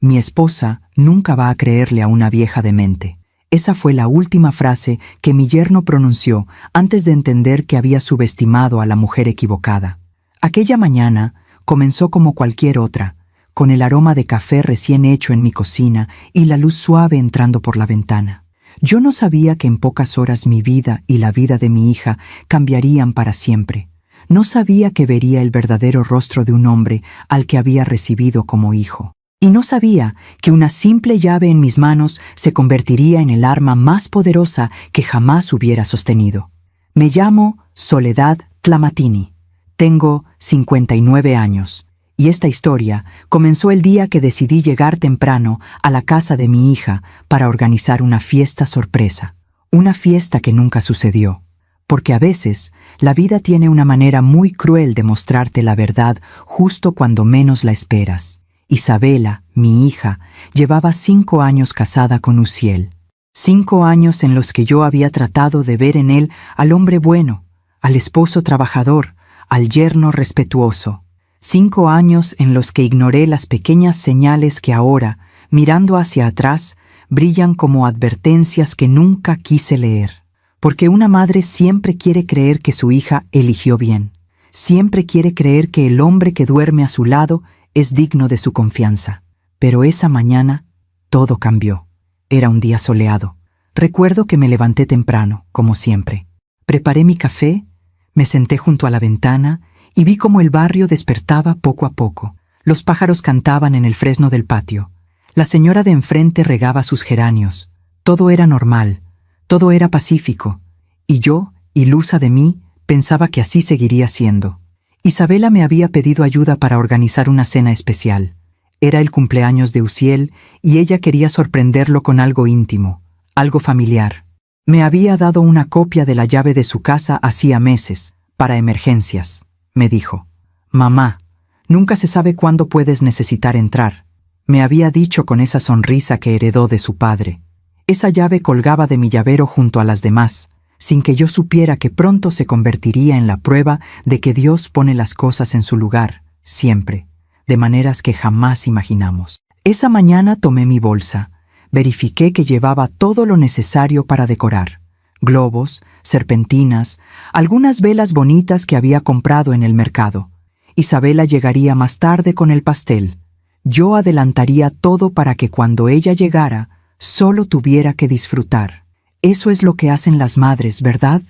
Mi esposa nunca va a creerle a una vieja demente. Esa fue la última frase que mi yerno pronunció antes de entender que había subestimado a la mujer equivocada. Aquella mañana comenzó como cualquier otra, con el aroma de café recién hecho en mi cocina y la luz suave entrando por la ventana. Yo no sabía que en pocas horas mi vida y la vida de mi hija cambiarían para siempre. No sabía que vería el verdadero rostro de un hombre al que había recibido como hijo. Y no sabía que una simple llave en mis manos se convertiría en el arma más poderosa que jamás hubiera sostenido. Me llamo Soledad Tlamatini. Tengo 59 años. Y esta historia comenzó el día que decidí llegar temprano a la casa de mi hija para organizar una fiesta sorpresa. Una fiesta que nunca sucedió. Porque a veces la vida tiene una manera muy cruel de mostrarte la verdad justo cuando menos la esperas. Isabela, mi hija, llevaba 5 años casada con Uziel. 5 años en los que yo había tratado de ver en él al hombre bueno, al esposo trabajador, al yerno respetuoso. 5 años en los que ignoré las pequeñas señales que ahora, mirando hacia atrás, brillan como advertencias que nunca quise leer. Porque una madre siempre quiere creer que su hija eligió bien. Siempre quiere creer que el hombre que duerme a su lado es digno de su confianza. Pero esa mañana todo cambió. Era un día soleado. Recuerdo que me levanté temprano, como siempre. Preparé mi café, me senté junto a la ventana y vi cómo el barrio despertaba poco a poco. Los pájaros cantaban en el fresno del patio. La señora de enfrente regaba sus geranios. Todo era normal, todo era pacífico. Y yo, ilusa de mí, pensaba que así seguiría siendo. Isabela me había pedido ayuda para organizar una cena especial. Era el cumpleaños de Uziel y ella quería sorprenderlo con algo íntimo, algo familiar. Me había dado una copia de la llave de su casa hacía meses, para emergencias. Me dijo: «Mamá, nunca se sabe cuándo puedes necesitar entrar», me había dicho con esa sonrisa que heredó de su padre. Esa llave colgaba de mi llavero junto a las demás, sin que yo supiera que pronto se convertiría en la prueba de que Dios pone las cosas en su lugar, siempre, de maneras que jamás imaginamos. Esa mañana tomé mi bolsa, verifiqué que llevaba todo lo necesario para decorar: globos, serpentinas, algunas velas bonitas que había comprado en el mercado. Isabela llegaría más tarde con el pastel. Yo adelantaría todo para que cuando ella llegara, solo tuviera que disfrutar. Eso es lo que hacen las madres, ¿verdad?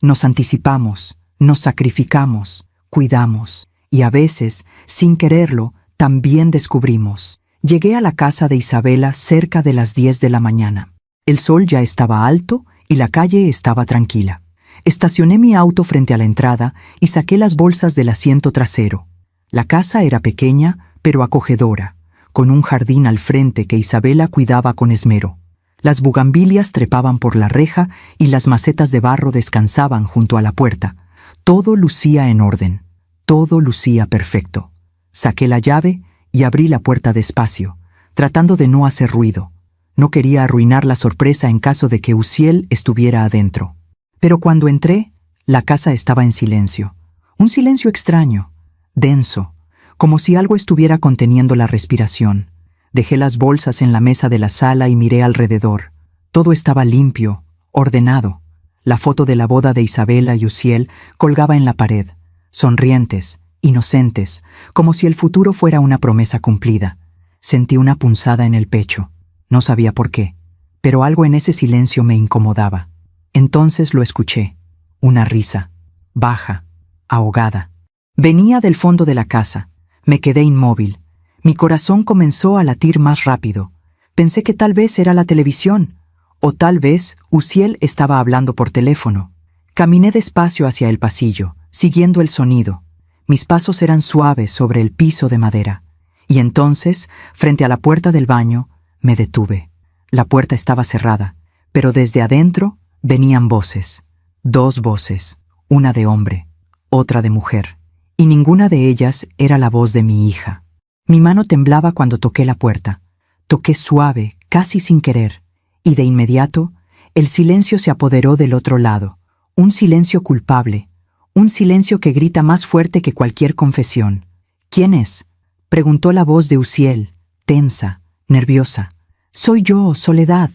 Nos anticipamos, nos sacrificamos, cuidamos, y a veces, sin quererlo, también descubrimos. Llegué a la casa de Isabela cerca de las 10 de la mañana. El sol ya estaba alto y la calle estaba tranquila. Estacioné mi auto frente a la entrada y saqué las bolsas del asiento trasero. La casa era pequeña, pero acogedora, con un jardín al frente que Isabela cuidaba con esmero. Las bugambilias trepaban por la reja y las macetas de barro descansaban junto a la puerta. Todo lucía en orden, todo lucía perfecto. Saqué la llave y abrí la puerta despacio, tratando de no hacer ruido. No quería arruinar la sorpresa en caso de que Uziel estuviera adentro. Pero cuando entré, la casa estaba en silencio. Un silencio extraño, denso, como si algo estuviera conteniendo la respiración. Dejé las bolsas en la mesa de la sala y miré alrededor. Todo estaba limpio, ordenado. La foto de la boda de Isabela y Uziel colgaba en la pared, sonrientes, inocentes, como si el futuro fuera una promesa cumplida. Sentí una punzada en el pecho. No sabía por qué, pero algo en ese silencio me incomodaba. Entonces lo escuché. Una risa, baja, ahogada. Venía del fondo de la casa. Me quedé inmóvil. Mi corazón comenzó a latir más rápido. Pensé que tal vez era la televisión, o tal vez Uziel estaba hablando por teléfono. Caminé despacio hacia el pasillo, siguiendo el sonido. Mis pasos eran suaves sobre el piso de madera. Y entonces, frente a la puerta del baño, me detuve. La puerta estaba cerrada, pero desde adentro venían voces. 2 voces, una de hombre, otra de mujer, y ninguna de ellas era la voz de mi hija. Mi mano temblaba cuando toqué la puerta. Toqué suave, casi sin querer, y de inmediato el silencio se apoderó del otro lado, un silencio culpable, un silencio que grita más fuerte que cualquier confesión. «¿Quién es?», preguntó la voz de Uziel, tensa, nerviosa. «Soy yo, Soledad»,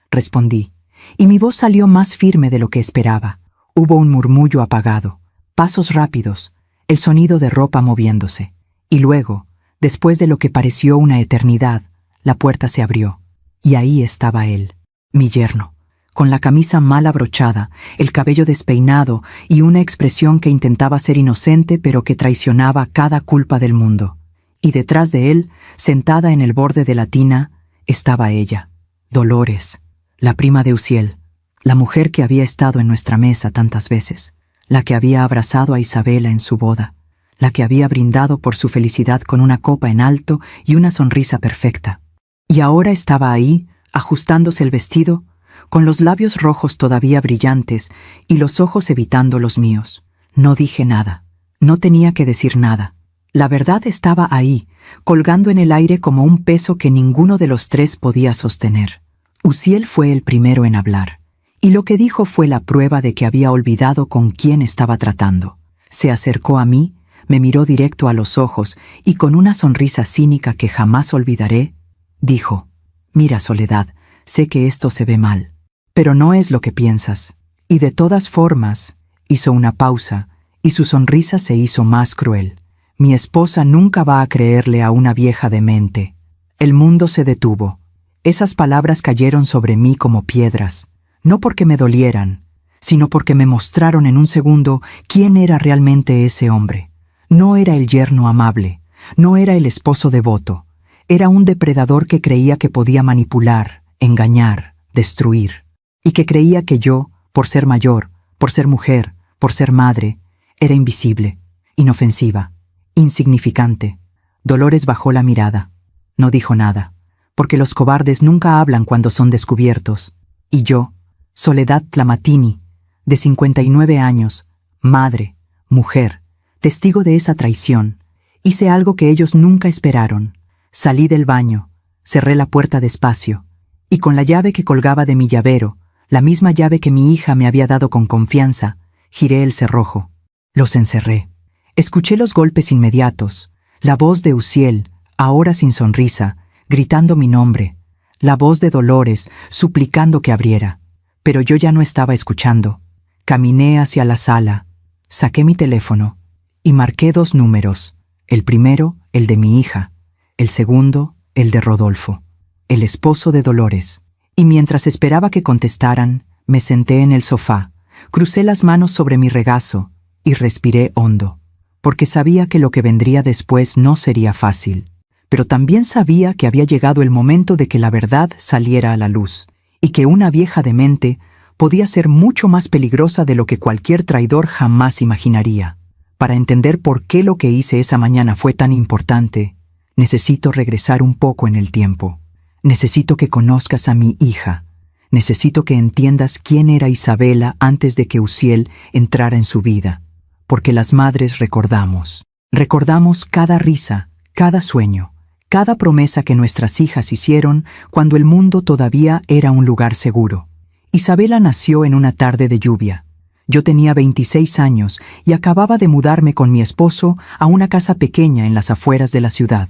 respondí, y mi voz salió más firme de lo que esperaba. Hubo un murmullo apagado, pasos rápidos, el sonido de ropa moviéndose. Y luego, después de lo que pareció una eternidad, la puerta se abrió. Y ahí estaba él, mi yerno, con la camisa mal abrochada, el cabello despeinado y una expresión que intentaba ser inocente pero que traicionaba cada culpa del mundo. Y detrás de él, sentada en el borde de la tina, estaba ella, Dolores, la prima de Uziel, la mujer que había estado en nuestra mesa tantas veces, la que había abrazado a Isabela en su boda, la que había brindado por su felicidad con una copa en alto y una sonrisa perfecta. Y ahora estaba ahí, ajustándose el vestido, con los labios rojos todavía brillantes y los ojos evitando los míos. No dije nada, no tenía que decir nada. La verdad estaba ahí, colgando en el aire como un peso que ninguno de los tres podía sostener. Uziel fue el primero en hablar, y lo que dijo fue la prueba de que había olvidado con quién estaba tratando. Se acercó a mí, me miró directo a los ojos y con una sonrisa cínica que jamás olvidaré, dijo: «Mira, Soledad, sé que esto se ve mal, pero no es lo que piensas». Y de todas formas, hizo una pausa, y su sonrisa se hizo más cruel. «Mi esposa nunca va a creerle a una vieja demente». El mundo se detuvo. Esas palabras cayeron sobre mí como piedras, no porque me dolieran, sino porque me mostraron en un segundo quién era realmente ese hombre. No era el yerno amable, no era el esposo devoto, era un depredador que creía que podía manipular, engañar, destruir, y que creía que yo, por ser mayor, por ser mujer, por ser madre, era invisible, inofensiva, insignificante. Dolores bajó la mirada. No dijo nada, porque los cobardes nunca hablan cuando son descubiertos. Y yo, Soledad Tlamatini, de 59 años, madre, mujer, testigo de esa traición, hice algo que ellos nunca esperaron. Salí del baño, cerré la puerta despacio, y con la llave que colgaba de mi llavero, la misma llave que mi hija me había dado con confianza, giré el cerrojo. Los encerré. Escuché los golpes inmediatos, la voz de Uziel, ahora sin sonrisa, gritando mi nombre, la voz de Dolores, suplicando que abriera. Pero yo ya no estaba escuchando. Caminé hacia la sala, saqué mi teléfono y marqué 2 números, el primero, el de mi hija, el segundo, el de Rodolfo, el esposo de Dolores. Y mientras esperaba que contestaran, me senté en el sofá, crucé las manos sobre mi regazo y respiré hondo, porque sabía que lo que vendría después no sería fácil, pero también sabía que había llegado el momento de que la verdad saliera a la luz, y que una vieja demente podía ser mucho más peligrosa de lo que cualquier traidor jamás imaginaría. Para entender por qué lo que hice esa mañana fue tan importante, necesito regresar un poco en el tiempo. Necesito que conozcas a mi hija. Necesito que entiendas quién era Isabela antes de que Uziel entrara en su vida. Porque las madres recordamos. Recordamos cada risa, cada sueño, cada promesa que nuestras hijas hicieron cuando el mundo todavía era un lugar seguro. Isabela nació en una tarde de lluvia. Yo tenía 26 años y acababa de mudarme con mi esposo a una casa pequeña en las afueras de la ciudad.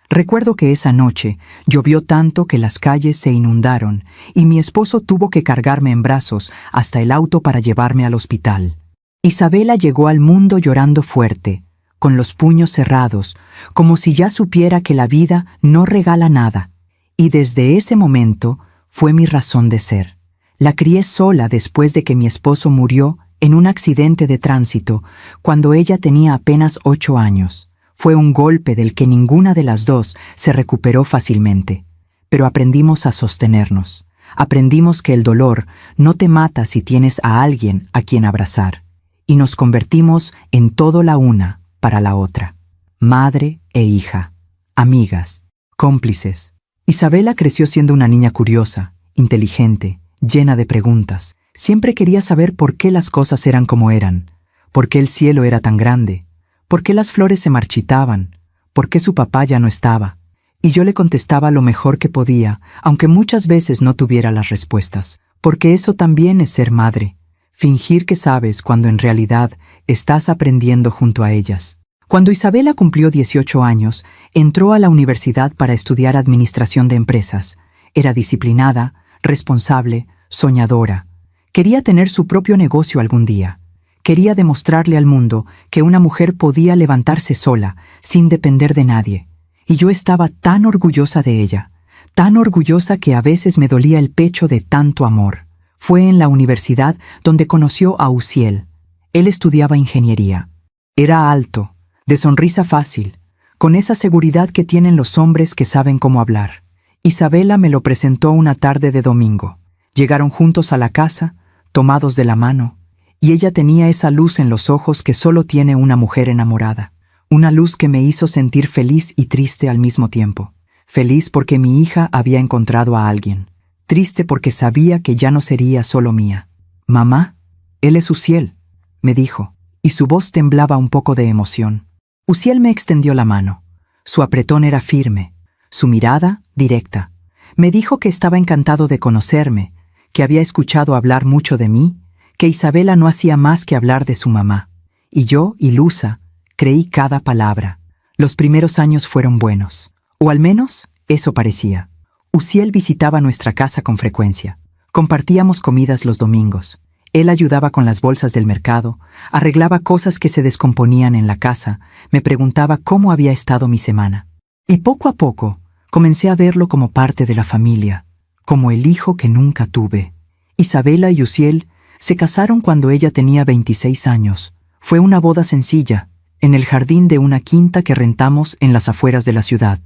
Recuerdo que esa noche llovió tanto que las calles se inundaron y mi esposo tuvo que cargarme en brazos hasta el auto para llevarme al hospital. Isabela llegó al mundo llorando fuerte, con los puños cerrados, como si ya supiera que la vida no regala nada, y desde ese momento fue mi razón de ser. La crié sola después de que mi esposo murió en un accidente de tránsito cuando ella tenía apenas 8 años. Fue un golpe del que ninguna de las dos se recuperó fácilmente, pero aprendimos a sostenernos. Aprendimos que el dolor no te mata si tienes a alguien a quien abrazar, y nos convertimos en todo la una para la otra. Madre e hija, amigas, cómplices. Isabela creció siendo una niña curiosa, inteligente, llena de preguntas. Siempre quería saber por qué las cosas eran como eran, por qué el cielo era tan grande, por qué las flores se marchitaban, por qué su papá ya no estaba. Y yo le contestaba lo mejor que podía, aunque muchas veces no tuviera las respuestas. Porque eso también es ser madre. Fingir que sabes cuando en realidad estás aprendiendo junto a ellas. Cuando Isabela cumplió 18 años, entró a la universidad para estudiar administración de empresas. Era disciplinada, responsable, soñadora. Quería tener su propio negocio algún día. Quería demostrarle al mundo que una mujer podía levantarse sola, sin depender de nadie. Y yo estaba tan orgullosa de ella, tan orgullosa que a veces me dolía el pecho de tanto amor. Fue en la universidad donde conoció a Uziel. Él estudiaba ingeniería. Era alto, de sonrisa fácil, con esa seguridad que tienen los hombres que saben cómo hablar. Isabela me lo presentó una tarde de domingo. Llegaron juntos a la casa, tomados de la mano, y ella tenía esa luz en los ojos que solo tiene una mujer enamorada. Una luz que me hizo sentir feliz y triste al mismo tiempo. Feliz porque mi hija había encontrado a alguien. Triste porque sabía que ya no sería solo mía. «Mamá, él es Uziel», me dijo, y su voz temblaba un poco de emoción. Uziel me extendió la mano. Su apretón era firme, su mirada directa. Me dijo que estaba encantado de conocerme, que había escuchado hablar mucho de mí, que Isabela no hacía más que hablar de su mamá. Y yo, ilusa, creí cada palabra. Los primeros años fueron buenos, o al menos eso parecía. Uziel visitaba nuestra casa con frecuencia. Compartíamos comidas los domingos. Él ayudaba con las bolsas del mercado, arreglaba cosas que se descomponían en la casa, me preguntaba cómo había estado mi semana. Y poco a poco comencé a verlo como parte de la familia, como el hijo que nunca tuve. Isabela y Uziel se casaron cuando ella tenía 26 años. Fue una boda sencilla, en el jardín de una quinta que rentamos en las afueras de la ciudad.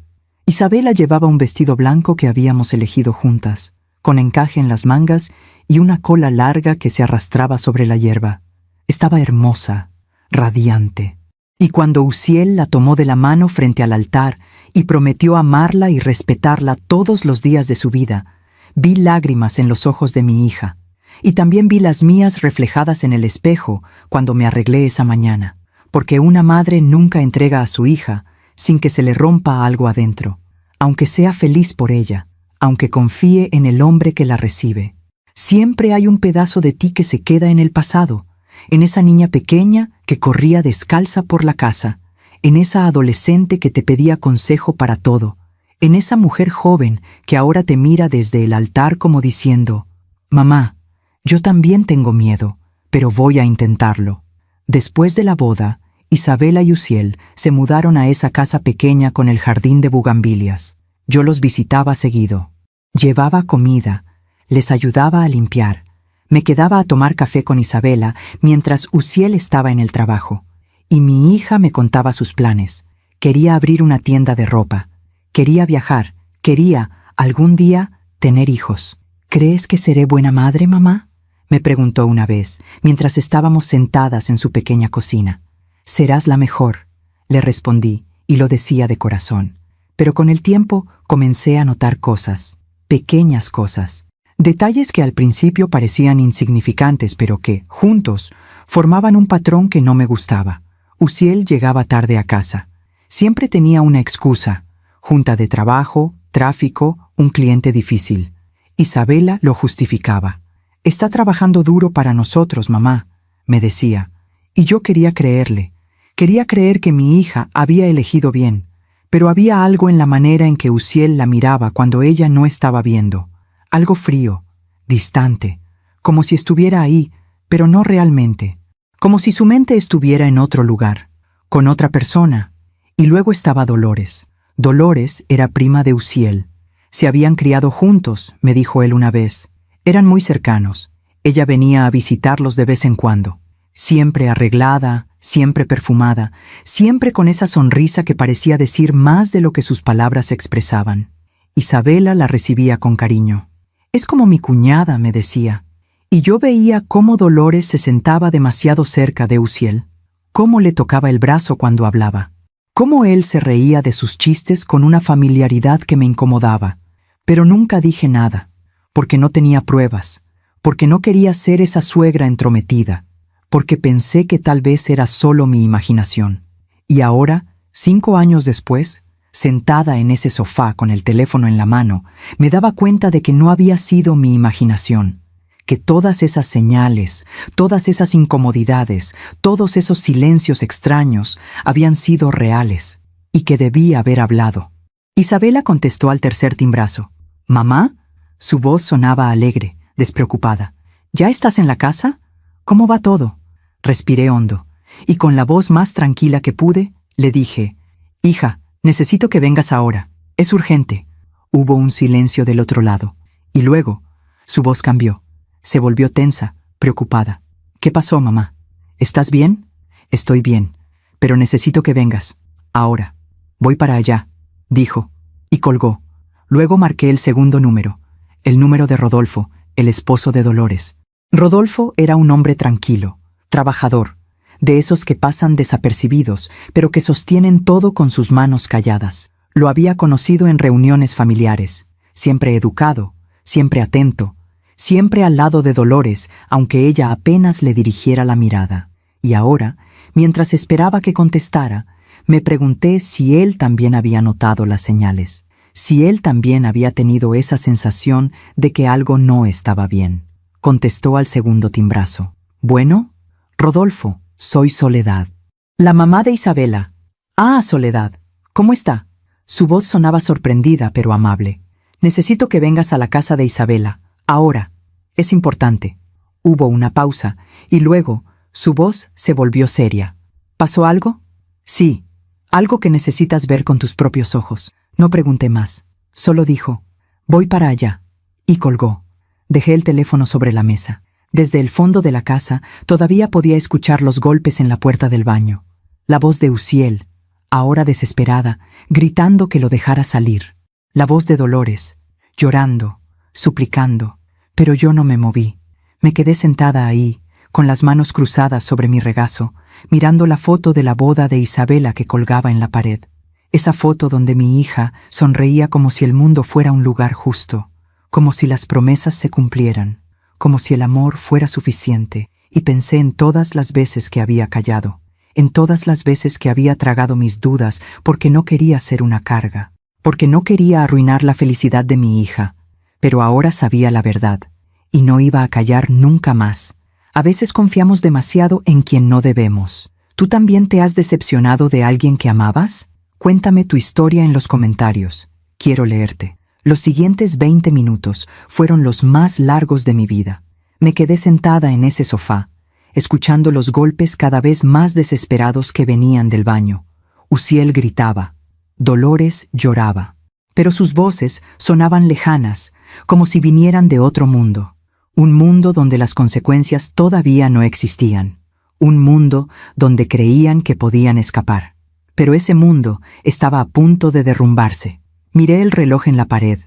Isabela llevaba un vestido blanco que habíamos elegido juntas, con encaje en las mangas y una cola larga que se arrastraba sobre la hierba. Estaba hermosa, radiante. Y cuando Uziel la tomó de la mano frente al altar y prometió amarla y respetarla todos los días de su vida, vi lágrimas en los ojos de mi hija, y también vi las mías reflejadas en el espejo cuando me arreglé esa mañana, porque una madre nunca entrega a su hija sin que se le rompa algo adentro, aunque sea feliz por ella, aunque confíe en el hombre que la recibe. Siempre hay un pedazo de ti que se queda en el pasado, en esa niña pequeña que corría descalza por la casa, en esa adolescente que te pedía consejo para todo, en esa mujer joven que ahora te mira desde el altar como diciendo: «Mamá, yo también tengo miedo, pero voy a intentarlo». Después de la boda, Isabela y Uziel se mudaron a esa casa pequeña con el jardín de bugambilias. Yo los visitaba seguido. Llevaba comida, les ayudaba a limpiar. Me quedaba a tomar café con Isabela mientras Uziel estaba en el trabajo. Y mi hija me contaba sus planes. Quería abrir una tienda de ropa. Quería viajar. Quería, algún día, tener hijos. «¿Crees que seré buena madre, mamá?», me preguntó una vez, mientras estábamos sentadas en su pequeña cocina. «Serás la mejor», le respondí, y lo decía de corazón. Pero con el tiempo comencé a notar cosas, pequeñas cosas. Detalles que al principio parecían insignificantes, pero que, juntos, formaban un patrón que no me gustaba. Uziel llegaba tarde a casa. Siempre tenía una excusa: junta de trabajo, tráfico, un cliente difícil. Isabela lo justificaba. «Está trabajando duro para nosotros, mamá», me decía. Y yo quería creerle. Quería creer que mi hija había elegido bien. Pero había algo en la manera en que Uziel la miraba cuando ella no estaba viendo. Algo frío, distante, como si estuviera ahí, pero no realmente. Como si su mente estuviera en otro lugar, con otra persona. Y luego estaba Dolores. Dolores era prima de Uziel. Se habían criado juntos, me dijo él una vez. Eran muy cercanos. Ella venía a visitarlos de vez en cuando. Siempre arreglada, siempre perfumada, siempre con esa sonrisa que parecía decir más de lo que sus palabras expresaban. Isabela la recibía con cariño. «Es como mi cuñada», me decía. Y yo veía cómo Dolores se sentaba demasiado cerca de Uziel, cómo le tocaba el brazo cuando hablaba, cómo él se reía de sus chistes con una familiaridad que me incomodaba. Pero nunca dije nada, porque no tenía pruebas, porque no quería ser esa suegra entrometida, porque pensé que tal vez era solo mi imaginación. Y ahora, 5 años después, sentada en ese sofá con el teléfono en la mano, me daba cuenta de que no había sido mi imaginación, que todas esas señales, todas esas incomodidades, todos esos silencios extraños habían sido reales y que debía haber hablado. Isabela contestó al tercer timbrazo. ¿Mamá? Su voz sonaba alegre, despreocupada. ¿Ya estás en la casa? ¿Cómo va todo? Respiré hondo, y con la voz más tranquila que pude, le dije, «Hija, necesito que vengas ahora. Es urgente». Hubo un silencio del otro lado, y luego, su voz cambió. Se volvió tensa, preocupada. «¿Qué pasó, mamá? ¿Estás bien?» «Estoy bien, pero necesito que vengas. Ahora. Voy para allá», dijo, y colgó. Luego marqué el segundo número, el número de Rodolfo, el esposo de Dolores. Rodolfo era un hombre tranquilo, trabajador, de esos que pasan desapercibidos, pero que sostienen todo con sus manos calladas. Lo había conocido en reuniones familiares, siempre educado, siempre atento, siempre al lado de Dolores, aunque ella apenas le dirigiera la mirada. Y ahora, mientras esperaba que contestara, me pregunté si él también había notado las señales, si él también había tenido esa sensación de que algo no estaba bien. Contestó al segundo timbrazo. «Bueno, Rodolfo, soy Soledad». «La mamá de Isabela». «Ah, Soledad, ¿cómo está?» Su voz sonaba sorprendida pero amable. «Necesito que vengas a la casa de Isabela, ahora. Es importante». Hubo una pausa, y luego su voz se volvió seria. «¿Pasó algo?» «Sí, algo que necesitas ver con tus propios ojos». No pregunté más, solo dijo, «Voy para allá», y colgó. Dejé el teléfono sobre la mesa. Desde el fondo de la casa todavía podía escuchar los golpes en la puerta del baño. La voz de Uziel, ahora desesperada, gritando que lo dejara salir. La voz de Dolores, llorando, suplicando. Pero yo no me moví. Me quedé sentada ahí, con las manos cruzadas sobre mi regazo, mirando la foto de la boda de Isabela que colgaba en la pared. Esa foto donde mi hija sonreía como si el mundo fuera un lugar justo, como si las promesas se cumplieran, como si el amor fuera suficiente, y pensé en todas las veces que había callado, en todas las veces que había tragado mis dudas porque no quería ser una carga, porque no quería arruinar la felicidad de mi hija, pero ahora sabía la verdad, y no iba a callar nunca más. A veces confiamos demasiado en quien no debemos. ¿Tú también te has decepcionado de alguien que amabas? Cuéntame tu historia en los comentarios. Quiero leerte. Los siguientes 20 minutos fueron los más largos de mi vida. Me quedé sentada en ese sofá, escuchando los golpes cada vez más desesperados que venían del baño. Uziel gritaba. Dolores lloraba. Pero sus voces sonaban lejanas, como si vinieran de otro mundo. Un mundo donde las consecuencias todavía no existían. Un mundo donde creían que podían escapar. Pero ese mundo estaba a punto de derrumbarse. Miré el reloj en la pared.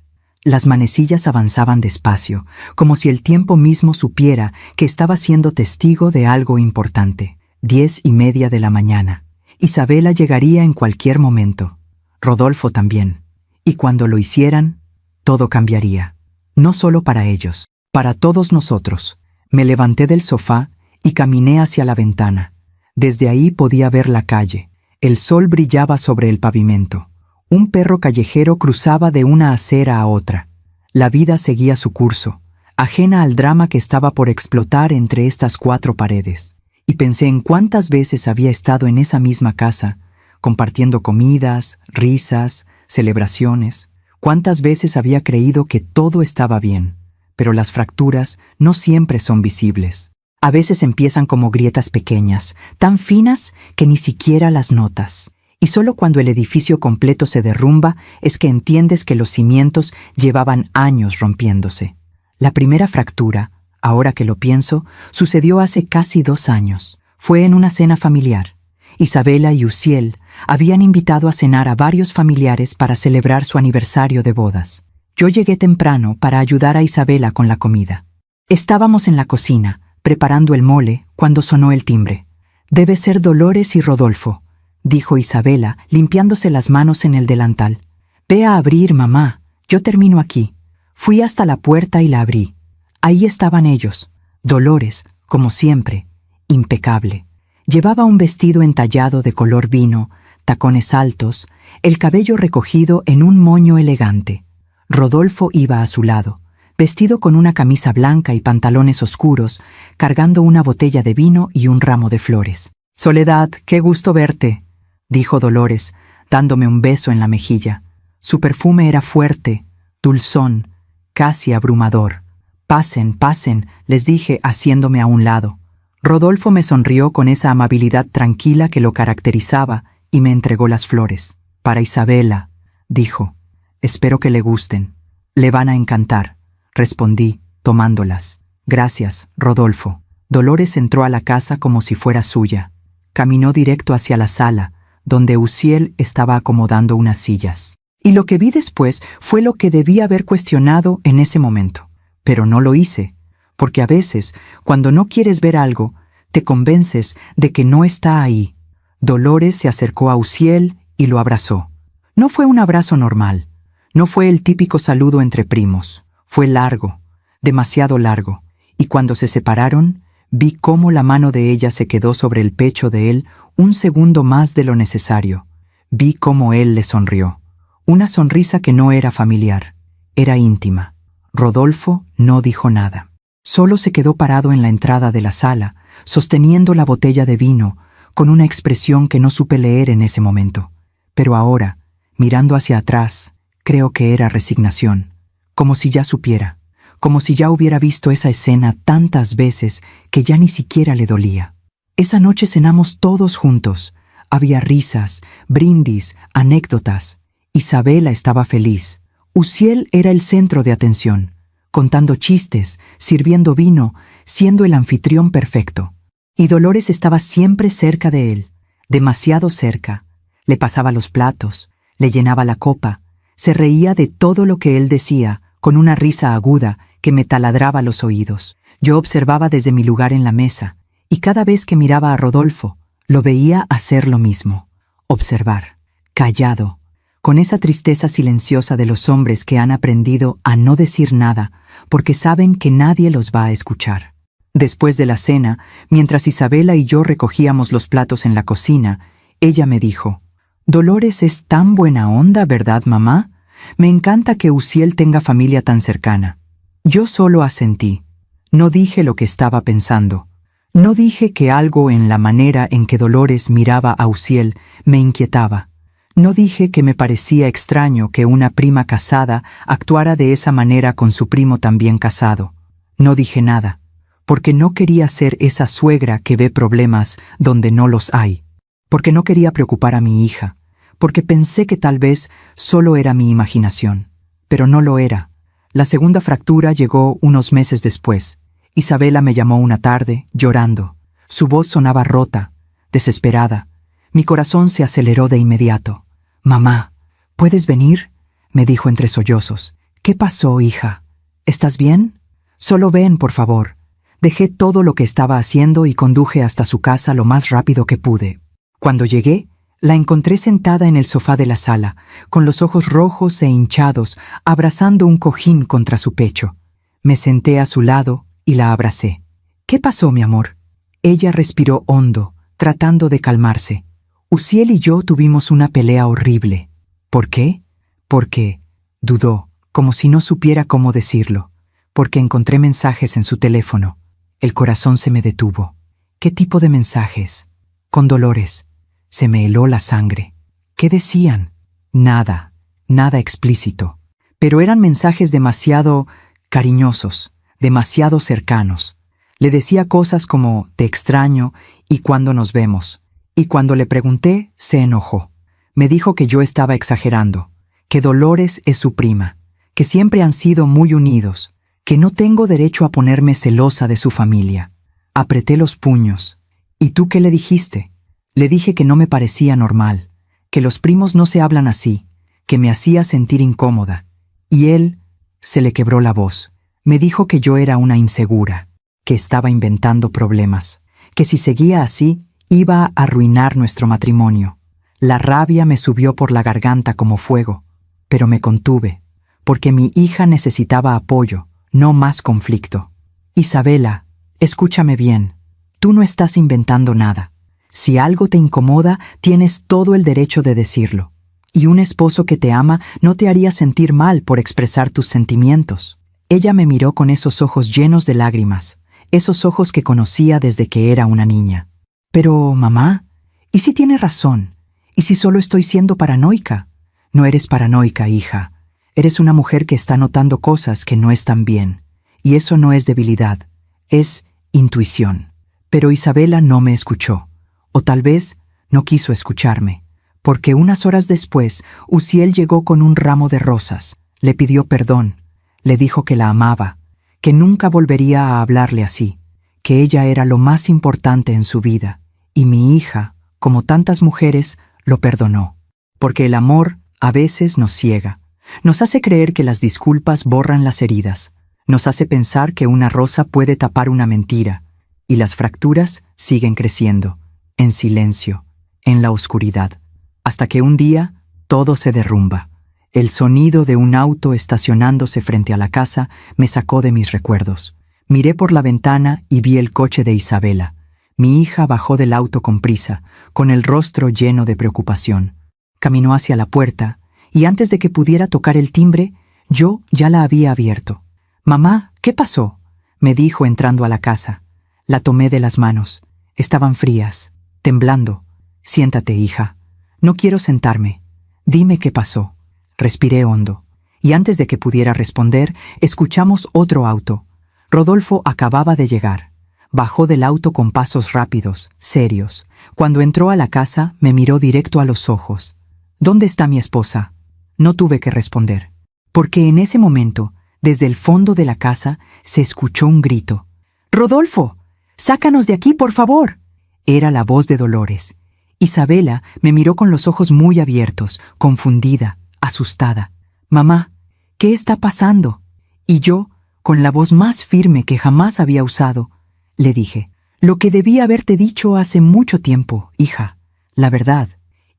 Las manecillas avanzaban despacio, como si el tiempo mismo supiera que estaba siendo testigo de algo importante. 10:30 de la mañana. Isabela llegaría en cualquier momento. Rodolfo también. Y cuando lo hicieran, todo cambiaría. No solo para ellos, para todos nosotros. Me levanté del sofá y caminé hacia la ventana. Desde ahí podía ver la calle. El sol brillaba sobre el pavimento. Un perro callejero cruzaba de una acera a otra. La vida seguía su curso, ajena al drama que estaba por explotar entre estas 4 paredes. Y pensé en cuántas veces había estado en esa misma casa, compartiendo comidas, risas, celebraciones. Cuántas veces había creído que todo estaba bien, pero las fracturas no siempre son visibles. A veces empiezan como grietas pequeñas, tan finas que ni siquiera las notas. Y solo cuando el edificio completo se derrumba es que entiendes que los cimientos llevaban años rompiéndose. La primera fractura, ahora que lo pienso, sucedió hace casi 2 años. Fue en una cena familiar. Isabela y Uziel habían invitado a cenar a varios familiares para celebrar su aniversario de bodas. Yo llegué temprano para ayudar a Isabela con la comida. Estábamos en la cocina, preparando el mole, cuando sonó el timbre. «Debe ser Dolores y Rodolfo», dijo Isabela, limpiándose las manos en el delantal. «Ve a abrir, mamá. Yo termino aquí». Fui hasta la puerta y la abrí. Ahí estaban ellos. Dolores, como siempre, impecable. Llevaba un vestido entallado de color vino, tacones altos, el cabello recogido en un moño elegante. Rodolfo iba a su lado, vestido con una camisa blanca y pantalones oscuros, cargando una botella de vino y un ramo de flores. «Soledad, qué gusto verte», dijo Dolores, dándome un beso en la mejilla. Su perfume era fuerte, dulzón, casi abrumador. «Pasen, pasen», les dije, haciéndome a un lado. Rodolfo me sonrió con esa amabilidad tranquila que lo caracterizaba y me entregó las flores. «Para Isabela», dijo. «Espero que le gusten». «Le van a encantar», respondí, tomándolas. «Gracias, Rodolfo». Dolores entró a la casa como si fuera suya. Caminó directo hacia la sala, donde Uziel estaba acomodando unas sillas. Y lo que vi después fue lo que debí haber cuestionado en ese momento. Pero no lo hice, porque a veces, cuando no quieres ver algo, te convences de que no está ahí. Dolores se acercó a Uziel y lo abrazó. No fue un abrazo normal. No fue el típico saludo entre primos. Fue largo, demasiado largo, y cuando se separaron, vi cómo la mano de ella se quedó sobre el pecho de él un segundo más de lo necesario. Vi cómo él le sonrió. Una sonrisa que no era familiar, era íntima. Rodolfo no dijo nada. Solo se quedó parado en la entrada de la sala, sosteniendo la botella de vino, con una expresión que no supe leer en ese momento. Pero ahora, mirando hacia atrás, creo que era resignación, como si ya supiera, como si ya hubiera visto esa escena tantas veces que ya ni siquiera le dolía. Esa noche cenamos todos juntos. Había risas, brindis, anécdotas. Isabela estaba feliz. Uziel era el centro de atención, contando chistes, sirviendo vino, siendo el anfitrión perfecto. Y Dolores estaba siempre cerca de él, demasiado cerca. Le pasaba los platos, le llenaba la copa, se reía de todo lo que él decía, con una risa aguda que me taladraba los oídos. Yo observaba desde mi lugar en la mesa, y cada vez que miraba a Rodolfo, lo veía hacer lo mismo. Observar, callado, con esa tristeza silenciosa de los hombres que han aprendido a no decir nada, porque saben que nadie los va a escuchar. Después de la cena, mientras Isabela y yo recogíamos los platos en la cocina, ella me dijo: «Dolores es tan buena onda, ¿verdad, mamá? Me encanta que Uziel tenga familia tan cercana». Yo solo asentí. No dije lo que estaba pensando. No dije que algo en la manera en que Dolores miraba a Uziel me inquietaba. No dije que me parecía extraño que una prima casada actuara de esa manera con su primo también casado. No dije nada, porque no quería ser esa suegra que ve problemas donde no los hay, porque no quería preocupar a mi hija, porque pensé que tal vez solo era mi imaginación, pero no lo era. La segunda fractura llegó unos meses después. Isabela me llamó una tarde, llorando. Su voz sonaba rota, desesperada. Mi corazón se aceleró de inmediato. «Mamá, ¿puedes venir?», me dijo entre sollozos. «¿Qué pasó, hija? ¿Estás bien? Solo ven, por favor». Dejé todo lo que estaba haciendo y conduje hasta su casa lo más rápido que pude. Cuando llegué, la encontré sentada en el sofá de la sala, con los ojos rojos e hinchados, abrazando un cojín contra su pecho. Me senté a su lado y la abracé. «¿Qué pasó, mi amor?». Ella respiró hondo, tratando de calmarse. «Uziel y yo tuvimos una pelea horrible». «¿Por qué?». «Porque», dudó, como si no supiera cómo decirlo, «porque encontré mensajes en su teléfono». El corazón se me detuvo. «¿Qué tipo de mensajes?». «Con Dolores». Se me heló la sangre. ¿Qué decían? Nada, nada explícito. Pero eran mensajes demasiado cariñosos, demasiado cercanos. Le decía cosas como «te extraño» y «cuándo nos vemos». Y cuando le pregunté, se enojó. Me dijo que yo estaba exagerando, que Dolores es su prima, que siempre han sido muy unidos, que no tengo derecho a ponerme celosa de su familia. Apreté los puños. «¿Y tú qué le dijiste?». Le dije que no me parecía normal, que los primos no se hablan así, que me hacía sentir incómoda. Y él se le quebró la voz. Me dijo que yo era una insegura, que estaba inventando problemas, que si seguía así iba a arruinar nuestro matrimonio. La rabia me subió por la garganta como fuego, pero me contuve, porque mi hija necesitaba apoyo, no más conflicto. «Isabela, escúchame bien, tú no estás inventando nada. Si algo te incomoda, tienes todo el derecho de decirlo. Y un esposo que te ama no te haría sentir mal por expresar tus sentimientos. Ella me miró con esos ojos llenos de lágrimas, esos ojos que conocía desde que era una niña. Pero, mamá, ¿y si tiene razón? ¿Y si solo estoy siendo paranoica? No eres paranoica, hija. Eres una mujer que está notando cosas que no están bien. Y eso no es debilidad, es intuición. Pero Isabela no me escuchó. O tal vez no quiso escucharme, porque unas horas después, Uziel llegó con un ramo de rosas. Le pidió perdón, le dijo que la amaba, que nunca volvería a hablarle así, que ella era lo más importante en su vida, y mi hija, como tantas mujeres, lo perdonó. Porque el amor a veces nos ciega, nos hace creer que las disculpas borran las heridas, nos hace pensar que una rosa puede tapar una mentira, y las fracturas siguen creciendo, en silencio, en la oscuridad, hasta que un día todo se derrumba. El sonido de un auto estacionándose frente a la casa me sacó de mis recuerdos. Miré por la ventana y vi el coche de Isabela. Mi hija bajó del auto con prisa, con el rostro lleno de preocupación. Caminó hacia la puerta, y antes de que pudiera tocar el timbre, yo ya la había abierto. «Mamá, ¿qué pasó?», me dijo entrando a la casa. La tomé de las manos. Estaban frías, temblando. «Siéntate, hija». «No quiero sentarme. Dime qué pasó». Respiré hondo, y antes de que pudiera responder, escuchamos otro auto. Rodolfo acababa de llegar. Bajó del auto con pasos rápidos, serios. Cuando entró a la casa, me miró directo a los ojos. «¿Dónde está mi esposa?». No tuve que responder, porque en ese momento, desde el fondo de la casa, se escuchó un grito. «¡Rodolfo! ¡Sácanos de aquí, por favor!». Era la voz de Dolores. Isabela me miró con los ojos muy abiertos, confundida, asustada. «Mamá, ¿qué está pasando?». Y yo, con la voz más firme que jamás había usado, le dije: «Lo que debí haberte dicho hace mucho tiempo, hija, la verdad».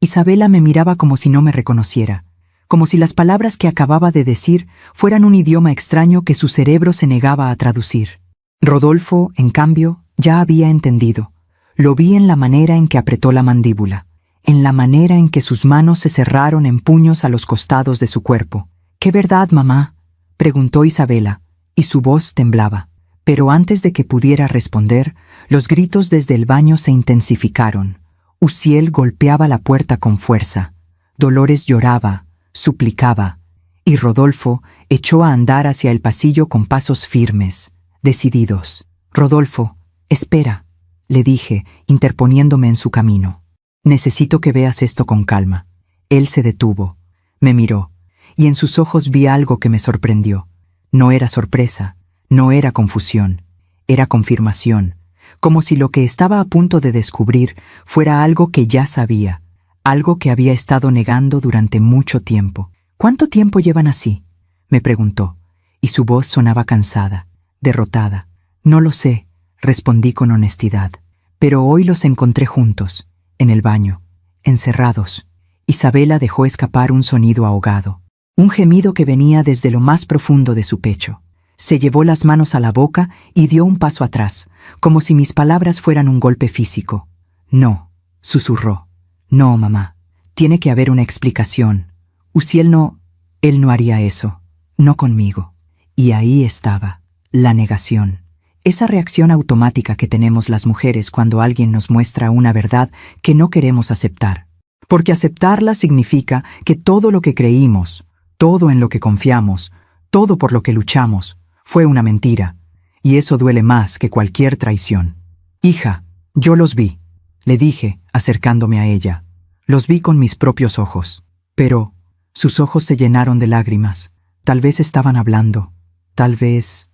Isabela me miraba como si no me reconociera, como si las palabras que acababa de decir fueran un idioma extraño que su cerebro se negaba a traducir. Rodolfo, en cambio, ya había entendido. Lo vi en la manera en que apretó la mandíbula, en la manera en que sus manos se cerraron en puños a los costados de su cuerpo. «¿Qué verdad, mamá?», preguntó Isabela, y su voz temblaba. Pero antes de que pudiera responder, los gritos desde el baño se intensificaron. Uziel golpeaba la puerta con fuerza. Dolores lloraba, suplicaba, y Rodolfo echó a andar hacia el pasillo con pasos firmes, decididos. «Rodolfo, espera», le dije, interponiéndome en su camino. «Necesito que veas esto con calma». Él se detuvo, me miró, y en sus ojos vi algo que me sorprendió. No era sorpresa, no era confusión, era confirmación, como si lo que estaba a punto de descubrir fuera algo que ya sabía, algo que había estado negando durante mucho tiempo. «¿Cuánto tiempo llevan así?», me preguntó, y su voz sonaba cansada, derrotada. «No lo sé», respondí con honestidad, «pero hoy los encontré juntos, en el baño, encerrados». Isabela dejó escapar un sonido ahogado, un gemido que venía desde lo más profundo de su pecho. Se llevó las manos a la boca y dio un paso atrás, como si mis palabras fueran un golpe físico. «No», susurró. «No, mamá. Tiene que haber una explicación. Uziel no... Él no haría eso. No conmigo». Y ahí estaba, la negación. Esa reacción automática que tenemos las mujeres cuando alguien nos muestra una verdad que no queremos aceptar. Porque aceptarla significa que todo lo que creímos, todo en lo que confiamos, todo por lo que luchamos, fue una mentira, y eso duele más que cualquier traición. «Hija, yo los vi», le dije, acercándome a ella. «Los vi con mis propios ojos». Pero sus ojos se llenaron de lágrimas. Tal vez estaban hablando. Tal vez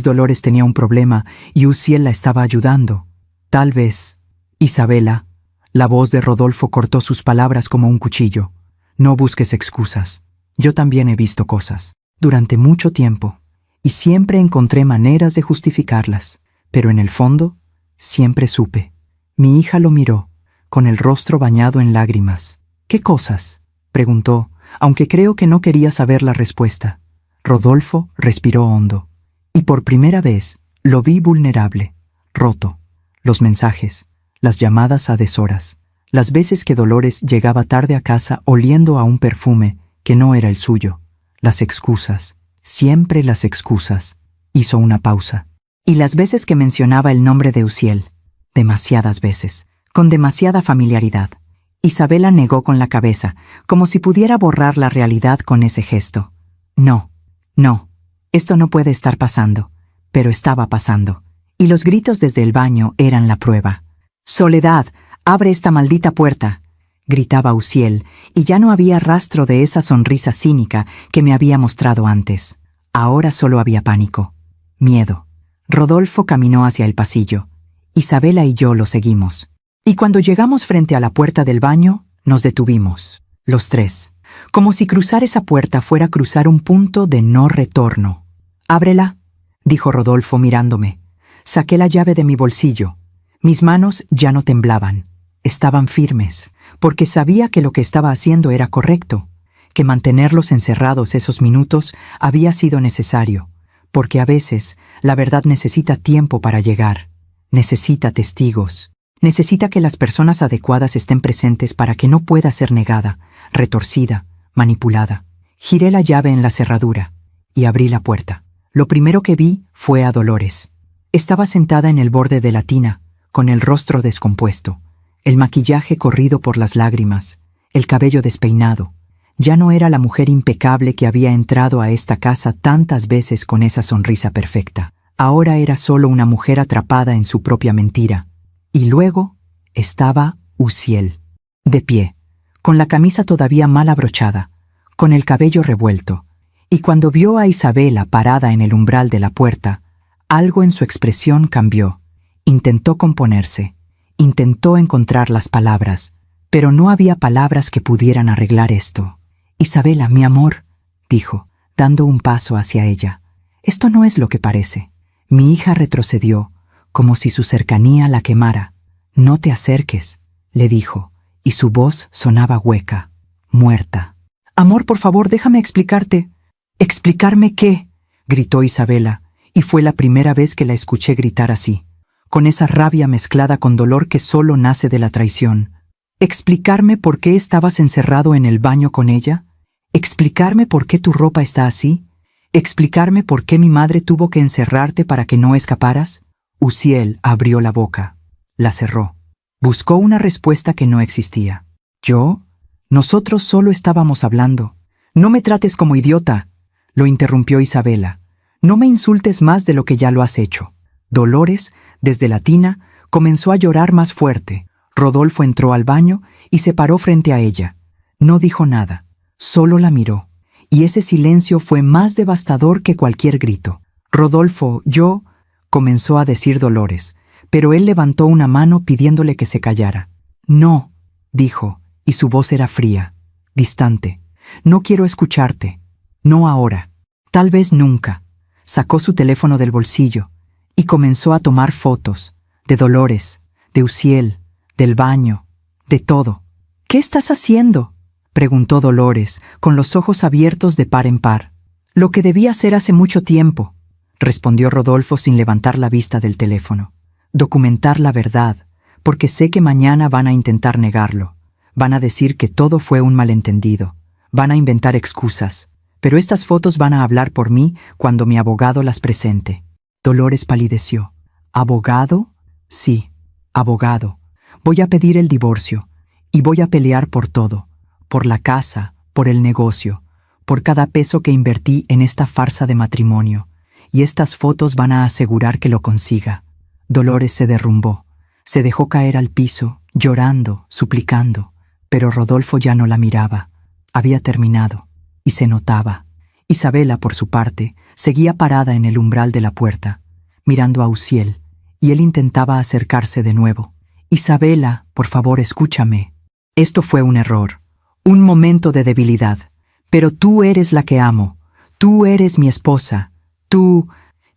Dolores tenía un problema y Uziel la estaba ayudando. Tal vez... «Isabela», la voz de Rodolfo cortó sus palabras como un cuchillo. «No busques excusas. Yo también he visto cosas, durante mucho tiempo, y siempre encontré maneras de justificarlas, pero en el fondo, siempre supe». Mi hija lo miró, con el rostro bañado en lágrimas. «¿Qué cosas?», preguntó, aunque creo que no quería saber la respuesta. Rodolfo respiró hondo, y por primera vez lo vi vulnerable, roto. Los mensajes, las llamadas a deshoras, las veces que Dolores llegaba tarde a casa oliendo a un perfume que no era el suyo, las excusas, Siempre las excusas. Hizo una pausa. Y las veces que mencionaba el nombre de Uziel. Demasiadas veces. Con demasiada familiaridad. Isabela negó con la cabeza, como si pudiera borrar la realidad con ese gesto. No, esto no puede estar pasando. Pero estaba pasando. Y los gritos desde el baño eran la prueba. «Soledad, abre esta maldita puerta», gritaba Uziel, y ya no había rastro de esa sonrisa cínica que me había mostrado antes. Ahora solo había pánico, miedo. Rodolfo caminó hacia el pasillo. Isabela y yo lo seguimos. Y cuando llegamos frente a la puerta del baño, nos detuvimos, los tres, como si cruzar esa puerta fuera cruzar un punto de no retorno. «Ábrela», dijo Rodolfo mirándome. Saqué la llave de mi bolsillo. Mis manos ya no temblaban. Estaban firmes, porque sabía que lo que estaba haciendo era correcto, que mantenerlos encerrados esos minutos había sido necesario, porque a veces la verdad necesita tiempo para llegar, necesita testigos, necesita que las personas adecuadas estén presentes para que no pueda ser negada, retorcida, manipulada. Giré la llave en la cerradura y abrí la puerta. Lo primero que vi fue a Dolores. Estaba sentada en el borde de la tina, con el rostro descompuesto, el maquillaje corrido por las lágrimas, el cabello despeinado. Ya no era la mujer impecable que había entrado a esta casa tantas veces con esa sonrisa perfecta. Ahora era solo una mujer atrapada en su propia mentira. Y luego estaba Uziel, de pie, con la camisa todavía mal abrochada, con el cabello revuelto, y cuando vio a Isabela parada en el umbral de la puerta, algo en su expresión cambió. Intentó componerse, intentó encontrar las palabras, pero no había palabras que pudieran arreglar esto. «Isabela, mi amor», dijo, dando un paso hacia ella. «Esto no es lo que parece». Mi hija retrocedió, como si su cercanía la quemara. «No te acerques», le dijo, y su voz sonaba hueca, muerta. «Amor, por favor, déjame explicarte». «¿Explicarme qué?», gritó Isabela, y fue la primera vez que la escuché gritar así, con esa rabia mezclada con dolor que solo nace de la traición. ¿Explicarme por qué estabas encerrado en el baño con ella? ¿Explicarme por qué tu ropa está así? ¿Explicarme por qué mi madre tuvo que encerrarte para que no escaparas?» Uziel abrió la boca, la cerró. Buscó una respuesta que no existía. ¿Yo? Nosotros solo estábamos hablando. «No me trates como idiota», lo interrumpió Isabela. «No me insultes más de lo que ya lo has hecho». Dolores, desde la tina, comenzó a llorar más fuerte. Rodolfo entró al baño y se paró frente a ella. No dijo nada, solo la miró. Y ese silencio fue más devastador que cualquier grito. «Rodolfo, yo», comenzó a decir Dolores, pero él levantó una mano pidiéndole que se callara. «No», dijo, y su voz era fría, distante. «No quiero escucharte. No ahora. Tal vez nunca». Sacó su teléfono del bolsillo y comenzó a tomar fotos de Dolores, de Uziel, del baño, de todo. «¿Qué estás haciendo?», preguntó Dolores, con los ojos abiertos de par en par. «Lo que debí hacer hace mucho tiempo», respondió Rodolfo sin levantar la vista del teléfono. «Documentar la verdad, porque sé que mañana van a intentar negarlo. Van a decir que todo fue un malentendido. Van a inventar excusas. Pero estas fotos van a hablar por mí cuando mi abogado las presente». Dolores palideció. «¿Abogado?» «Sí, abogado. Voy a pedir el divorcio y voy a pelear por todo, por la casa, por el negocio, por cada peso que invertí en esta farsa de matrimonio, y estas fotos van a asegurar que lo consiga». Dolores se derrumbó, se dejó caer al piso, llorando, suplicando, pero Rodolfo ya no la miraba. Había terminado, y se notaba. Isabela, por su parte, seguía parada en el umbral de la puerta, mirando a Uziel, y él intentaba acercarse de nuevo. «Isabela, por favor, escúchame. Esto fue un error, un momento de debilidad, pero tú eres la que amo. Tú eres mi esposa. Tú...»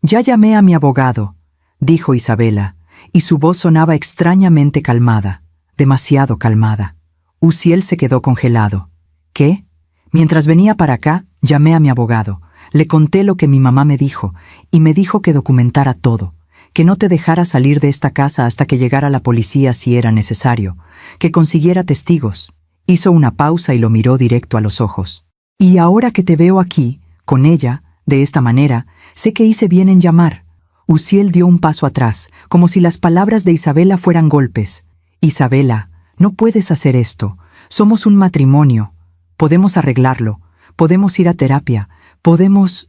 «Ya llamé a mi abogado», dijo Isabela, y su voz sonaba extrañamente calmada, demasiado calmada. Uziel se quedó congelado. «¿Qué?» «Mientras venía para acá, llamé a mi abogado. Le conté lo que mi mamá me dijo, y me dijo que documentara todo, que no te dejara salir de esta casa hasta que llegara la policía si era necesario, que consiguiera testigos». Hizo una pausa y lo miró directo a los ojos. «Y ahora que te veo aquí, con ella, De esta manera, sé que hice bien en llamar. Uziel dio un paso atrás, como si las palabras de Isabela fueran golpes. Isabela, no puedes hacer esto. Somos un matrimonio. Podemos arreglarlo. Podemos ir a terapia. Podemos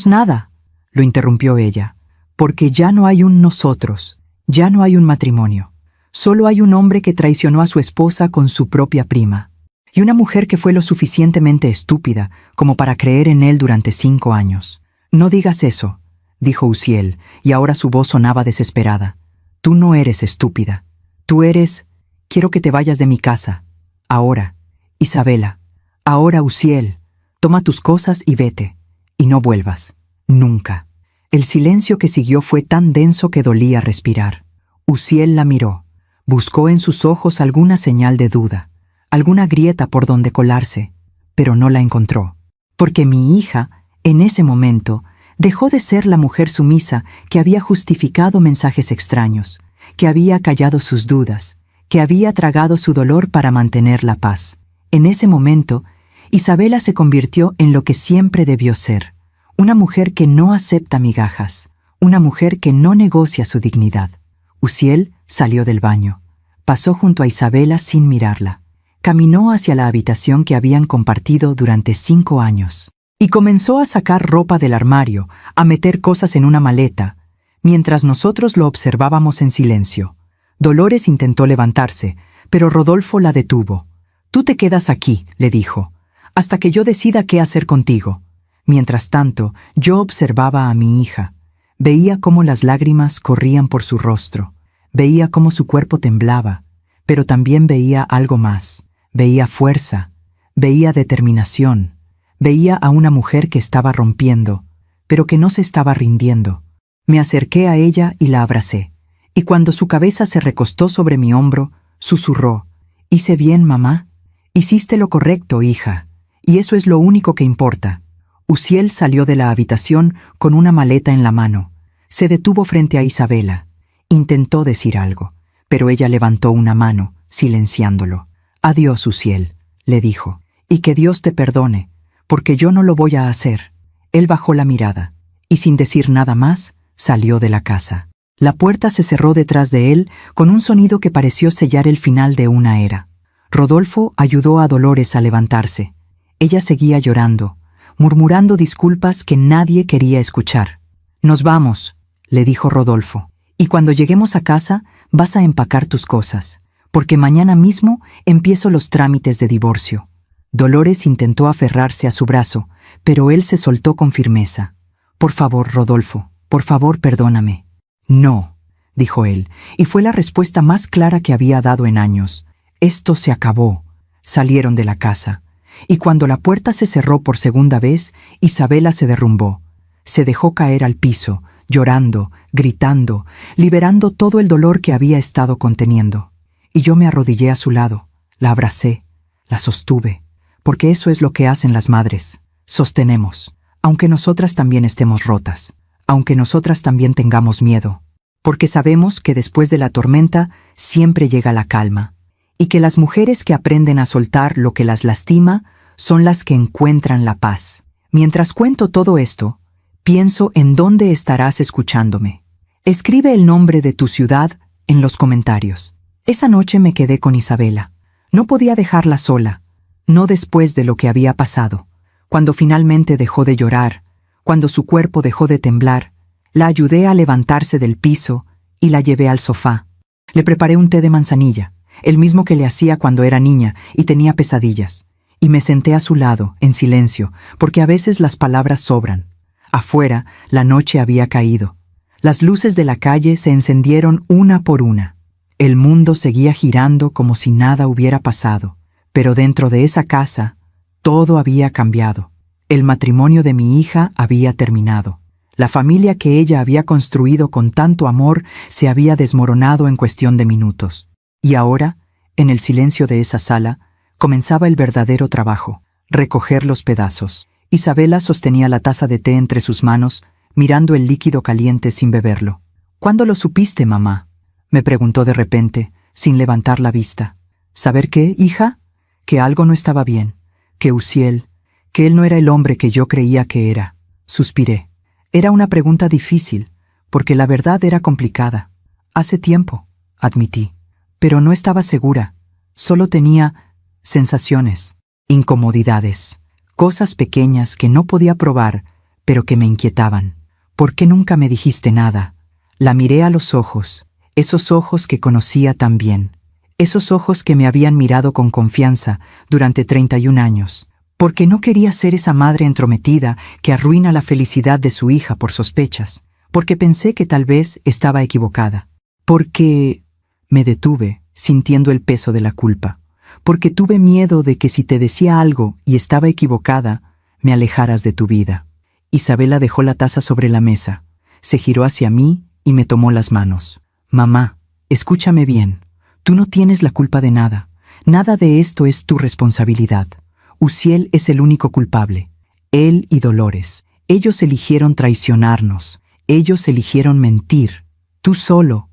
nada, lo interrumpió ella, porque ya no hay un nosotros, ya no hay un matrimonio. Solo hay un hombre que traicionó a su esposa con su propia prima, y una mujer que fue lo suficientemente estúpida como para creer en él durante 5 años. No digas eso, dijo Uziel, y ahora su voz sonaba desesperada. Tú no eres estúpida. Tú eres... Quiero que te vayas de mi casa. Ahora, Isabela. Ahora, Uziel. Toma tus cosas y vete. Y no vuelvas. Nunca. El silencio que siguió fue tan denso que dolía respirar. Uziel la miró. Buscó en sus ojos alguna señal de duda, alguna grieta por donde colarse, pero no la encontró. Porque mi hija, en ese momento, dejó de ser la mujer sumisa que había justificado mensajes extraños, que había callado sus dudas, que había tragado su dolor para mantener la paz. En ese momento, Isabela se convirtió en lo que siempre debió ser, una mujer que no acepta migajas, una mujer que no negocia su dignidad. Uziel salió del baño, pasó junto a Isabela sin mirarla, caminó hacia la habitación que habían compartido durante 5 años, y comenzó a sacar ropa del armario, a meter cosas en una maleta, mientras nosotros lo observábamos en silencio. Dolores intentó levantarse, pero Rodolfo la detuvo. «Tú te quedas aquí», le dijo, «hasta que yo decida qué hacer contigo». Mientras tanto, yo observaba a mi hija. Veía cómo las lágrimas corrían por su rostro. Veía cómo su cuerpo temblaba. Pero también veía algo más. Veía fuerza. Veía determinación. Veía a una mujer que estaba rompiendo, pero que no se estaba rindiendo. Me acerqué a ella y la abracé. Y cuando su cabeza se recostó sobre mi hombro, susurró: «¿Hice bien, mamá? Hiciste lo correcto, hija. Y eso es lo único que importa». Uziel salió de la habitación con una maleta en la mano. Se detuvo frente a Isabela. Intentó decir algo, pero ella levantó una mano, silenciándolo. «Adiós, Uziel», le dijo, «y que Dios te perdone, porque yo no lo voy a hacer». Él bajó la mirada, y sin decir nada más, salió de la casa. La puerta se cerró detrás de él con un sonido que pareció sellar el final de una era. Rodolfo ayudó a Dolores a levantarse. Ella seguía llorando, murmurando disculpas que nadie quería escuchar. «Nos vamos», le dijo Rodolfo, «y cuando lleguemos a casa vas a empacar tus cosas, porque mañana mismo empiezo los trámites de divorcio». Dolores intentó aferrarse a su brazo, pero él se soltó con firmeza. «Por favor, Rodolfo, por favor, perdóname». «No», dijo él, y fue la respuesta más clara que había dado en años. «Esto se acabó». Salieron de la casa, y cuando la puerta se cerró por segunda vez, Isabela se derrumbó. Se dejó caer al piso, llorando, gritando, liberando todo el dolor que había estado conteniendo. Y yo me arrodillé a su lado, la abracé, la sostuve, porque eso es lo que hacen las madres. Sostenemos, aunque nosotras también estemos rotas, aunque nosotras también tengamos miedo, porque sabemos que después de la tormenta siempre llega la calma, y que las mujeres que aprenden a soltar lo que las lastima son las que encuentran la paz. Mientras cuento todo esto, pienso en dónde estarás escuchándome. Escribe el nombre de tu ciudad en los comentarios. Esa noche me quedé con Isabela. No podía dejarla sola, no después de lo que había pasado. Cuando finalmente dejó de llorar, cuando su cuerpo dejó de temblar, la ayudé a levantarse del piso y la llevé al sofá. Le preparé un té de manzanilla, el mismo que le hacía cuando era niña y tenía pesadillas, y me senté a su lado, en silencio, porque a veces las palabras sobran. Afuera, la noche había caído. Las luces de la calle se encendieron una por una. El mundo seguía girando como si nada hubiera pasado, pero dentro de esa casa, todo había cambiado. El matrimonio de mi hija había terminado. La familia que ella había construido con tanto amor se había desmoronado en cuestión de minutos. Y ahora, en el silencio de esa sala, comenzaba el verdadero trabajo, recoger los pedazos. Isabela sostenía la taza de té entre sus manos, mirando el líquido caliente sin beberlo. «¿Cuándo lo supiste, mamá?», me preguntó de repente, sin levantar la vista. «¿Saber qué, hija? Que algo no estaba bien, que Uziel, que él no era el hombre que yo creía que era». Suspiré. Era una pregunta difícil, porque la verdad era complicada. Hace tiempo, admití, pero no estaba segura. Solo tenía sensaciones, incomodidades, cosas pequeñas que no podía probar, pero que me inquietaban. ¿Por qué nunca me dijiste nada? La miré a los ojos, esos ojos que conocía tan bien, esos ojos que me habían mirado con confianza durante 31 años, porque no quería ser esa madre entrometida que arruina la felicidad de su hija por sospechas, porque pensé que tal vez estaba equivocada, porque me detuve sintiendo el peso de la culpa, porque tuve miedo de que si te decía algo y estaba equivocada, me alejaras de tu vida. Isabela dejó la taza sobre la mesa, se giró hacia mí y me tomó las manos. Mamá, escúchame bien, tú no tienes la culpa de nada. Nada de esto es tu responsabilidad. Uziel es el único culpable. Él y Dolores. Ellos eligieron traicionarnos. Ellos eligieron mentir. Tú solo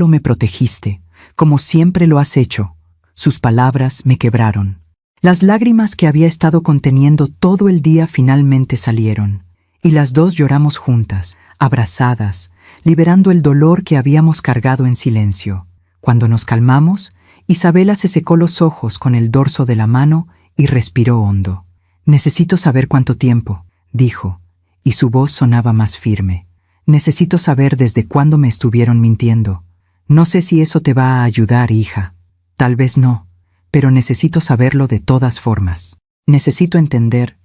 me protegiste, como siempre lo has hecho. Sus palabras me quebraron. Las lágrimas que había estado conteniendo todo el día finalmente salieron, y las dos lloramos juntas, abrazadas, liberando el dolor que habíamos cargado en silencio. Cuando nos calmamos, Isabela se secó los ojos con el dorso de la mano y respiró hondo. Necesito saber cuánto tiempo, dijo, y su voz sonaba más firme. Necesito saber desde cuándo me estuvieron mintiendo. No sé si eso te va a ayudar, hija. Tal vez no, pero necesito saberlo de todas formas. Necesito entender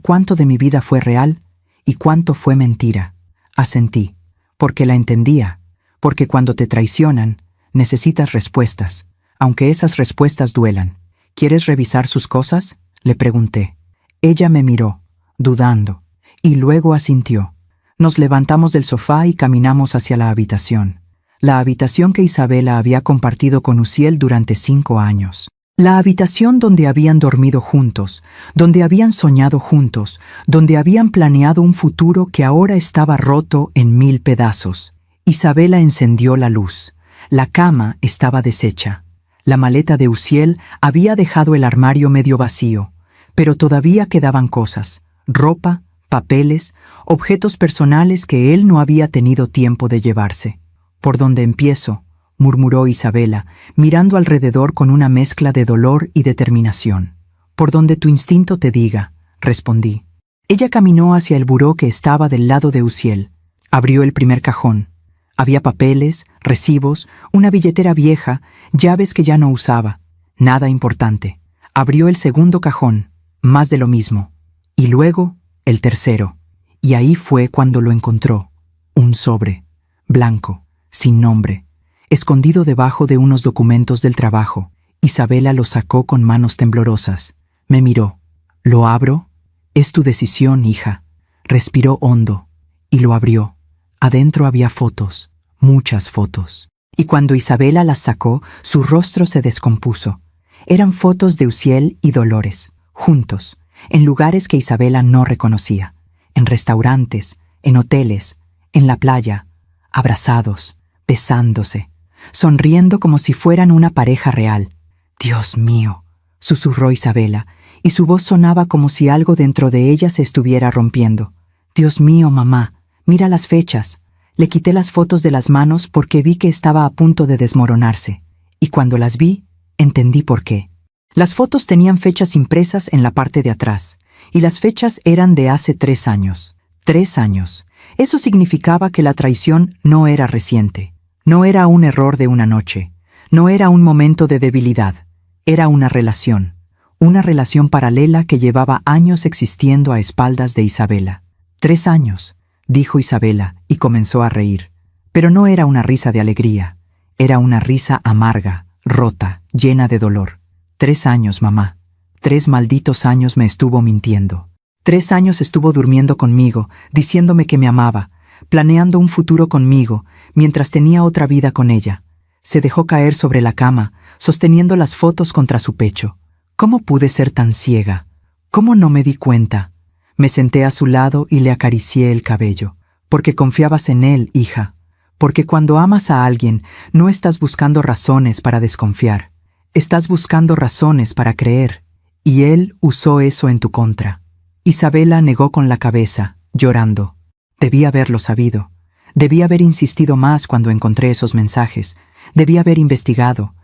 cuánto de mi vida fue real y cuánto fue mentira. Asentí, porque la entendía, porque cuando te traicionan, necesitas respuestas, aunque esas respuestas duelan. ¿Quieres revisar sus cosas?, le pregunté. Ella me miró, dudando, y luego asintió. Nos levantamos del sofá y caminamos hacia la habitación que Isabela había compartido con Uziel durante 5 años. La habitación donde habían dormido juntos, donde habían soñado juntos, donde habían planeado un futuro que ahora estaba roto en 1000 pedazos. Isabela encendió la luz. La cama estaba deshecha. La maleta de Uziel había dejado el armario medio vacío, pero todavía quedaban cosas, ropa, papeles, objetos personales que él no había tenido tiempo de llevarse. ¿Por dónde empiezo?, murmuró Isabela, mirando alrededor con una mezcla de dolor y determinación. Por donde tu instinto te diga, respondí. Ella caminó hacia el buró que estaba del lado de Uziel. Abrió el primer cajón. Había papeles, recibos, una billetera vieja, llaves que ya no usaba. Nada importante. Abrió el segundo cajón, más de lo mismo. Y luego, el tercero. Y ahí fue cuando lo encontró. Un sobre, blanco, sin nombre, escondido debajo de unos documentos del trabajo. Isabela lo sacó con manos temblorosas. Me miró. ¿Lo abro? Es tu decisión, hija. Respiró hondo, y lo abrió. Adentro había fotos, muchas fotos. Y cuando Isabela las sacó, su rostro se descompuso. Eran fotos de Uziel y Dolores, juntos, en lugares que Isabela no reconocía, en restaurantes, en hoteles, en la playa, abrazados, besándose, sonriendo como si fueran una pareja real. «Dios mío», susurró Isabela, y su voz sonaba como si algo dentro de ella se estuviera rompiendo. «Dios mío, mamá, mira las fechas». Le quité las fotos de las manos porque vi que estaba a punto de desmoronarse, y cuando las vi, entendí por qué. Las fotos tenían fechas impresas en la parte de atrás, y las fechas eran de hace 3 años. 3 años. Eso significaba que la traición no era reciente. No era un error de una noche. No era un momento de debilidad. Era una relación paralela que llevaba años existiendo a espaldas de Isabela. 3 años, dijo Isabela, y comenzó a reír. Pero no era una risa de alegría. Era una risa amarga, rota, llena de dolor. 3 años, mamá. 3 malditos años me estuvo mintiendo. 3 años estuvo durmiendo conmigo, diciéndome que me amaba, planeando un futuro conmigo, mientras tenía otra vida con ella. Se dejó caer sobre la cama, sosteniendo las fotos contra su pecho. ¿Cómo pude ser tan ciega? ¿Cómo no me di cuenta? Me senté a su lado y le acaricié el cabello. Porque confiabas en él, hija. Porque cuando amas a alguien, no estás buscando razones para desconfiar. Estás buscando razones para creer. Y él usó eso en tu contra. Isabela negó con la cabeza, llorando. Debí haberlo sabido. Debí haber insistido más cuando encontré esos mensajes. Debí haber investigado.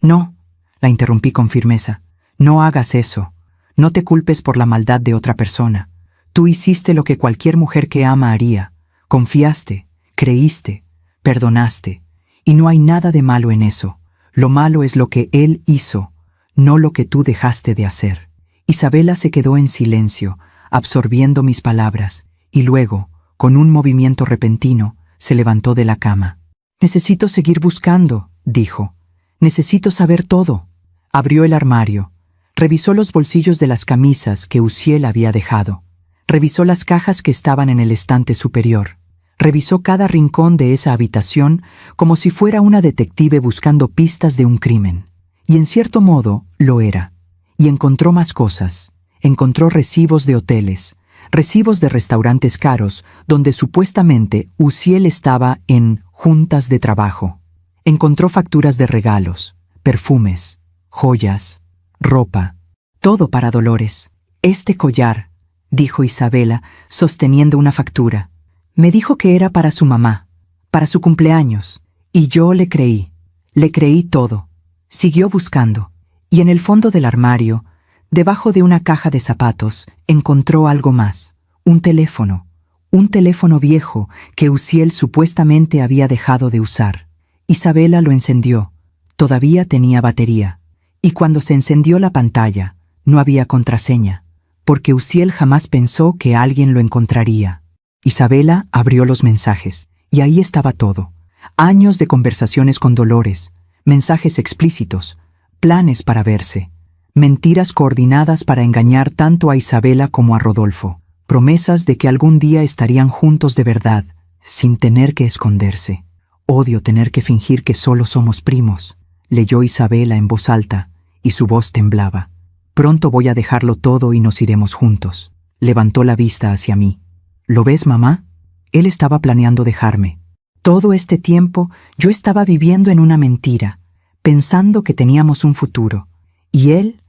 No, la interrumpí con firmeza. No hagas eso. No te culpes por la maldad de otra persona. Tú hiciste lo que cualquier mujer que ama haría. Confiaste, creíste, perdonaste. Y no hay nada de malo en eso. Lo malo es lo que él hizo, no lo que tú dejaste de hacer. Isabela se quedó en silencio, absorbiendo mis palabras, y luego, con un movimiento repentino, se levantó de la cama. Necesito seguir buscando, dijo. Necesito saber todo. Abrió el armario. Revisó los bolsillos de las camisas que Uziel había dejado. Revisó las cajas que estaban en el estante superior. Revisó cada rincón de esa habitación como si fuera una detective buscando pistas de un crimen. Y en cierto modo lo era. Y encontró más cosas. Encontró recibos de hoteles, recibos de restaurantes caros, donde supuestamente Uziel estaba en juntas de trabajo. Encontró facturas de regalos, perfumes, joyas, ropa. Todo para Dolores. Este collar, dijo Isabela, sosteniendo una factura. Me dijo que era para su mamá, para su cumpleaños, y yo le creí todo. Siguió buscando, y en el fondo del armario, debajo de una caja de zapatos, encontró algo más, un teléfono viejo que Uziel supuestamente había dejado de usar. Isabela lo encendió, todavía tenía batería, y cuando se encendió la pantalla, no había contraseña, porque Uziel jamás pensó que alguien lo encontraría. Isabela abrió los mensajes, y ahí estaba todo. Años de conversaciones con Dolores, mensajes explícitos, planes para verse, mentiras coordinadas para engañar tanto a Isabela como a Rodolfo, promesas de que algún día estarían juntos de verdad, sin tener que esconderse. Odio tener que fingir que solo somos primos, leyó Isabela en voz alta, y su voz temblaba. Pronto voy a dejarlo todo y nos iremos juntos. Levantó la vista hacia mí. ¿Lo ves, mamá? Él estaba planeando dejarme. Todo este tiempo yo estaba viviendo en una mentira, pensando que teníamos un futuro. Y él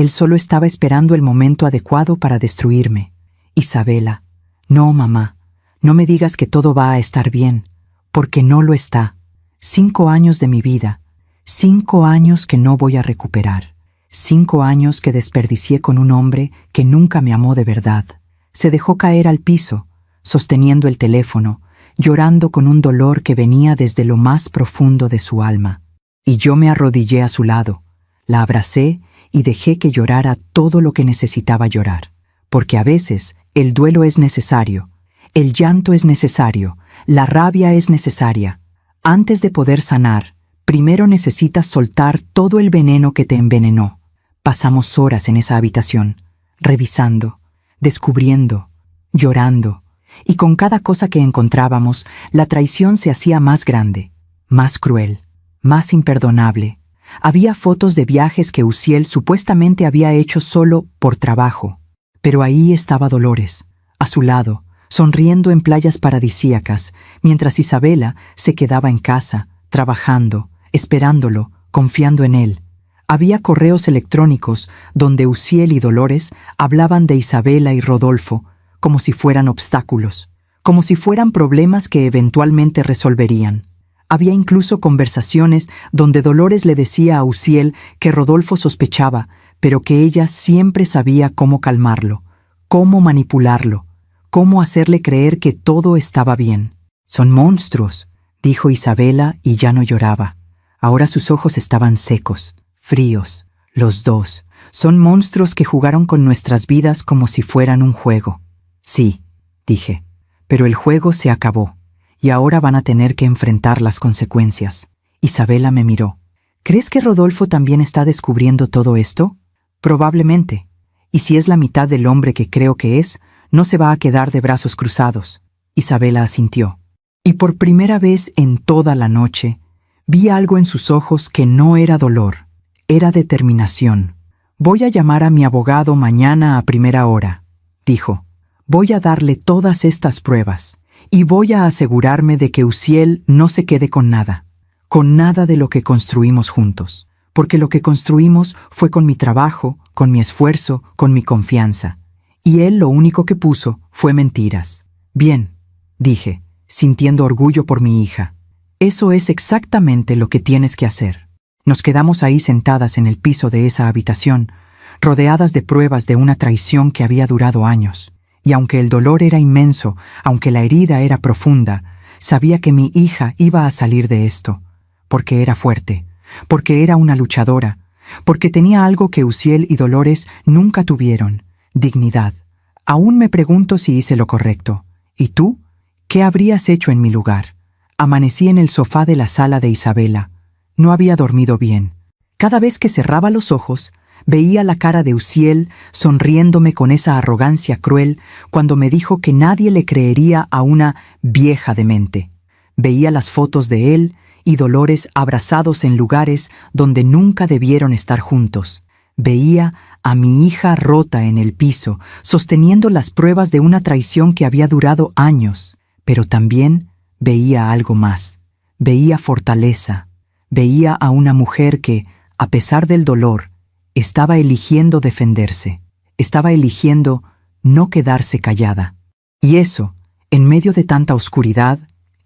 solo estaba esperando el momento adecuado para destruirme. Isabela, no, mamá, no me digas que todo va a estar bien, porque no lo está. 5 años de mi vida, 5 años que no voy a recuperar. 5 años que desperdicié con un hombre que nunca me amó de verdad. Se dejó caer al piso, sosteniendo el teléfono, llorando con un dolor que venía desde lo más profundo de su alma. Y yo me arrodillé a su lado, la abracé y dejé que llorara todo lo que necesitaba llorar, porque a veces el duelo es necesario, el llanto es necesario, la rabia es necesaria. Antes de poder sanar, primero necesitas soltar todo el veneno que te envenenó. Pasamos horas en esa habitación, revisando, descubriendo, llorando, y con cada cosa que encontrábamos, la traición se hacía más grande, más cruel, más imperdonable. Había fotos de viajes que Uziel supuestamente había hecho solo por trabajo, pero ahí estaba Dolores, a su lado, sonriendo en playas paradisíacas, mientras Isabela se quedaba en casa, trabajando, esperándolo, confiando en él. Había correos electrónicos donde Uziel y Dolores hablaban de Isabela y Rodolfo como si fueran obstáculos, como si fueran problemas que eventualmente resolverían. Había incluso conversaciones donde Dolores le decía a Uziel que Rodolfo sospechaba, pero que ella siempre sabía cómo calmarlo, cómo manipularlo, cómo hacerle creer que todo estaba bien. «Son monstruos», dijo Isabela y ya no lloraba. Ahora sus ojos estaban secos, fríos, los dos. «Son monstruos que jugaron con nuestras vidas como si fueran un juego». «Sí», dije, «pero el juego se acabó, y ahora van a tener que enfrentar las consecuencias». Isabela me miró. «¿Crees que Rodolfo también está descubriendo todo esto?» «Probablemente. Y si es la mitad del hombre que creo que es, no se va a quedar de brazos cruzados». Isabela asintió. Y por primera vez en toda la noche, vi algo en sus ojos que no era dolor, era determinación. «Voy a llamar a mi abogado mañana a primera hora», dijo. «Voy a darle todas estas pruebas, y voy a asegurarme de que Uziel no se quede con nada de lo que construimos juntos, porque lo que construimos fue con mi trabajo, con mi esfuerzo, con mi confianza. Y él lo único que puso fue mentiras. Bien, dije, sintiendo orgullo por mi hija. Eso es exactamente lo que tienes que hacer. Nos quedamos ahí sentadas en el piso de esa habitación, rodeadas de pruebas de una traición que había durado años. Y aunque el dolor era inmenso, aunque la herida era profunda, sabía que mi hija iba a salir de esto, porque era fuerte, porque era una luchadora, porque tenía algo que Uziel y Dolores nunca tuvieron: dignidad. Aún me pregunto si hice lo correcto. ¿Y tú? ¿Qué habrías hecho en mi lugar? Amanecí en el sofá de la sala de Isabela. No había dormido bien. Cada vez que cerraba los ojos, veía la cara de Uziel sonriéndome con esa arrogancia cruel cuando me dijo que nadie le creería a una vieja demente. Veía las fotos de él y Dolores abrazados en lugares donde nunca debieron estar juntos. Veía a mi hija rota en el piso, sosteniendo las pruebas de una traición que había durado años. Pero también veía algo más. Veía fortaleza. Veía a una mujer que, a pesar del dolor, estaba eligiendo defenderse. Estaba eligiendo no quedarse callada. Y eso, en medio de tanta oscuridad,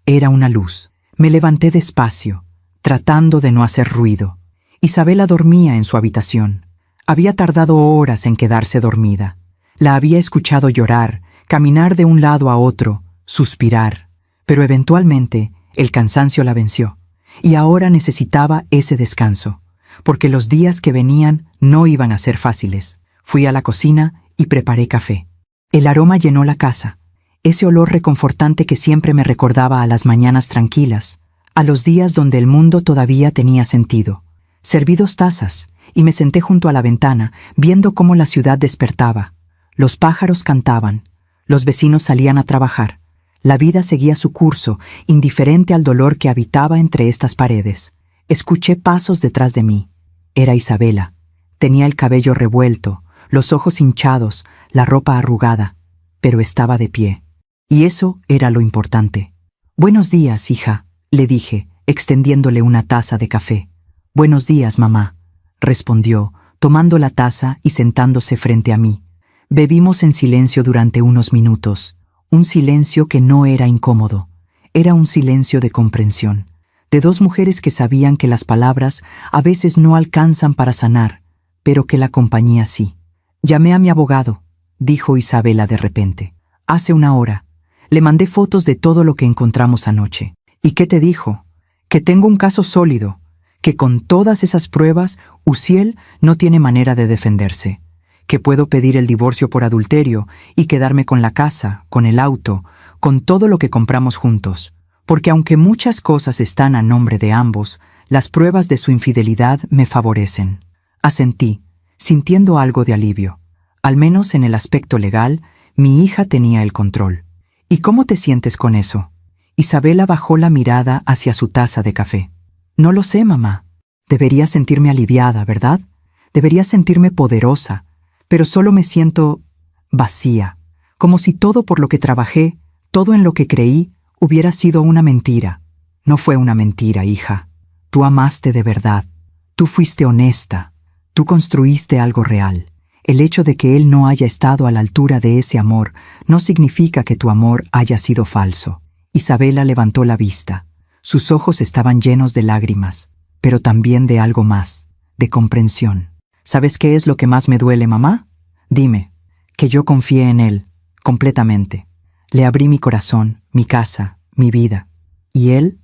era una luz. Me levanté despacio, tratando de no hacer ruido. Isabela dormía en su habitación. Había tardado horas en quedarse dormida. La había escuchado llorar, caminar de un lado a otro, suspirar. Pero eventualmente el cansancio la venció. Y ahora necesitaba ese descanso, porque los días que venían no iban a ser fáciles. Fui a la cocina y preparé café. El aroma llenó la casa. Ese olor reconfortante que siempre me recordaba a las mañanas tranquilas, a los días donde el mundo todavía tenía sentido. Serví 2 tazas y me senté junto a la ventana, viendo cómo la ciudad despertaba. Los pájaros cantaban, los vecinos salían a trabajar. La vida seguía su curso, indiferente al dolor que habitaba entre estas paredes. Escuché pasos detrás de mí. Era Isabela. Tenía el cabello revuelto, los ojos hinchados, la ropa arrugada, pero estaba de pie. Y eso era lo importante. «Buenos días, hija», le dije, extendiéndole una taza de café. «Buenos días, mamá», respondió, tomando la taza y sentándose frente a mí. Bebimos en silencio durante unos minutos, un silencio que no era incómodo, era un silencio de comprensión, de 2 mujeres que sabían que las palabras a veces no alcanzan para sanar, pero que la compañía sí. «Llamé a mi abogado», dijo Isabela de repente. «Hace 1 hora. Le mandé fotos de todo lo que encontramos anoche. ¿Y qué te dijo? Que tengo un caso sólido, que con todas esas pruebas Uziel no tiene manera de defenderse, que puedo pedir el divorcio por adulterio y quedarme con la casa, con el auto, con todo lo que compramos juntos, porque aunque muchas cosas están a nombre de ambos, las pruebas de su infidelidad me favorecen». Asentí, sintiendo algo de alivio. Al menos en el aspecto legal, mi hija tenía el control. «¿Y cómo te sientes con eso?» Isabela bajó la mirada hacia su taza de café. «No lo sé, mamá. Debería sentirme aliviada, ¿verdad? Debería sentirme poderosa, pero solo me siento vacía, como si todo por lo que trabajé, todo en lo que creí, hubiera sido una mentira». «No fue una mentira, hija. Tú amaste de verdad. Tú fuiste honesta. Tú construiste algo real. El hecho de que él no haya estado a la altura de ese amor no significa que tu amor haya sido falso». Isabela levantó la vista. Sus ojos estaban llenos de lágrimas, pero también de algo más, de comprensión. «¿Sabes qué es lo que más me duele, mamá? Dime, que yo confié en él, completamente. Le abrí mi corazón, mi casa, mi vida. Y él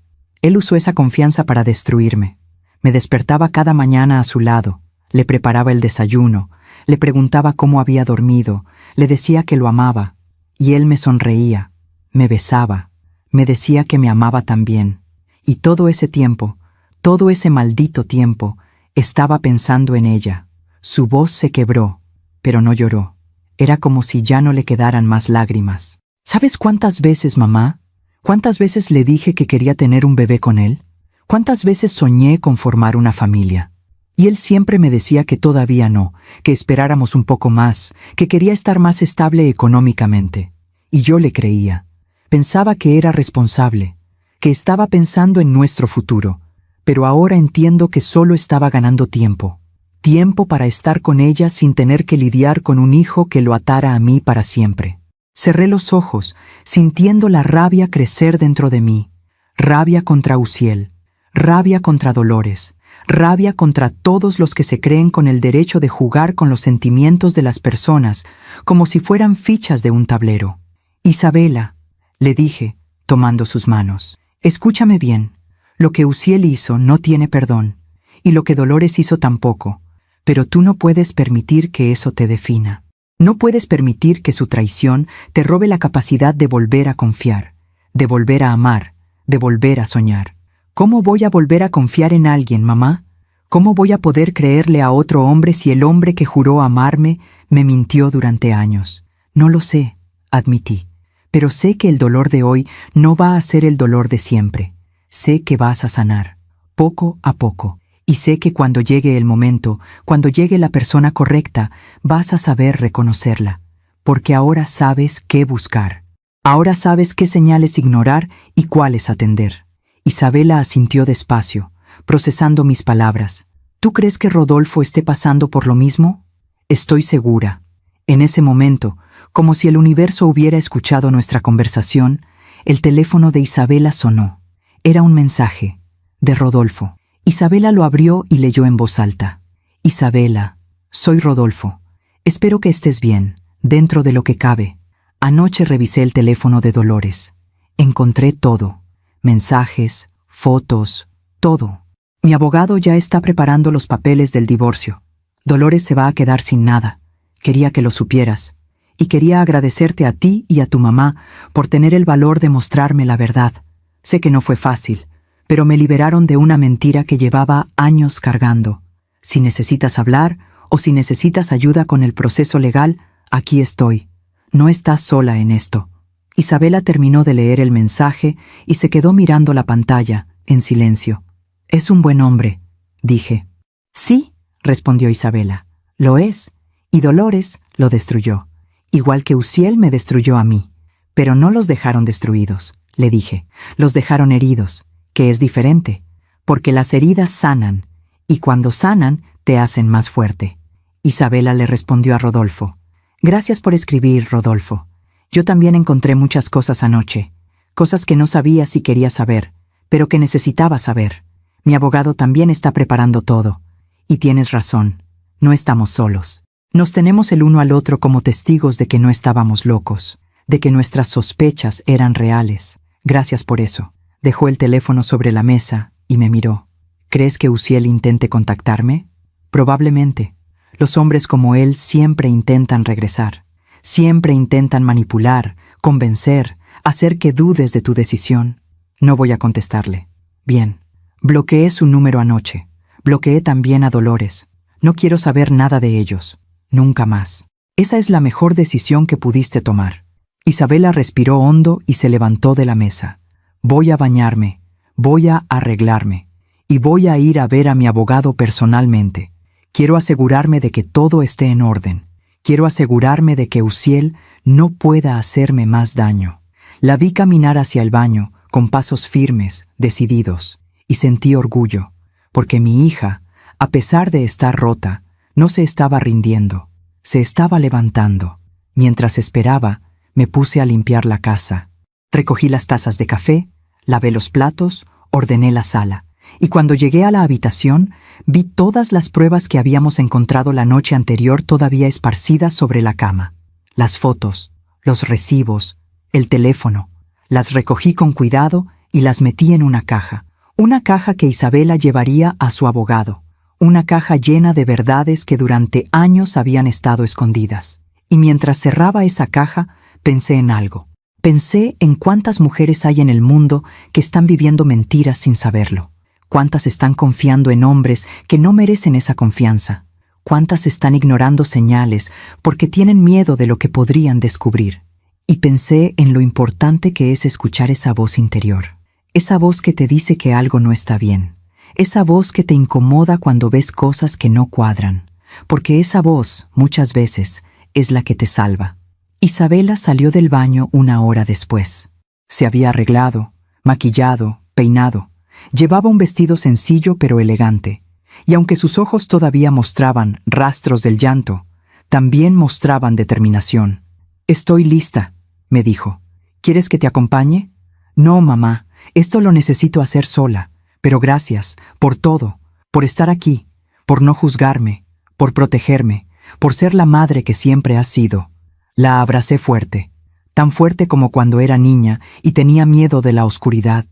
usó esa confianza para destruirme. Me despertaba cada mañana a su lado, le preparaba el desayuno, le preguntaba cómo había dormido, le decía que lo amaba, y él me sonreía, me besaba, me decía que me amaba también. Y todo ese tiempo, todo ese maldito tiempo, estaba pensando en ella. Su voz se quebró, pero no lloró. Era como si ya no le quedaran más lágrimas. ¿Sabes cuántas veces, mamá? ¿Cuántas veces le dije que quería tener un bebé con él? ¿Cuántas veces soñé con formar una familia? Y él siempre me decía que todavía no, que esperáramos un poco más, que quería estar más estable económicamente. Y yo le creía. Pensaba que era responsable, que estaba pensando en nuestro futuro, pero ahora entiendo que solo estaba ganando tiempo. tiempo para estar con ella sin tener que lidiar con un hijo que lo atara a mí para siempre. Cerré los ojos, sintiendo la rabia crecer dentro de mí. Rabia contra Uziel, rabia contra Dolores, rabia contra todos los que se creen con el derecho de jugar con los sentimientos de las personas como si fueran fichas de un tablero. Isabela, le dije, tomando sus manos, escúchame bien. Lo que Uziel hizo no tiene perdón, y lo que Dolores hizo tampoco, pero tú no puedes permitir que eso te defina. No puedes permitir que su traición te robe la capacidad de volver a confiar, de volver a amar, de volver a soñar. ¿Cómo voy a volver a confiar en alguien, mamá? ¿Cómo voy a poder creerle a otro hombre si el hombre que juró amarme me mintió durante años? No lo sé, admití, pero sé que el dolor de hoy no va a ser el dolor de siempre. Sé que vas a sanar, poco a poco, y sé que cuando llegue el momento, cuando llegue la persona correcta, vas a saber reconocerla, porque ahora sabes qué buscar. Ahora sabes qué señales ignorar y cuáles atender. Isabela asintió despacio, procesando mis palabras. ¿Tú crees que Rodolfo esté pasando por lo mismo? Estoy segura. En ese momento, como si el universo hubiera escuchado nuestra conversación, el teléfono de Isabela sonó. Era un mensaje, de Rodolfo. Isabela lo abrió y leyó en voz alta. Isabela, soy Rodolfo. Espero que estés bien, dentro de lo que cabe. Anoche revisé el teléfono de Dolores. Encontré todo. Mensajes, fotos, todo. Mi abogado ya está preparando los papeles del divorcio. Dolores se va a quedar sin nada. Quería que lo supieras. Y quería agradecerte a ti y a tu mamá por tener el valor de mostrarme la verdad. Sé que no fue fácil, pero me liberaron de una mentira que llevaba años cargando. Si necesitas hablar o si necesitas ayuda con el proceso legal, aquí estoy. No estás sola en esto. Isabela terminó de leer el mensaje y se quedó mirando la pantalla, en silencio. Es un buen hombre, dije. Sí, respondió Isabela. Lo es. Y Dolores lo destruyó. Igual que Uziel me destruyó a mí. Pero no los dejaron destruidos, le dije. Los dejaron heridos, que es diferente, porque las heridas sanan, y cuando sanan te hacen más fuerte. Isabela le respondió a Rodolfo. Gracias por escribir, Rodolfo. Yo también encontré muchas cosas anoche, cosas que no sabía si quería saber, pero que necesitaba saber. Mi abogado también está preparando todo. Y tienes razón, no estamos solos. Nos tenemos el uno al otro como testigos de que no estábamos locos, de que nuestras sospechas eran reales. Gracias por eso. Dejó el teléfono sobre la mesa y me miró. ¿Crees que Uziel intente contactarme? Probablemente. Los hombres como él siempre intentan regresar. Siempre intentan manipular, convencer, hacer que dudes de tu decisión. No voy a contestarle. Bien. Bloqueé su número anoche. Bloqueé también a Dolores. No quiero saber nada de ellos. Nunca más. Esa es la mejor decisión que pudiste tomar. Isabela respiró hondo y se levantó de la mesa. Voy a bañarme, voy a arreglarme, y voy a ir a ver a mi abogado personalmente. Quiero asegurarme de que todo esté en orden. Quiero asegurarme de que Uziel no pueda hacerme más daño. La vi caminar hacia el baño, con pasos firmes, decididos, y sentí orgullo, porque mi hija, a pesar de estar rota, no se estaba rindiendo, se estaba levantando. Mientras esperaba, me puse a limpiar la casa. Recogí las tazas de café, lavé los platos, ordené la sala, y cuando llegué a la habitación, vi todas las pruebas que habíamos encontrado la noche anterior todavía esparcidas sobre la cama. Las fotos, los recibos, el teléfono. Las recogí con cuidado y las metí en una caja que Isabela llevaría a su abogado, una caja llena de verdades que durante años habían estado escondidas. Y mientras cerraba esa caja, pensé en algo. Pensé en cuántas mujeres hay en el mundo que están viviendo mentiras sin saberlo. Cuántas están confiando en hombres que no merecen esa confianza. Cuántas están ignorando señales porque tienen miedo de lo que podrían descubrir. Y pensé en lo importante que es escuchar esa voz interior. Esa voz que te dice que algo no está bien. Esa voz que te incomoda cuando ves cosas que no cuadran. Porque esa voz, muchas veces, es la que te salva. Isabela salió del baño una hora después. Se había arreglado, maquillado, peinado. Llevaba un vestido sencillo pero elegante. y aunque sus ojos todavía mostraban rastros del llanto, también mostraban determinación. «Estoy lista», me dijo. «¿Quieres que te acompañe?» «No, mamá, esto lo necesito hacer sola, pero gracias por todo, por estar aquí, por no juzgarme, por protegerme, por ser la madre que siempre has sido». La abracé fuerte, tan fuerte como cuando era niña y tenía miedo de la oscuridad,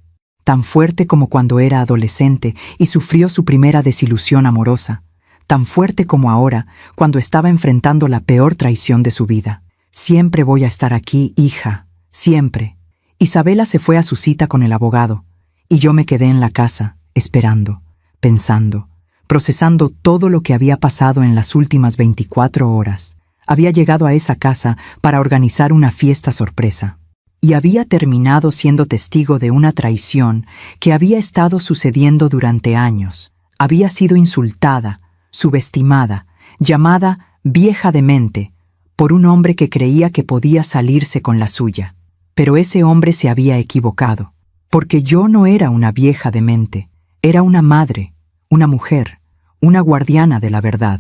tan fuerte como cuando era adolescente y sufrió su primera desilusión amorosa, tan fuerte como ahora cuando estaba enfrentando la peor traición de su vida. «Siempre voy a estar aquí, hija, siempre». Isabela se fue a su cita con el abogado, y yo me quedé en la casa, esperando, pensando, procesando todo lo que había pasado en las últimas 24 horas. Había llegado a esa casa para organizar una fiesta sorpresa, y había terminado siendo testigo de una traición que había estado sucediendo durante años. Había sido insultada, subestimada, llamada vieja demente, por un hombre que creía que podía salirse con la suya. Pero ese hombre se había equivocado, porque yo no era una vieja demente, era una madre, una mujer, una guardiana de la verdad,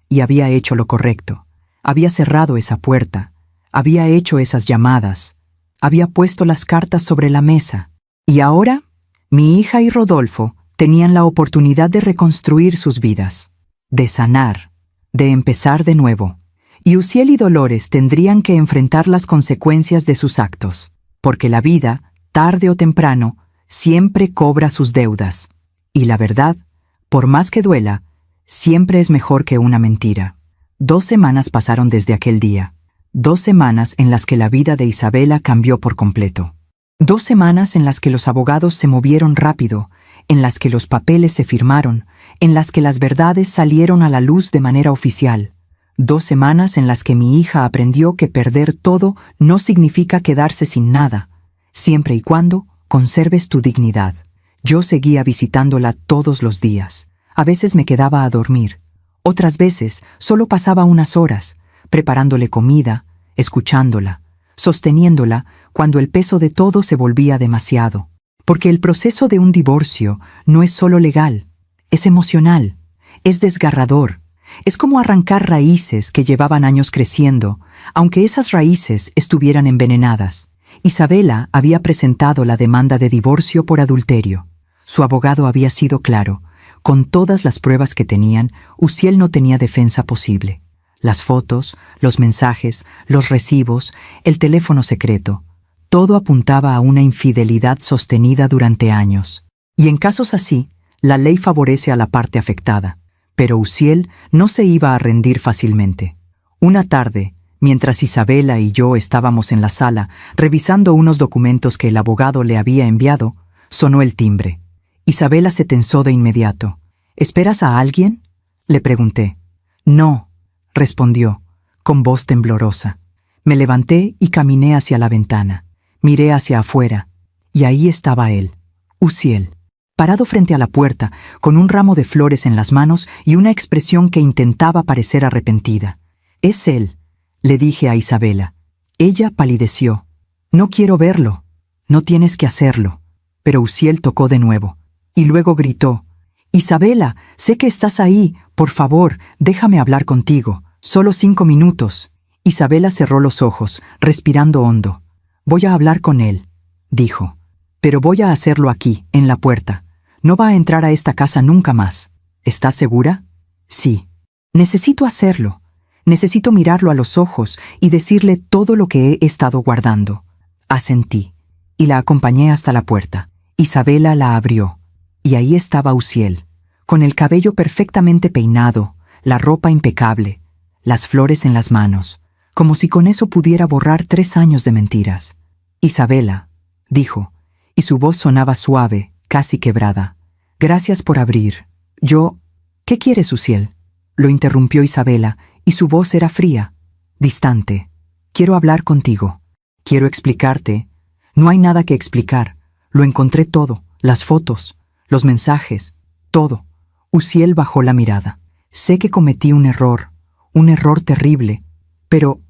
y había hecho lo correcto. Había cerrado esa puerta, había hecho esas llamadas, había puesto las cartas sobre la mesa. Y ahora, mi hija y Rodolfo tenían la oportunidad de reconstruir sus vidas, de sanar, de empezar de nuevo. Y Uziel y Dolores tendrían que enfrentar las consecuencias de sus actos, porque la vida, tarde o temprano, siempre cobra sus deudas. Y la verdad, por más que duela, siempre es mejor que una mentira. 2 semanas pasaron desde aquel día. 2 semanas en las que la vida de Isabela cambió por completo. 2 semanas en las que los abogados se movieron rápido, en las que los papeles se firmaron, en las que las verdades salieron a la luz de manera oficial. 2 semanas en las que mi hija aprendió que perder todo no significa quedarse sin nada, siempre y cuando conserves tu dignidad. Yo seguía visitándola todos los días. A veces me quedaba a dormir. Otras veces solo pasaba unas horas, preparándole comida, escuchándola, sosteniéndola cuando el peso de todo se volvía demasiado. Porque el proceso de un divorcio no es solo legal, es emocional, es desgarrador. Es como arrancar raíces que llevaban años creciendo, aunque esas raíces estuvieran envenenadas. Isabela había presentado la demanda de divorcio por adulterio. Su abogado había sido claro. Con todas las pruebas que tenían, Uziel no tenía defensa posible. Las fotos, los mensajes, los recibos, el teléfono secreto, todo apuntaba a una infidelidad sostenida durante años. Y en casos así, la ley favorece a la parte afectada. Pero Uziel no se iba a rendir fácilmente. Una tarde, mientras Isabela y yo estábamos en la sala revisando unos documentos que el abogado le había enviado, sonó el timbre. Isabela se tensó de inmediato. «¿Esperas a alguien?», le pregunté. «No», respondió, con voz temblorosa. Me levanté y caminé hacia la ventana. Miré hacia afuera, y ahí estaba él, Uziel, parado frente a la puerta, con un ramo de flores en las manos y una expresión que intentaba parecer arrepentida. «Es él», le dije a Isabela. Ella palideció. «No quiero verlo». «No tienes que hacerlo». Pero Uziel tocó de nuevo. Y luego gritó, «Isabela, sé que estás ahí, por favor, déjame hablar contigo, solo 5 minutos». Isabela cerró los ojos, respirando hondo. «Voy a hablar con él», dijo, «pero voy a hacerlo aquí, en la puerta. No va a entrar a esta casa nunca más. ¿Estás segura?» «Sí». «Necesito hacerlo. Necesito mirarlo a los ojos y decirle todo lo que he estado guardando». Asentí, y la acompañé hasta la puerta. Isabela la abrió. Y ahí estaba Uziel, con el cabello perfectamente peinado, la ropa impecable, las flores en las manos, como si con eso pudiera borrar 3 años de mentiras. «Isabela», dijo, y su voz sonaba suave, casi quebrada. «Gracias por abrir. ¿Qué quieres, Uziel?», lo interrumpió Isabela, y su voz era fría, distante. «Quiero hablar contigo. Quiero explicarte». «No hay nada que explicar. Lo encontré todo, las fotos, los mensajes, todo». Uziel bajó la mirada. «Sé que cometí un error terrible, pero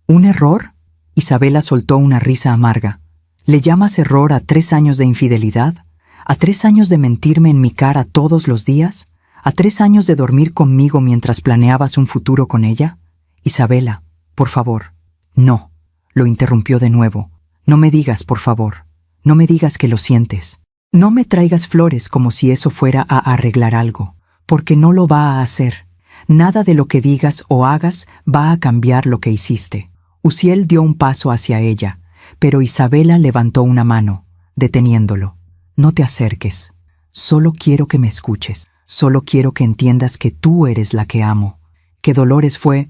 ¿un error?». Isabela soltó una risa amarga. «¿Le llamas error a 3 años de infidelidad? ¿A 3 años de mentirme en mi cara todos los días? ¿A 3 años de dormir conmigo mientras planeabas un futuro con ella? Isabela, por favor. No, lo interrumpió de nuevo. No me digas, por favor. No me digas que lo sientes. No me traigas flores como si eso fuera a arreglar algo, porque no lo va a hacer. Nada de lo que digas o hagas va a cambiar lo que hiciste. Uziel dio un paso hacia ella, pero Isabela levantó una mano, deteniéndolo. No te acerques. Solo quiero que me escuches. Solo quiero que entiendas que tú eres la que amo. Que Dolores fue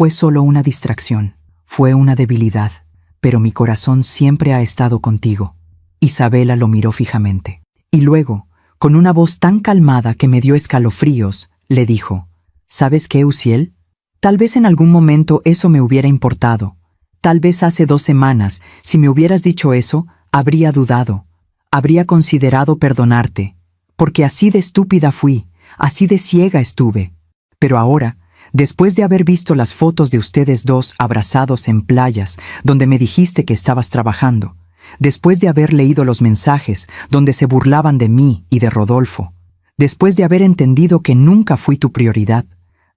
solo una distracción. Fue una debilidad, pero mi corazón siempre ha estado contigo. Isabela lo miró fijamente. Y luego, con una voz tan calmada que me dio escalofríos, le dijo: ¿Sabes qué, Uziel? Tal vez en algún momento eso me hubiera importado. Tal vez hace 2 semanas, si me hubieras dicho eso, habría dudado. Habría considerado perdonarte. Porque así de estúpida fui, así de ciega estuve. Pero ahora, después de haber visto las fotos de ustedes dos abrazados en playas, donde me dijiste que estabas trabajando, después de haber leído los mensajes donde se burlaban de mí y de Rodolfo, después de haber entendido que nunca fui tu prioridad,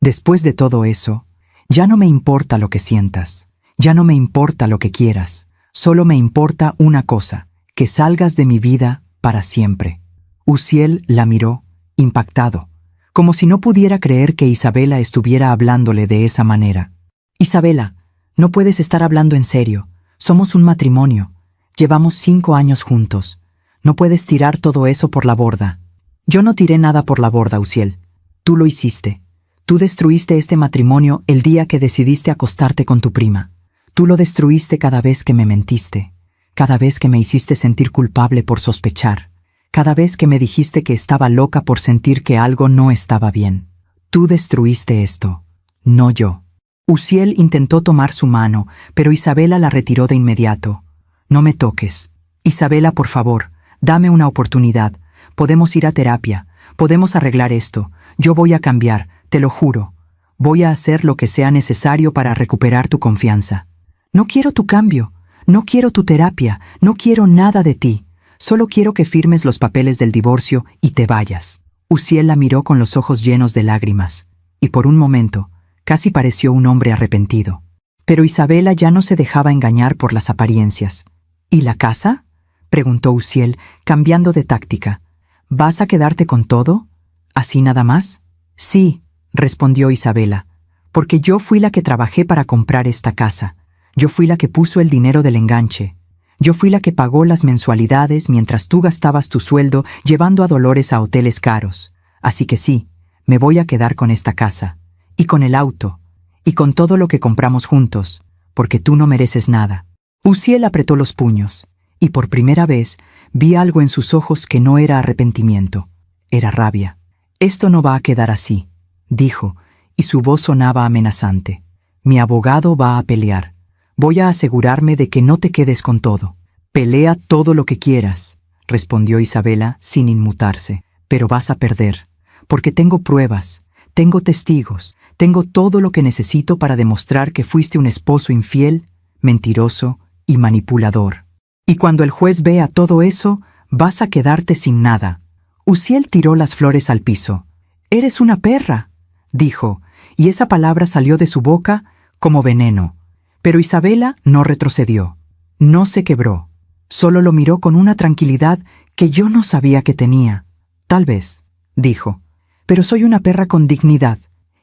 después de todo eso, ya no me importa lo que sientas, ya no me importa lo que quieras, solo me importa una cosa, que salgas de mi vida para siempre. Uziel la miró, impactado, como si no pudiera creer que Isabela estuviera hablándole de esa manera. Isabela, no puedes estar hablando en serio. Somos un matrimonio. Llevamos 5 años juntos. No puedes tirar todo eso por la borda. Yo no tiré nada por la borda, Uziel. Tú lo hiciste. Tú destruiste este matrimonio el día que decidiste acostarte con tu prima. Tú lo destruiste cada vez que me mentiste, cada vez que me hiciste sentir culpable por sospechar. Cada vez que me dijiste que estaba loca por sentir que algo no estaba bien. Tú destruiste esto, no yo. Uziel intentó tomar su mano, pero Isabela la retiró de inmediato. No me toques. Isabela, por favor, dame una oportunidad. Podemos ir a terapia. Podemos arreglar esto. Yo voy a cambiar, te lo juro. Voy a hacer lo que sea necesario para recuperar tu confianza. No quiero tu cambio. No quiero tu terapia. No quiero nada de ti. Solo quiero que firmes los papeles del divorcio y te vayas. Uziel la miró con los ojos llenos de lágrimas, y por un momento, casi pareció un hombre arrepentido. Pero Isabela ya no se dejaba engañar por las apariencias. ¿Y la casa?, preguntó Uziel, cambiando de táctica. ¿Vas a quedarte con todo? ¿Así nada más? Sí, respondió Isabela, porque yo fui la que trabajé para comprar esta casa. Yo fui la que puso el dinero del enganche. Yo fui la que pagó las mensualidades mientras tú gastabas tu sueldo llevando a Dolores a hoteles caros. Así que sí, me voy a quedar con esta casa, y con el auto, y con todo lo que compramos juntos, porque tú no mereces nada. Uziel apretó los puños, y por primera vez vi algo en sus ojos que no era arrepentimiento, era rabia. Esto no va a quedar así, dijo, y su voz sonaba amenazante. Mi abogado va a pelear. Voy a asegurarme de que no te quedes con todo. Pelea todo lo que quieras, respondió Isabela sin inmutarse, pero vas a perder, porque tengo pruebas, tengo testigos, tengo todo lo que necesito para demostrar que fuiste un esposo infiel, mentiroso y manipulador. Y cuando el juez vea todo eso, vas a quedarte sin nada. Uziel tiró las flores al piso. «Eres una perra», dijo, y esa palabra salió de su boca como veneno. Pero Isabela no retrocedió, no se quebró, solo lo miró con una tranquilidad que yo no sabía que tenía. Tal vez, dijo, pero soy una perra con dignidad,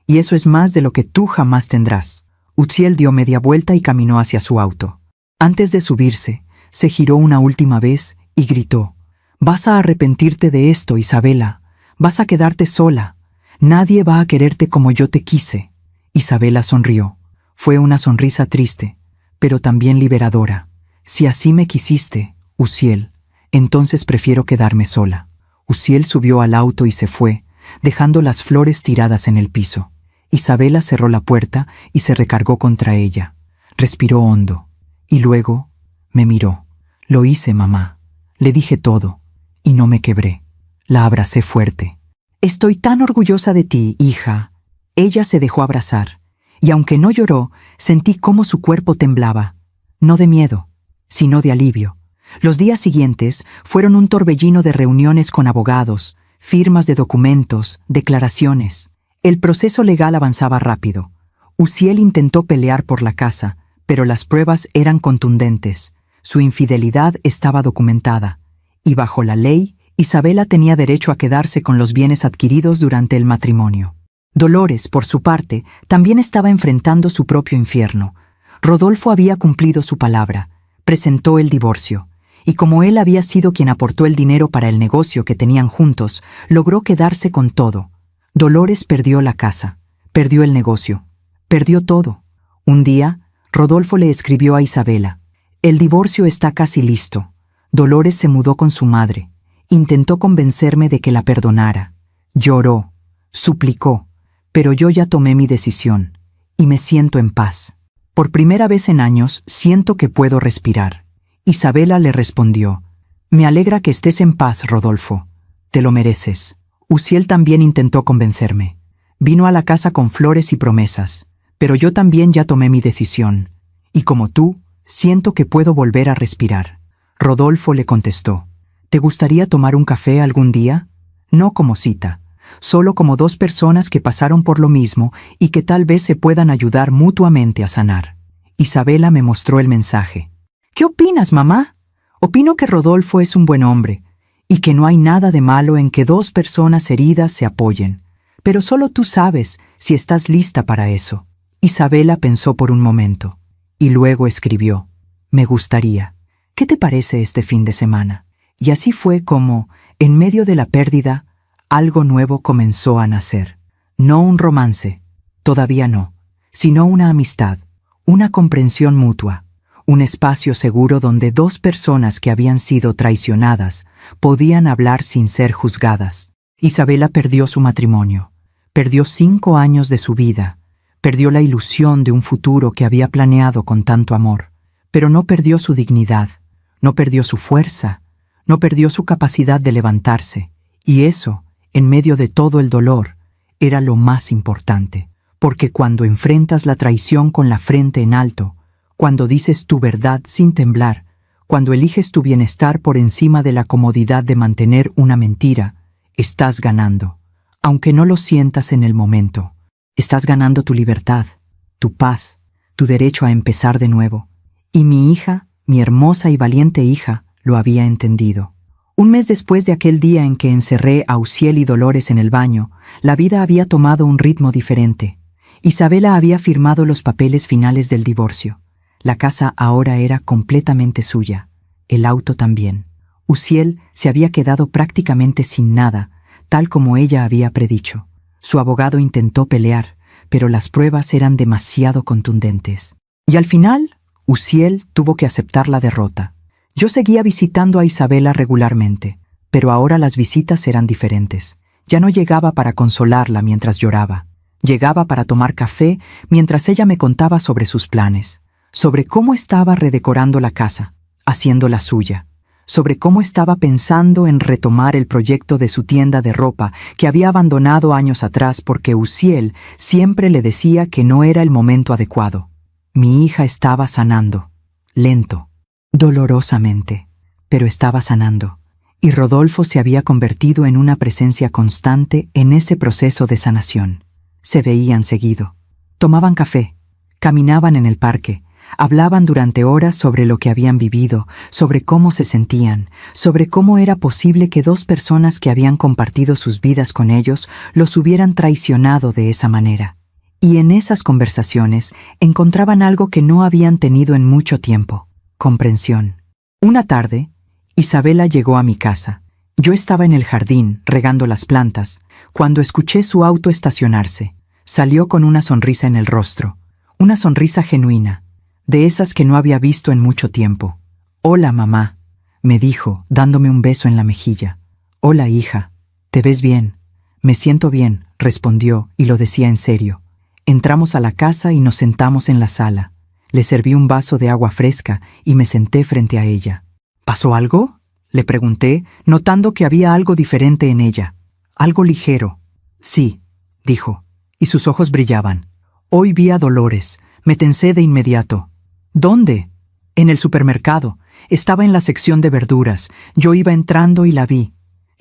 y eso es más de lo que tú jamás tendrás. Uziel dio media vuelta y caminó hacia su auto. Antes de subirse, se giró una última vez y gritó, «Vas a arrepentirte de esto, Isabela, vas a quedarte sola, nadie va a quererte como yo te quise». Isabela sonrió. Fue una sonrisa triste, pero también liberadora. Si así me quisiste, Uziel, entonces prefiero quedarme sola. Uziel subió al auto y se fue, dejando las flores tiradas en el piso. Isabela cerró la puerta y se recargó contra ella. Respiró hondo, y luego me miró. Lo hice, mamá. Le dije todo, y no me quebré. La abracé fuerte. Estoy tan orgullosa de ti, hija. Ella se dejó abrazar. Y aunque no lloró, sentí cómo su cuerpo temblaba, no de miedo, sino de alivio. Los días siguientes fueron un torbellino de reuniones con abogados, firmas de documentos, declaraciones. El proceso legal avanzaba rápido. Uziel intentó pelear por la casa, pero las pruebas eran contundentes. Su infidelidad estaba documentada, y bajo la ley, Isabela tenía derecho a quedarse con los bienes adquiridos durante el matrimonio. Dolores, por su parte, también estaba enfrentando su propio infierno. Rodolfo había cumplido su palabra, presentó el divorcio, y como él había sido quien aportó el dinero para el negocio que tenían juntos, logró quedarse con todo. Dolores perdió la casa, perdió el negocio, perdió todo. Un día, Rodolfo le escribió a Isabela: «El divorcio está casi listo». Dolores se mudó con su madre. Intentó convencerme de que la perdonara. Lloró, suplicó, pero yo ya tomé mi decisión, y me siento en paz. Por primera vez en años siento que puedo respirar. Isabela le respondió: «Me alegra que estés en paz, Rodolfo. Te lo mereces». Uziel también intentó convencerme. Vino a la casa con flores y promesas, pero yo también ya tomé mi decisión, y como tú, siento que puedo volver a respirar. Rodolfo le contestó: «¿Te gustaría tomar un café algún día? No como cita, solo como dos personas que pasaron por lo mismo y que tal vez se puedan ayudar mutuamente a sanar». Isabela me mostró el mensaje. «¿Qué opinas, mamá?» «Opino que Rodolfo es un buen hombre, y que no hay nada de malo en que dos personas heridas se apoyen. Pero solo tú sabes si estás lista para eso». Isabela pensó por un momento, y luego escribió: «Me gustaría. ¿Qué te parece este fin de semana?» Y así fue como, en medio de la pérdida, algo nuevo comenzó a nacer. No un romance, todavía no, sino una amistad, una comprensión mutua, un espacio seguro donde dos personas que habían sido traicionadas podían hablar sin ser juzgadas. Isabela perdió su matrimonio, perdió 5 años de su vida, perdió la ilusión de un futuro que había planeado con tanto amor, pero no perdió su dignidad, no perdió su fuerza, no perdió su capacidad de levantarse, y eso, en medio de todo el dolor, era lo más importante, porque cuando enfrentas la traición con la frente en alto, cuando dices tu verdad sin temblar, cuando eliges tu bienestar por encima de la comodidad de mantener una mentira, estás ganando, aunque no lo sientas en el momento. Estás ganando tu libertad, tu paz, tu derecho a empezar de nuevo. Y mi hija, mi hermosa y valiente hija, lo había entendido. Un mes después de aquel día en que encerré a Uziel y Dolores en el baño, la vida había tomado un ritmo diferente. Isabela había firmado los papeles finales del divorcio. La casa ahora era completamente suya, el auto también. Uziel se había quedado prácticamente sin nada, tal como ella había predicho. Su abogado intentó pelear, pero las pruebas eran demasiado contundentes. Y al final, Uziel tuvo que aceptar la derrota. Yo seguía visitando a Isabela regularmente, pero ahora las visitas eran diferentes. Ya no llegaba para consolarla mientras lloraba. Llegaba para tomar café mientras ella me contaba sobre sus planes, sobre cómo estaba redecorando la casa, haciéndola suya, sobre cómo estaba pensando en retomar el proyecto de su tienda de ropa que había abandonado años atrás porque Uziel siempre le decía que no era el momento adecuado. Mi hija estaba sanando, lento, dolorosamente, pero estaba sanando, y Rodolfo se había convertido en una presencia constante en ese proceso de sanación. Se veían seguido, tomaban café, caminaban en el parque, hablaban durante horas sobre lo que habían vivido, sobre cómo se sentían, sobre cómo era posible que dos personas que habían compartido sus vidas con ellos los hubieran traicionado de esa manera. Y en esas conversaciones encontraban algo que no habían tenido en mucho tiempo: comprensión. Una tarde, Isabela llegó a mi casa. Yo estaba en el jardín, regando las plantas, cuando escuché su auto estacionarse. Salió con una sonrisa en el rostro, una sonrisa genuina, de esas que no había visto en mucho tiempo. «Hola, mamá», me dijo, dándome un beso en la mejilla. «Hola, hija. ¿Te ves bien?» «Me siento bien», respondió, y lo decía en serio. Entramos a la casa y nos sentamos en la sala. Le serví un vaso de agua fresca y me senté frente a ella. «¿Pasó algo?», le pregunté, notando que había algo diferente en ella. Algo ligero. «Sí», dijo, y sus ojos brillaban. «Hoy vi a Dolores. Me tensé de inmediato». «¿Dónde?» «En el supermercado. Estaba en la sección de verduras. Yo iba entrando y la vi.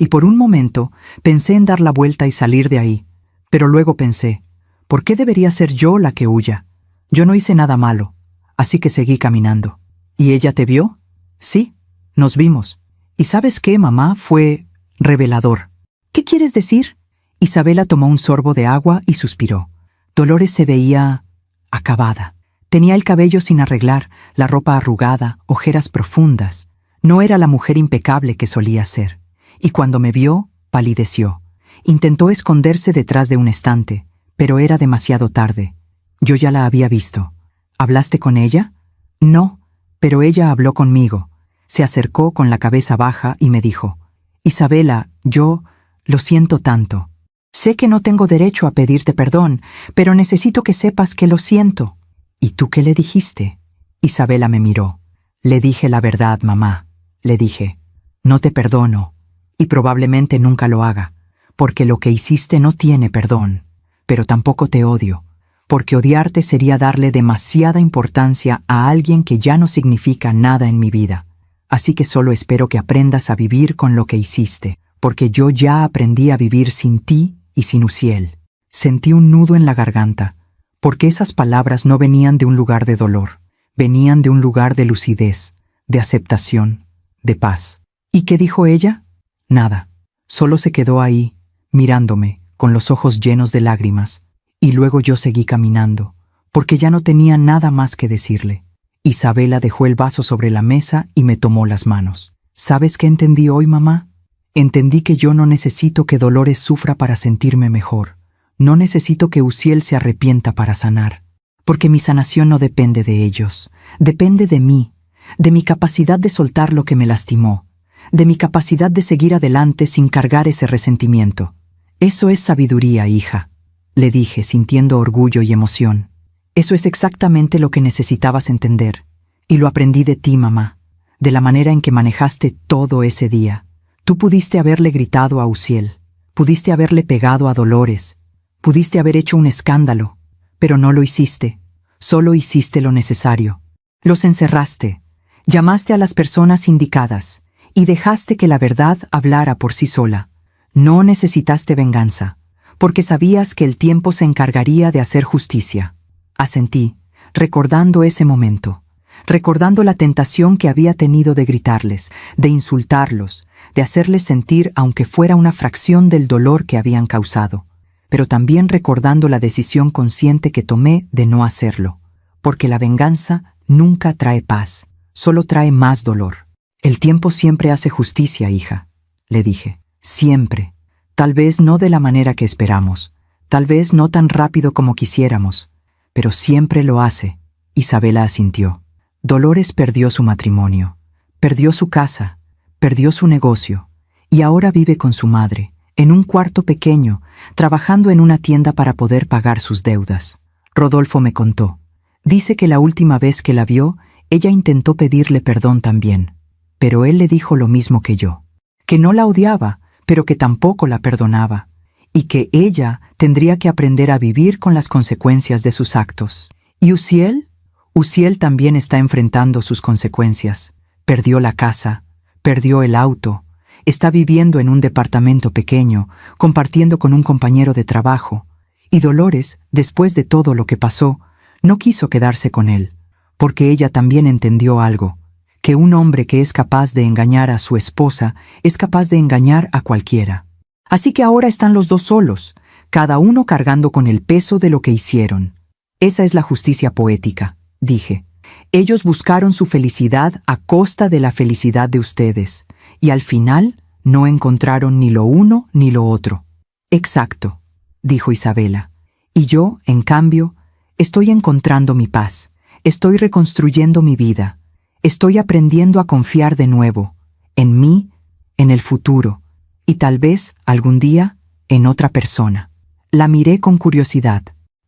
Y por un momento pensé en dar la vuelta y salir de ahí, pero luego pensé, ¿por qué debería ser yo la que huya? Yo no hice nada malo, así que seguí caminando. ¿Y ella te vio? Sí, nos vimos. ¿Y sabes qué, mamá? Fue revelador. ¿Qué quieres decir? Isabela tomó un sorbo de agua y suspiró. Dolores se veía acabada. Tenía el cabello sin arreglar, la ropa arrugada, ojeras profundas. No era la mujer impecable que solía ser. Y cuando me vio, palideció. Intentó esconderse detrás de un estante, pero era demasiado tarde. Yo ya la había visto. ¿Hablaste con ella? No, pero ella habló conmigo. Se acercó con la cabeza baja y me dijo, Isabela, yo lo siento tanto. Sé que no tengo derecho a pedirte perdón, pero necesito que sepas que lo siento. ¿Y tú qué le dijiste? Isabela me miró. Le dije la verdad, mamá. Le dije, no te perdono, y probablemente nunca lo haga, porque lo que hiciste no tiene perdón, pero tampoco te odio, porque odiarte sería darle demasiada importancia a alguien que ya no significa nada en mi vida. Así que solo espero que aprendas a vivir con lo que hiciste, porque yo ya aprendí a vivir sin ti y sin Uziel. Sentí un nudo en la garganta, porque esas palabras no venían de un lugar de dolor, venían de un lugar de lucidez, de aceptación, de paz. ¿Y qué dijo ella? Nada. Solo se quedó ahí, mirándome, con los ojos llenos de lágrimas, y luego yo seguí caminando, porque ya no tenía nada más que decirle. Isabela dejó el vaso sobre la mesa y me tomó las manos. ¿Sabes qué entendí hoy, mamá? Entendí que yo no necesito que Dolores sufra para sentirme mejor. No necesito que Uziel se arrepienta para sanar, porque mi sanación no depende de ellos, depende de mí, de mi capacidad de soltar lo que me lastimó, de mi capacidad de seguir adelante sin cargar ese resentimiento. Eso es sabiduría, hija, le dije, sintiendo orgullo y emoción. Eso es exactamente lo que necesitabas entender, y lo aprendí de ti, mamá, de la manera en que manejaste todo ese día. Tú pudiste haberle gritado a Uziel, pudiste haberle pegado a Dolores, pudiste haber hecho un escándalo, pero no lo hiciste, solo hiciste lo necesario. Los encerraste, llamaste a las personas indicadas y dejaste que la verdad hablara por sí sola. No necesitaste venganza, porque sabías que el tiempo se encargaría de hacer justicia. Asentí, recordando ese momento, recordando la tentación que había tenido de gritarles, de insultarlos, de hacerles sentir aunque fuera una fracción del dolor que habían causado, pero también recordando la decisión consciente que tomé de no hacerlo, porque la venganza nunca trae paz, solo trae más dolor. El tiempo siempre hace justicia, hija, le dije, siempre. Tal vez no de la manera que esperamos, tal vez no tan rápido como quisiéramos, pero siempre lo hace. Isabela asintió. Dolores perdió su matrimonio, perdió su casa, perdió su negocio, y ahora vive con su madre, en un cuarto pequeño, trabajando en una tienda para poder pagar sus deudas. Rodolfo me contó. Dice que la última vez que la vio, ella intentó pedirle perdón también, pero él le dijo lo mismo que yo, que no la odiaba, pero que tampoco la perdonaba, y que ella tendría que aprender a vivir con las consecuencias de sus actos. ¿Y Uziel? Uziel también está enfrentando sus consecuencias. Perdió la casa, perdió el auto, está viviendo en un departamento pequeño, compartiendo con un compañero de trabajo. Y Dolores, después de todo lo que pasó, no quiso quedarse con él, porque ella también entendió algo, que un hombre que es capaz de engañar a su esposa es capaz de engañar a cualquiera. Así que ahora están los dos solos, cada uno cargando con el peso de lo que hicieron. Esa es la justicia poética, dije. Ellos buscaron su felicidad a costa de la felicidad de ustedes, y al final no encontraron ni lo uno ni lo otro. Exacto, dijo Isabela. Y yo, en cambio, estoy encontrando mi paz, estoy reconstruyendo mi vida, estoy aprendiendo a confiar de nuevo, en mí, en el futuro, y tal vez, algún día, en otra persona. La miré con curiosidad.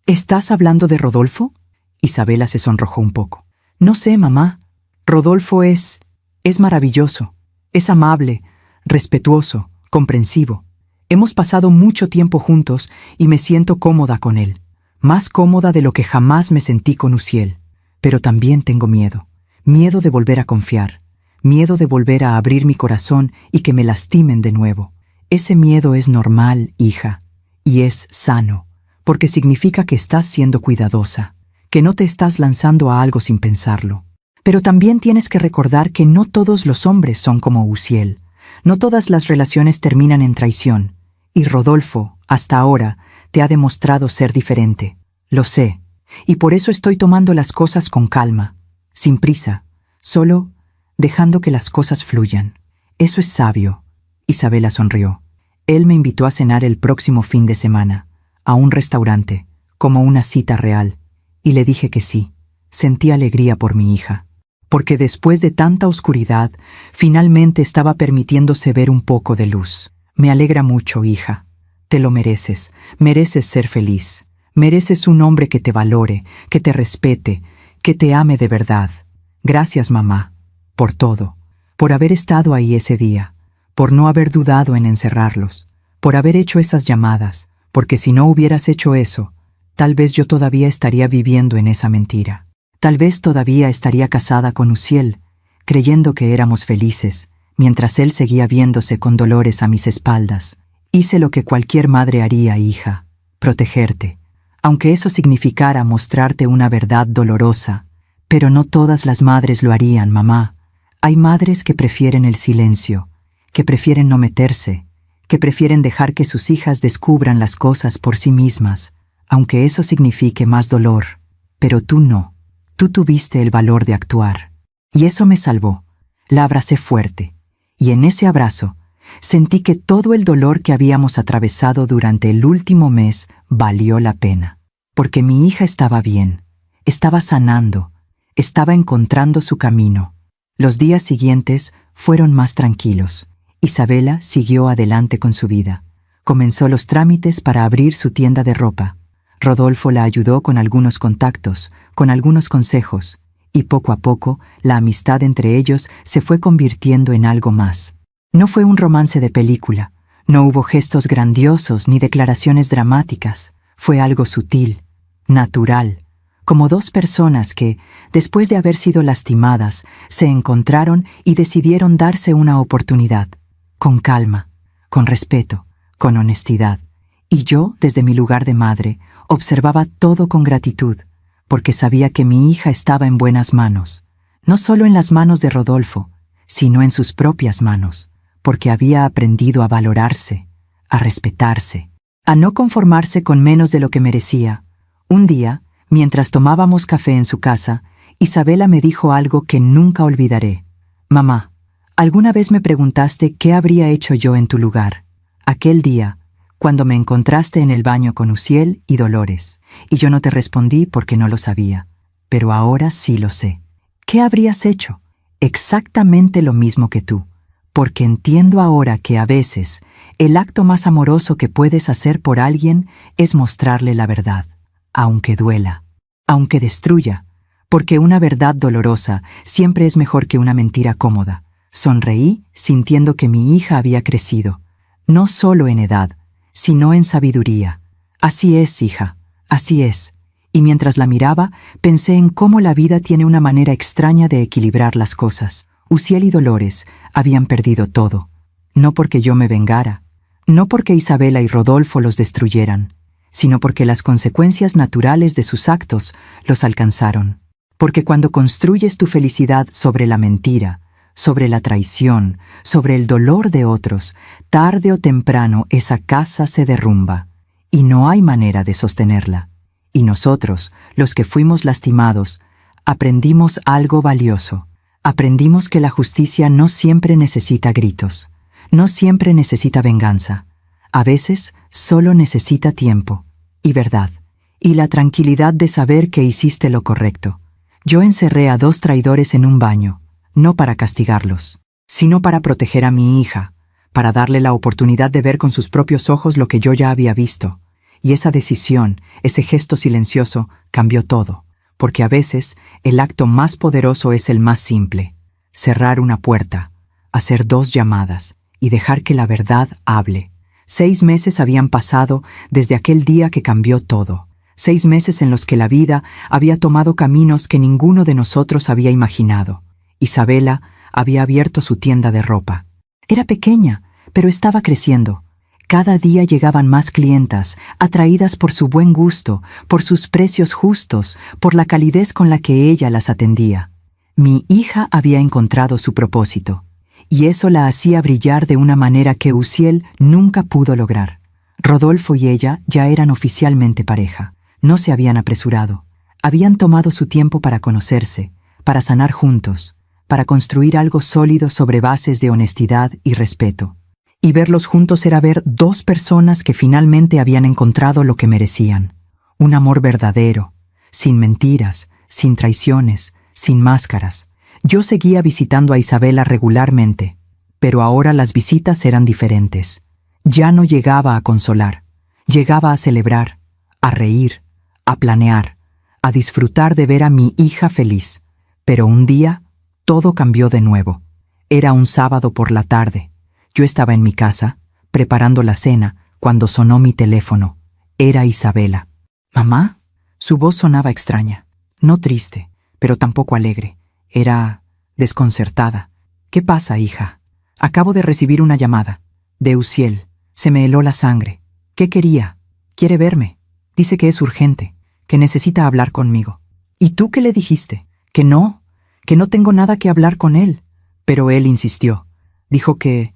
¿Estás hablando de Rodolfo? Isabela se sonrojó un poco. No sé, mamá. Rodolfo es maravilloso. Es amable, respetuoso, comprensivo. Hemos pasado mucho tiempo juntos y me siento cómoda con él. Más cómoda de lo que jamás me sentí con Uziel. Pero también tengo miedo. Miedo de volver a confiar. Miedo de volver a abrir mi corazón y que me lastimen de nuevo. Ese miedo es normal, hija, y es sano, porque significa que estás siendo cuidadosa, que no te estás lanzando a algo sin pensarlo. Pero también tienes que recordar que no todos los hombres son como Uziel. No todas las relaciones terminan en traición. Y Rodolfo, hasta ahora, te ha demostrado ser diferente. Lo sé. Y por eso estoy tomando las cosas con calma, sin prisa, solo dejando que las cosas fluyan. Eso es sabio. Isabela sonrió. Él me invitó a cenar el próximo fin de semana, a un restaurante, como una cita real, y le dije que sí. Sentí alegría por mi hija, porque después de tanta oscuridad, finalmente estaba permitiéndose ver un poco de luz. Me alegra mucho, hija. Te lo mereces. Mereces ser feliz. Mereces un hombre que te valore, que te respete, que te ame de verdad. Gracias, mamá, por todo, por haber estado ahí ese día, por no haber dudado en encerrarlos, por haber hecho esas llamadas, porque si no hubieras hecho eso, tal vez yo todavía estaría viviendo en esa mentira. Tal vez todavía estaría casada con Uziel, creyendo que éramos felices, mientras él seguía viéndose con Dolores a mis espaldas. Hice lo que cualquier madre haría, hija, protegerte, aunque eso significara mostrarte una verdad dolorosa. Pero no todas las madres lo harían, mamá. Hay madres que prefieren el silencio, que prefieren no meterse, que prefieren dejar que sus hijas descubran las cosas por sí mismas, aunque eso signifique más dolor. Pero tú no. Tú tuviste el valor de actuar. Y eso me salvó. La abracé fuerte. Y en ese abrazo, sentí que todo el dolor que habíamos atravesado durante el último mes valió la pena. Porque mi hija estaba bien, estaba sanando, estaba encontrando su camino. Los días siguientes fueron más tranquilos. Isabela siguió adelante con su vida. Comenzó los trámites para abrir su tienda de ropa. Rodolfo la ayudó con algunos contactos, con algunos consejos, y poco a poco la amistad entre ellos se fue convirtiendo en algo más. No fue un romance de película, no hubo gestos grandiosos ni declaraciones dramáticas. Fue algo sutil, natural, como dos personas que, después de haber sido lastimadas, se encontraron y decidieron darse una oportunidad, con calma, con respeto, con honestidad. Y yo, desde mi lugar de madre, observaba todo con gratitud, porque sabía que mi hija estaba en buenas manos, no solo en las manos de Rodolfo, sino en sus propias manos, porque había aprendido a valorarse, a respetarse, a no conformarse con menos de lo que merecía. Un día, mientras tomábamos café en su casa, Isabela me dijo algo que nunca olvidaré. Mamá, ¿alguna vez me preguntaste qué habría hecho yo en tu lugar? Aquel día, cuando me encontraste en el baño con Uziel y Dolores, y yo no te respondí porque no lo sabía, pero ahora sí lo sé. ¿Qué habrías hecho? Exactamente lo mismo que tú, porque entiendo ahora que a veces el acto más amoroso que puedes hacer por alguien es mostrarle la verdad, aunque duela, aunque destruya, porque una verdad dolorosa siempre es mejor que una mentira cómoda. Sonreí sintiendo que mi hija había crecido, no solo en edad, sino en sabiduría. Así es, hija, así es. Y mientras la miraba, pensé en cómo la vida tiene una manera extraña de equilibrar las cosas. Uziel y Dolores habían perdido todo, no porque yo me vengara, no porque Isabela y Rodolfo los destruyeran, sino porque las consecuencias naturales de sus actos los alcanzaron. Porque cuando construyes tu felicidad sobre la mentira, sobre la traición, sobre el dolor de otros, tarde o temprano esa casa se derrumba, y no hay manera de sostenerla. Y nosotros, los que fuimos lastimados, aprendimos algo valioso. Aprendimos que la justicia no siempre necesita gritos, no siempre necesita venganza. A veces solo necesita tiempo, y verdad, y la tranquilidad de saber que hiciste lo correcto. Yo encerré a 2 traidores en un baño, no para castigarlos, sino para proteger a mi hija, para darle la oportunidad de ver con sus propios ojos lo que yo ya había visto. Y esa decisión, ese gesto silencioso, cambió todo, porque a veces el acto más poderoso es el más simple: cerrar una puerta, hacer 2 llamadas y dejar que la verdad hable. 6 meses habían pasado desde aquel día que cambió todo. 6 meses en los que la vida había tomado caminos que ninguno de nosotros había imaginado. Isabela había abierto su tienda de ropa. Era pequeña, pero estaba creciendo. Cada día llegaban más clientas, atraídas por su buen gusto, por sus precios justos, por la calidez con la que ella las atendía. Mi hija había encontrado su propósito, y eso la hacía brillar de una manera que Uziel nunca pudo lograr. Rodolfo y ella ya eran oficialmente pareja. No se habían apresurado. Habían tomado su tiempo para conocerse, para sanar juntos, para construir algo sólido sobre bases de honestidad y respeto. Y verlos juntos era ver dos personas que finalmente habían encontrado lo que merecían. Un amor verdadero, sin mentiras, sin traiciones, sin máscaras. Yo seguía visitando a Isabela regularmente, pero ahora las visitas eran diferentes. Ya no llegaba a consolar, llegaba a celebrar, a reír, a planear, a disfrutar de ver a mi hija feliz. Pero un día, todo cambió de nuevo. Era un sábado por la tarde. Yo estaba en mi casa, preparando la cena, cuando sonó mi teléfono. Era Isabela. ¿Mamá? Su voz sonaba extraña, no triste, pero tampoco alegre. Era desconcertada. ¿Qué pasa, hija? Acabo de recibir una llamada. De Uziel. Se me heló la sangre. ¿Qué quería? Quiere verme. Dice que es urgente, que necesita hablar conmigo. ¿Y tú qué le dijiste? Que no tengo nada que hablar con él. Pero él insistió. Dijo que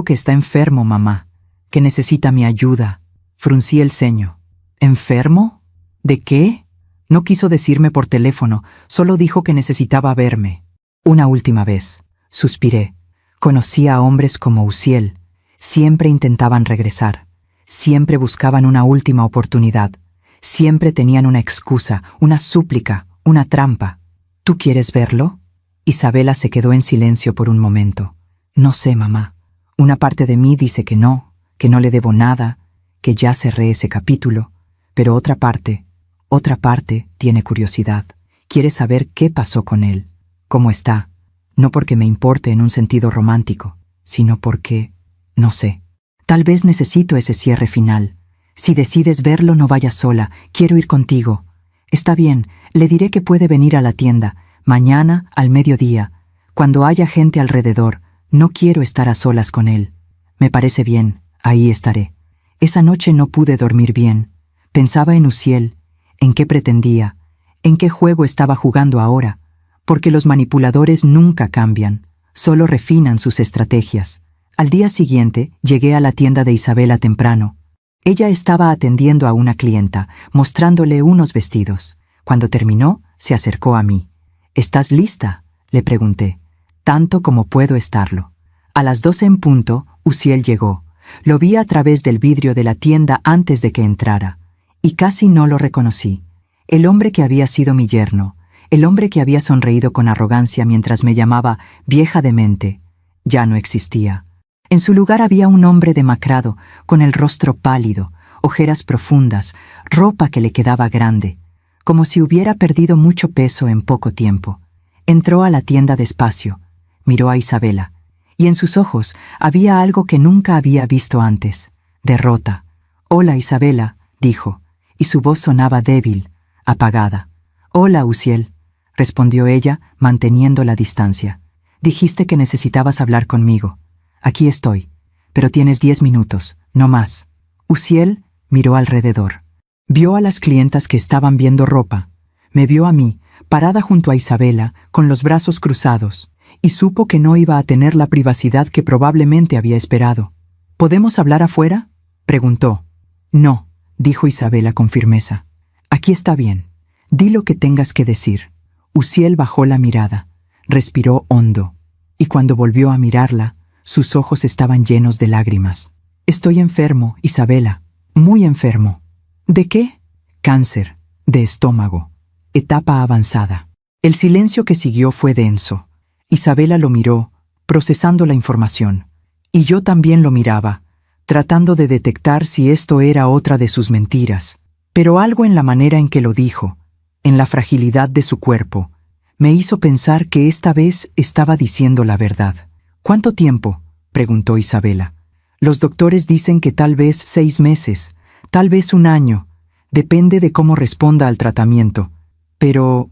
está enfermo, mamá, que necesita mi ayuda. Fruncí el ceño. ¿Enfermo? ¿De qué? No quiso decirme por teléfono, solo dijo que necesitaba verme. Una última vez. Suspiré. Conocía a hombres como Uziel. Siempre intentaban regresar. Siempre buscaban una última oportunidad. Siempre tenían una excusa, una súplica, una trampa. ¿Tú quieres verlo? Isabela se quedó en silencio por un momento. No sé, mamá. Una parte de mí dice que no le debo nada, que ya cerré ese capítulo, pero otra parte tiene curiosidad. Quiere saber qué pasó con él, cómo está, no porque me importe en un sentido romántico, sino porque, no sé, tal vez necesito ese cierre final. Si decides verlo, no vayas sola, quiero ir contigo. Está bien, le diré que puede venir a la tienda, mañana al mediodía, cuando haya gente alrededor. No quiero estar a solas con él. Me parece bien, ahí estaré. Esa noche no pude dormir bien. Pensaba en Uziel, en qué pretendía, en qué juego estaba jugando ahora, porque los manipuladores nunca cambian, solo refinan sus estrategias. Al día siguiente llegué a la tienda de Isabela temprano. Ella estaba atendiendo a una clienta, mostrándole unos vestidos. Cuando terminó, se acercó a mí. ¿Estás lista?, le pregunté. Tanto como puedo estarlo. A las 12 en punto, Uziel llegó. Lo vi a través del vidrio de la tienda antes de que entrara, y casi no lo reconocí. El hombre que había sido mi yerno, el hombre que había sonreído con arrogancia mientras me llamaba vieja demente, ya no existía. En su lugar había un hombre demacrado, con el rostro pálido, ojeras profundas, ropa que le quedaba grande, como si hubiera perdido mucho peso en poco tiempo. Entró a la tienda despacio. Miró a Isabela, y en sus ojos había algo que nunca había visto antes: derrota. «Hola, Isabela», dijo, y su voz sonaba débil, apagada. «Hola, Uziel», respondió ella, manteniendo la distancia. «Dijiste que necesitabas hablar conmigo. Aquí estoy, pero tienes 10 minutos, no más». Uziel miró alrededor. Vio a las clientas que estaban viendo ropa. Me vio a mí, parada junto a Isabela, con los brazos cruzados, y supo que no iba a tener la privacidad que probablemente había esperado. «¿Podemos hablar afuera?», preguntó. «No», dijo Isabela con firmeza. «Aquí está bien. Di lo que tengas que decir». Uziel bajó la mirada, respiró hondo, y cuando volvió a mirarla, sus ojos estaban llenos de lágrimas. «Estoy enfermo, Isabela, muy enfermo». «¿De qué?». «Cáncer, de estómago, etapa avanzada». El silencio que siguió fue denso. Isabela lo miró, procesando la información, y yo también lo miraba, tratando de detectar si esto era otra de sus mentiras. Pero algo en la manera en que lo dijo, en la fragilidad de su cuerpo, me hizo pensar que esta vez estaba diciendo la verdad. «¿Cuánto tiempo?», preguntó Isabela. «Los doctores dicen que tal vez 6 meses, tal vez 1 año, depende de cómo responda al tratamiento. Pero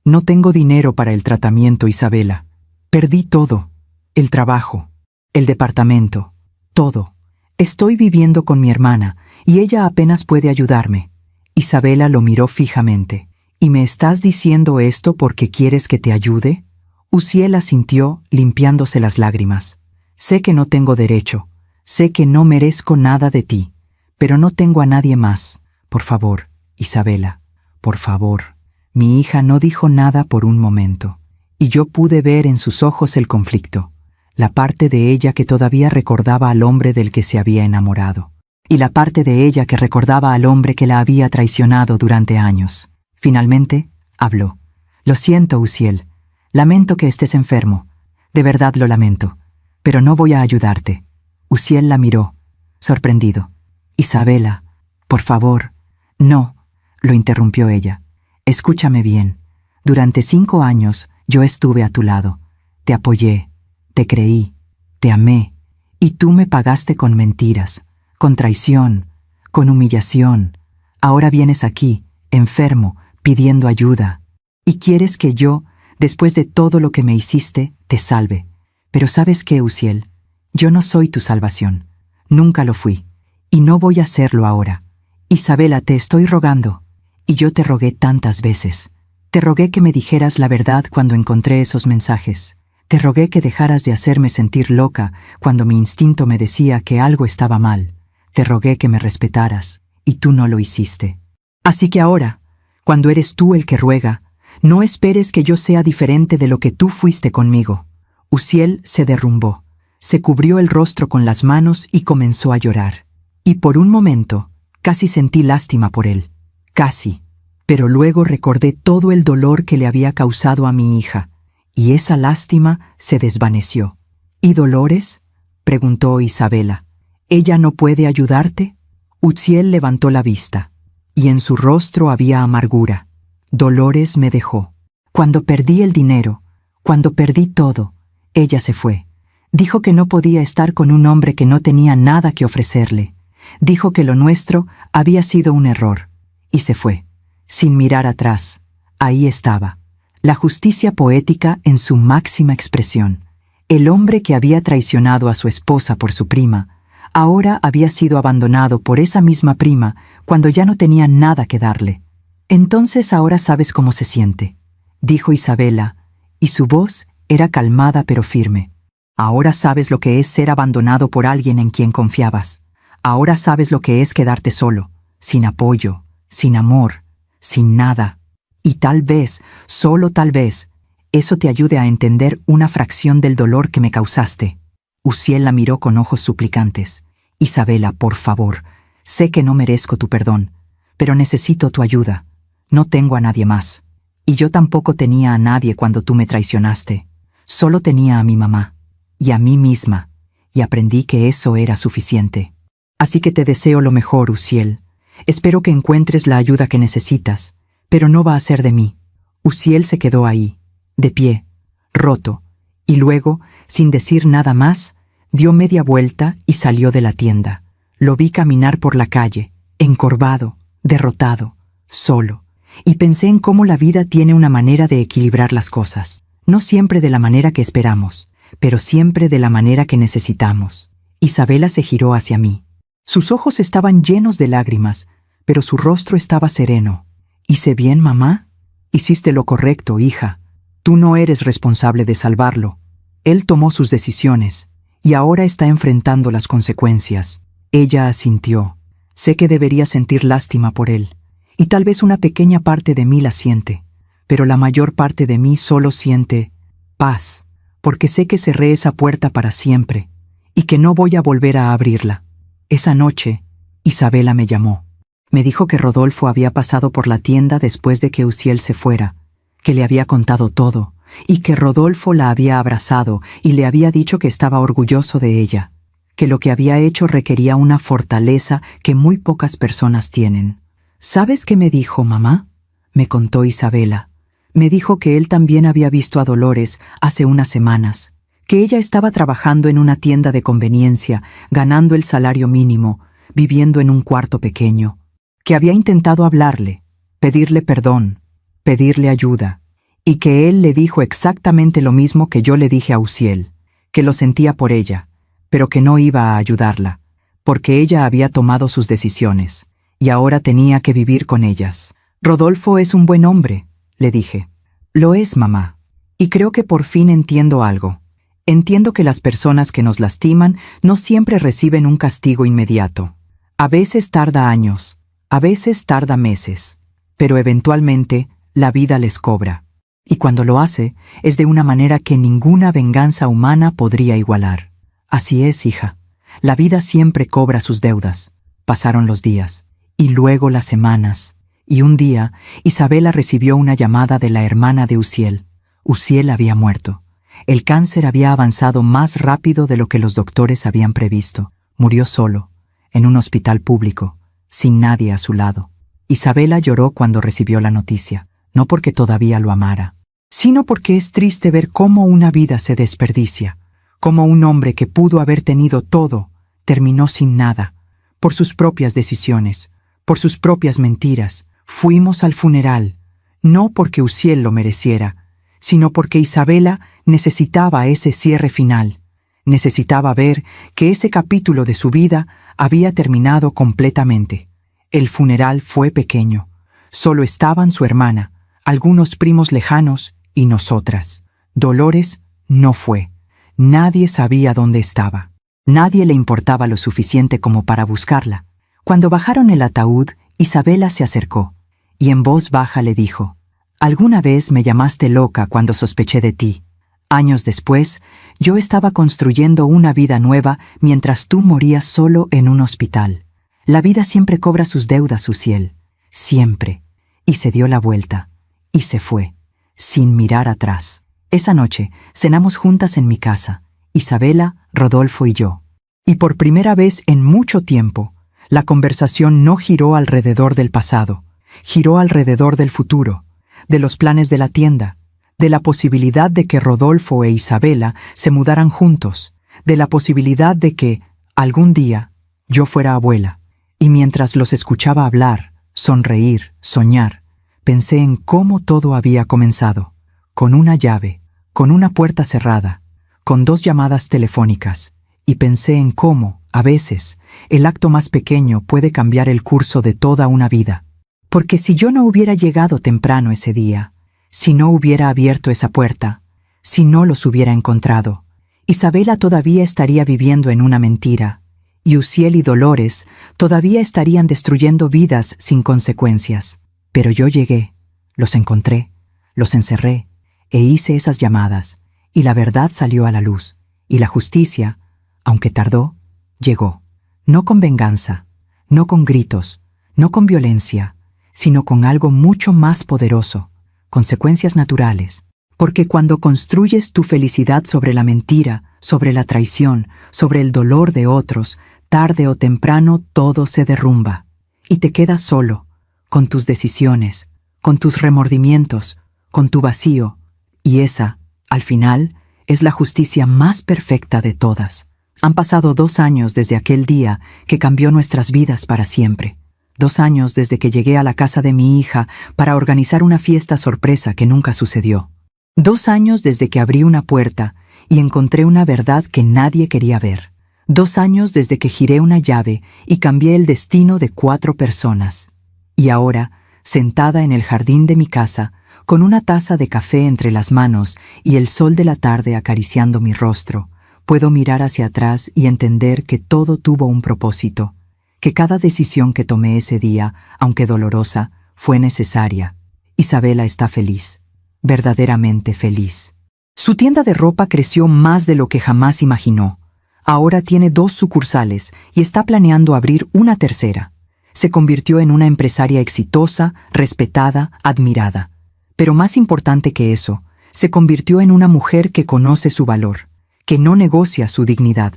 no tengo dinero para el tratamiento, Isabela. Perdí todo, el trabajo, el departamento, todo. Estoy viviendo con mi hermana, y ella apenas puede ayudarme. Isabela lo miró fijamente. ¿Y me estás diciendo esto porque quieres que te ayude? Uziel asintió, limpiándose las lágrimas. Sé que no tengo derecho, sé que no merezco nada de ti, pero no tengo a nadie más. Por favor, Isabela, por favor. Mi hija no dijo nada por un momento, y yo pude ver en sus ojos el conflicto, la parte de ella que todavía recordaba al hombre del que se había enamorado, y la parte de ella que recordaba al hombre que la había traicionado durante años. Finalmente, habló. Lo siento, Uziel. Lamento que estés enfermo. De verdad lo lamento. Pero no voy a ayudarte. Uziel la miró, sorprendido. Isabela, por favor. No, lo interrumpió ella. Escúchame bien. Durante 5 años yo estuve a tu lado. Te apoyé, te creí, te amé, y tú me pagaste con mentiras, con traición, con humillación. Ahora vienes aquí, enfermo, pidiendo ayuda. Y quieres que yo, después de todo lo que me hiciste, te salve. Pero ¿sabes qué, Uziel? Yo no soy tu salvación. Nunca lo fui. Y no voy a serlo ahora. Isabela, te estoy rogando. Y yo te rogué tantas veces. Te rogué que me dijeras la verdad cuando encontré esos mensajes. Te rogué que dejaras de hacerme sentir loca cuando mi instinto me decía que algo estaba mal. Te rogué que me respetaras, y tú no lo hiciste. Así que ahora, cuando eres tú el que ruega, no esperes que yo sea diferente de lo que tú fuiste conmigo. Uziel se derrumbó, se cubrió el rostro con las manos y comenzó a llorar. Y por un momento, casi sentí lástima por él. Casi. Pero luego recordé todo el dolor que le había causado a mi hija, y esa lástima se desvaneció. ¿Y Dolores?, preguntó Isabela. ¿Ella no puede ayudarte? Uziel levantó la vista, y en su rostro había amargura. Dolores me dejó. Cuando perdí el dinero, cuando perdí todo, ella se fue. Dijo que no podía estar con un hombre que no tenía nada que ofrecerle. Dijo que lo nuestro había sido un error, y se fue, sin mirar atrás. Ahí estaba, la justicia poética en su máxima expresión. El hombre que había traicionado a su esposa por su prima, ahora había sido abandonado por esa misma prima cuando ya no tenía nada que darle. Entonces ahora sabes cómo se siente, dijo Isabela, y su voz era calmada pero firme. Ahora sabes lo que es ser abandonado por alguien en quien confiabas. Ahora sabes lo que es quedarte solo, sin apoyo, sin amor, sin nada. Y tal vez, solo tal vez, eso te ayude a entender una fracción del dolor que me causaste. Uziel la miró con ojos suplicantes. Isabela, por favor, sé que no merezco tu perdón, pero necesito tu ayuda. No tengo a nadie más. Y yo tampoco tenía a nadie cuando tú me traicionaste. Solo tenía a mi mamá, y a mí misma, y aprendí que eso era suficiente. Así que te deseo lo mejor, Uziel. Espero que encuentres la ayuda que necesitas, pero no va a ser de mí. Uziel se quedó ahí, de pie, roto, y luego, sin decir nada más, dio media vuelta y salió de la tienda. Lo vi caminar por la calle, encorvado, derrotado, solo, y pensé en cómo la vida tiene una manera de equilibrar las cosas, no siempre de la manera que esperamos, pero siempre de la manera que necesitamos. Isabela se giró hacia mí. Sus ojos estaban llenos de lágrimas, pero su rostro estaba sereno. ¿Hice bien, mamá? Hiciste lo correcto, hija. Tú no eres responsable de salvarlo. Él tomó sus decisiones, y ahora está enfrentando las consecuencias. Ella asintió. Sé que debería sentir lástima por él, y tal vez una pequeña parte de mí la siente, pero la mayor parte de mí solo siente paz, porque sé que cerré esa puerta para siempre, y que no voy a volver a abrirla. Esa noche, Isabela me llamó. Me dijo que Rodolfo había pasado por la tienda después de que Uziel se fuera, que le había contado todo, y que Rodolfo la había abrazado y le había dicho que estaba orgulloso de ella, que lo que había hecho requería una fortaleza que muy pocas personas tienen. ¿Sabes qué me dijo, mamá?, me contó Isabela. Me dijo que él también había visto a Dolores hace unas semanas, que ella estaba trabajando en una tienda de conveniencia, ganando el salario mínimo, viviendo en un cuarto pequeño, que había intentado hablarle, pedirle perdón, pedirle ayuda, y que él le dijo exactamente lo mismo que yo le dije a Uziel, que lo sentía por ella, pero que no iba a ayudarla, porque ella había tomado sus decisiones, y ahora tenía que vivir con ellas. Rodolfo es un buen hombre, le dije. Lo es, mamá. Y creo que por fin entiendo algo. Entiendo que las personas que nos lastiman no siempre reciben un castigo inmediato. A veces tarda años, a veces tarda meses, pero eventualmente la vida les cobra. Y cuando lo hace, es de una manera que ninguna venganza humana podría igualar. Así es, hija. La vida siempre cobra sus deudas. Pasaron los días, y luego las semanas, y un día Isabela recibió una llamada de la hermana de Uziel. Uziel había muerto. El cáncer había avanzado más rápido de lo que los doctores habían previsto. Murió solo, en un hospital público, sin nadie a su lado. Isabela lloró cuando recibió la noticia, no porque todavía lo amara, sino porque es triste ver cómo una vida se desperdicia, cómo un hombre que pudo haber tenido todo, terminó sin nada, por sus propias decisiones, por sus propias mentiras. Fuimos al funeral, no porque Uziel lo mereciera, sino porque Isabela necesitaba ese cierre final. Necesitaba ver que ese capítulo de su vida había terminado completamente. El funeral fue pequeño. Solo estaban su hermana, algunos primos lejanos y nosotras. Dolores no fue. Nadie sabía dónde estaba. Nadie le importaba lo suficiente como para buscarla. Cuando bajaron el ataúd, Isabela se acercó y en voz baja le dijo: «Alguna vez me llamaste loca cuando sospeché de ti. Años después, yo estaba construyendo una vida nueva mientras tú morías solo en un hospital. La vida siempre cobra sus deudas, Uziel. Siempre». Y se dio la vuelta, y se fue, sin mirar atrás. Esa noche cenamos juntas en mi casa, Isabela, Rodolfo y yo. Y por primera vez en mucho tiempo, la conversación no giró alrededor del pasado, giró alrededor del futuro, de los planes de la tienda, de la posibilidad de que Rodolfo e Isabela se mudaran juntos, de la posibilidad de que, algún día, yo fuera abuela. Y mientras los escuchaba hablar, sonreír, soñar, pensé en cómo todo había comenzado, con una llave, con una puerta cerrada, con 2 llamadas telefónicas, y pensé en cómo, a veces, el acto más pequeño puede cambiar el curso de toda una vida. Porque si yo no hubiera llegado temprano ese día, si no hubiera abierto esa puerta, si no los hubiera encontrado, Isabela todavía estaría viviendo en una mentira, y Uziel y Dolores todavía estarían destruyendo vidas sin consecuencias. Pero yo llegué, los encontré, los encerré, e hice esas llamadas, y la verdad salió a la luz, y la justicia, aunque tardó, llegó. No con venganza, no con gritos, no con violencia, sino con algo mucho más poderoso, consecuencias naturales. Porque cuando construyes tu felicidad sobre la mentira, sobre la traición, sobre el dolor de otros, tarde o temprano todo se derrumba, y te quedas solo, con tus decisiones, con tus remordimientos, con tu vacío, y esa, al final, es la justicia más perfecta de todas. Han pasado 2 años desde aquel día que cambió nuestras vidas para siempre. 2 años desde que llegué a la casa de mi hija para organizar una fiesta sorpresa que nunca sucedió. 2 años desde que abrí una puerta y encontré una verdad que nadie quería ver. 2 años desde que giré una llave y cambié el destino de 4 personas. Y ahora, sentada en el jardín de mi casa, con una taza de café entre las manos y el sol de la tarde acariciando mi rostro, puedo mirar hacia atrás y entender que todo tuvo un propósito, que cada decisión que tomé ese día, aunque dolorosa, fue necesaria. Isabela está feliz, verdaderamente feliz. Su tienda de ropa creció más de lo que jamás imaginó. Ahora tiene 2 sucursales y está planeando abrir una tercera. Se convirtió en una empresaria exitosa, respetada, admirada. Pero más importante que eso, se convirtió en una mujer que conoce su valor, que no negocia su dignidad,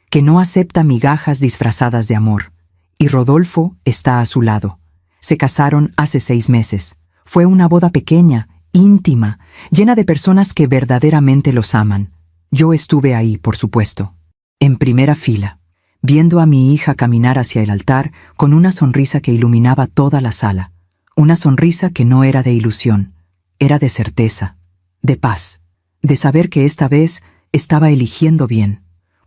que no acepta migajas disfrazadas de amor. Y Rodolfo está a su lado. Se casaron hace 6 meses. Fue una boda pequeña, íntima, llena de personas que verdaderamente los aman. Yo estuve ahí, por supuesto, en primera fila, viendo a mi hija caminar hacia el altar con una sonrisa que iluminaba toda la sala. Una sonrisa que no era de ilusión, era de certeza, de paz, de saber que esta vez estaba eligiendo bien.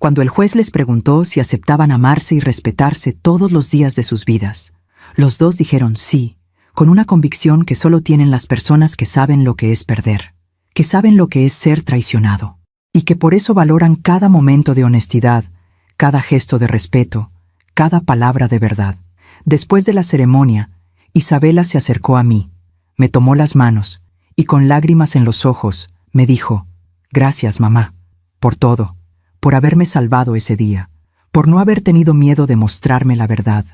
Cuando el juez les preguntó si aceptaban amarse y respetarse todos los días de sus vidas, los dos dijeron sí, con una convicción que solo tienen las personas que saben lo que es perder, que saben lo que es ser traicionado, y que por eso valoran cada momento de honestidad, cada gesto de respeto, cada palabra de verdad. Después de la ceremonia, Isabela se acercó a mí, me tomó las manos y con lágrimas en los ojos me dijo: «Gracias, mamá, por todo, por haberme salvado ese día, por no haber tenido miedo de mostrarme la verdad,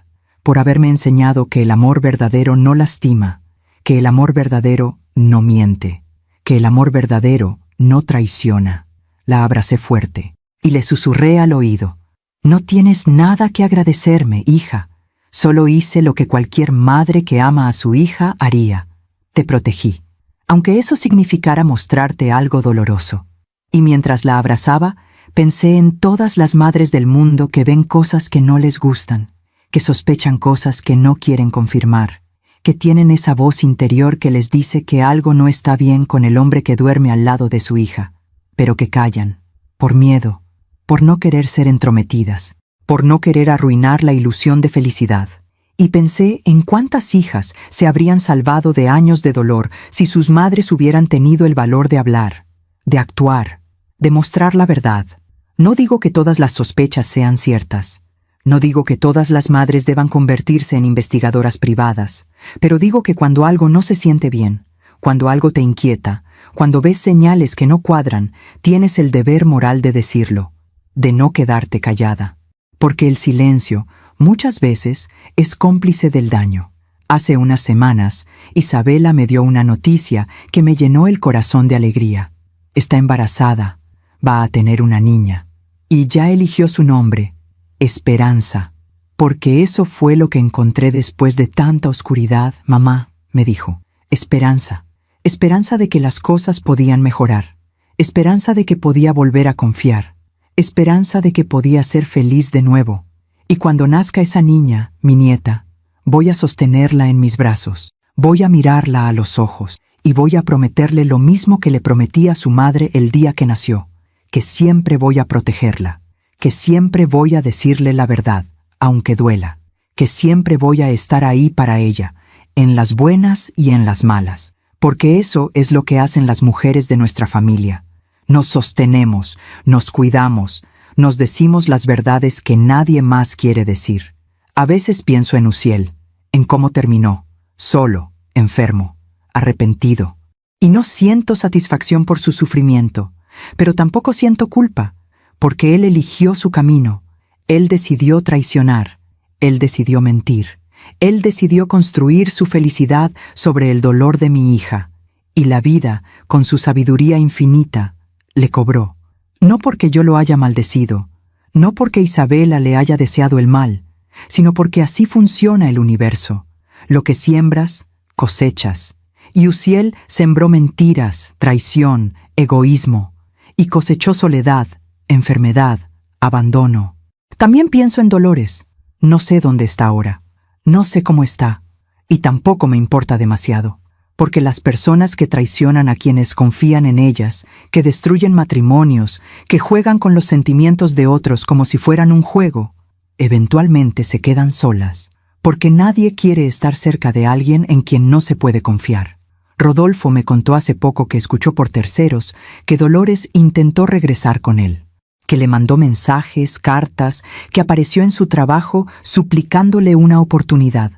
por haberme enseñado que el amor verdadero no lastima, que el amor verdadero no miente, que el amor verdadero no traiciona». La abracé fuerte y le susurré al oído: «No tienes nada que agradecerme, hija. Solo hice lo que cualquier madre que ama a su hija haría. Te protegí, aunque eso significara mostrarte algo doloroso». Y mientras la abrazaba, pensé en todas las madres del mundo que ven cosas que no les gustan, que sospechan cosas que no quieren confirmar, que tienen esa voz interior que les dice que algo no está bien con el hombre que duerme al lado de su hija, pero que callan, por miedo, por no querer ser entrometidas, por no querer arruinar la ilusión de felicidad. Y pensé en cuántas hijas se habrían salvado de años de dolor si sus madres hubieran tenido el valor de hablar, de actuar, de mostrar la verdad. No digo que todas las sospechas sean ciertas. No digo que todas las madres deban convertirse en investigadoras privadas, pero digo que cuando algo no se siente bien, cuando algo te inquieta, cuando ves señales que no cuadran, tienes el deber moral de decirlo, de no quedarte callada. Porque el silencio, muchas veces, es cómplice del daño. Hace unas semanas, Isabela me dio una noticia que me llenó el corazón de alegría. Está embarazada, va a tener una niña, y ya eligió su nombre, Esperanza. Porque eso fue lo que encontré después de tanta oscuridad, mamá, me dijo. Esperanza. Esperanza de que las cosas podían mejorar. Esperanza de que podía volver a confiar. Esperanza de que podía ser feliz de nuevo. Y cuando nazca esa niña, mi nieta, voy a sostenerla en mis brazos, voy a mirarla a los ojos y voy a prometerle lo mismo que le prometí a su madre el día que nació, que siempre voy a protegerla, que siempre voy a decirle la verdad, aunque duela, que siempre voy a estar ahí para ella, en las buenas y en las malas, porque eso es lo que hacen las mujeres de nuestra familia. Nos sostenemos, nos cuidamos, nos decimos las verdades que nadie más quiere decir. A veces pienso en Uziel, en cómo terminó, solo, enfermo, arrepentido. Y no siento satisfacción por su sufrimiento, pero tampoco siento culpa, porque él eligió su camino, él decidió traicionar, él decidió mentir, él decidió construir su felicidad sobre el dolor de mi hija, y la vida, con su sabiduría infinita, le cobró. No porque yo lo haya maldecido, no porque Isabela le haya deseado el mal, sino porque así funciona el universo. Lo que siembras, cosechas. Y Uziel sembró mentiras, traición, egoísmo, y cosechó soledad, enfermedad, abandono. También pienso en Dolores. No sé dónde está ahora, no sé cómo está, y tampoco me importa demasiado. Porque las personas que traicionan a quienes confían en ellas, que destruyen matrimonios, que juegan con los sentimientos de otros como si fueran un juego, eventualmente se quedan solas, porque nadie quiere estar cerca de alguien en quien no se puede confiar. Rodolfo me contó hace poco que escuchó por terceros que Dolores intentó regresar con él, que le mandó mensajes, cartas, que apareció en su trabajo suplicándole una oportunidad,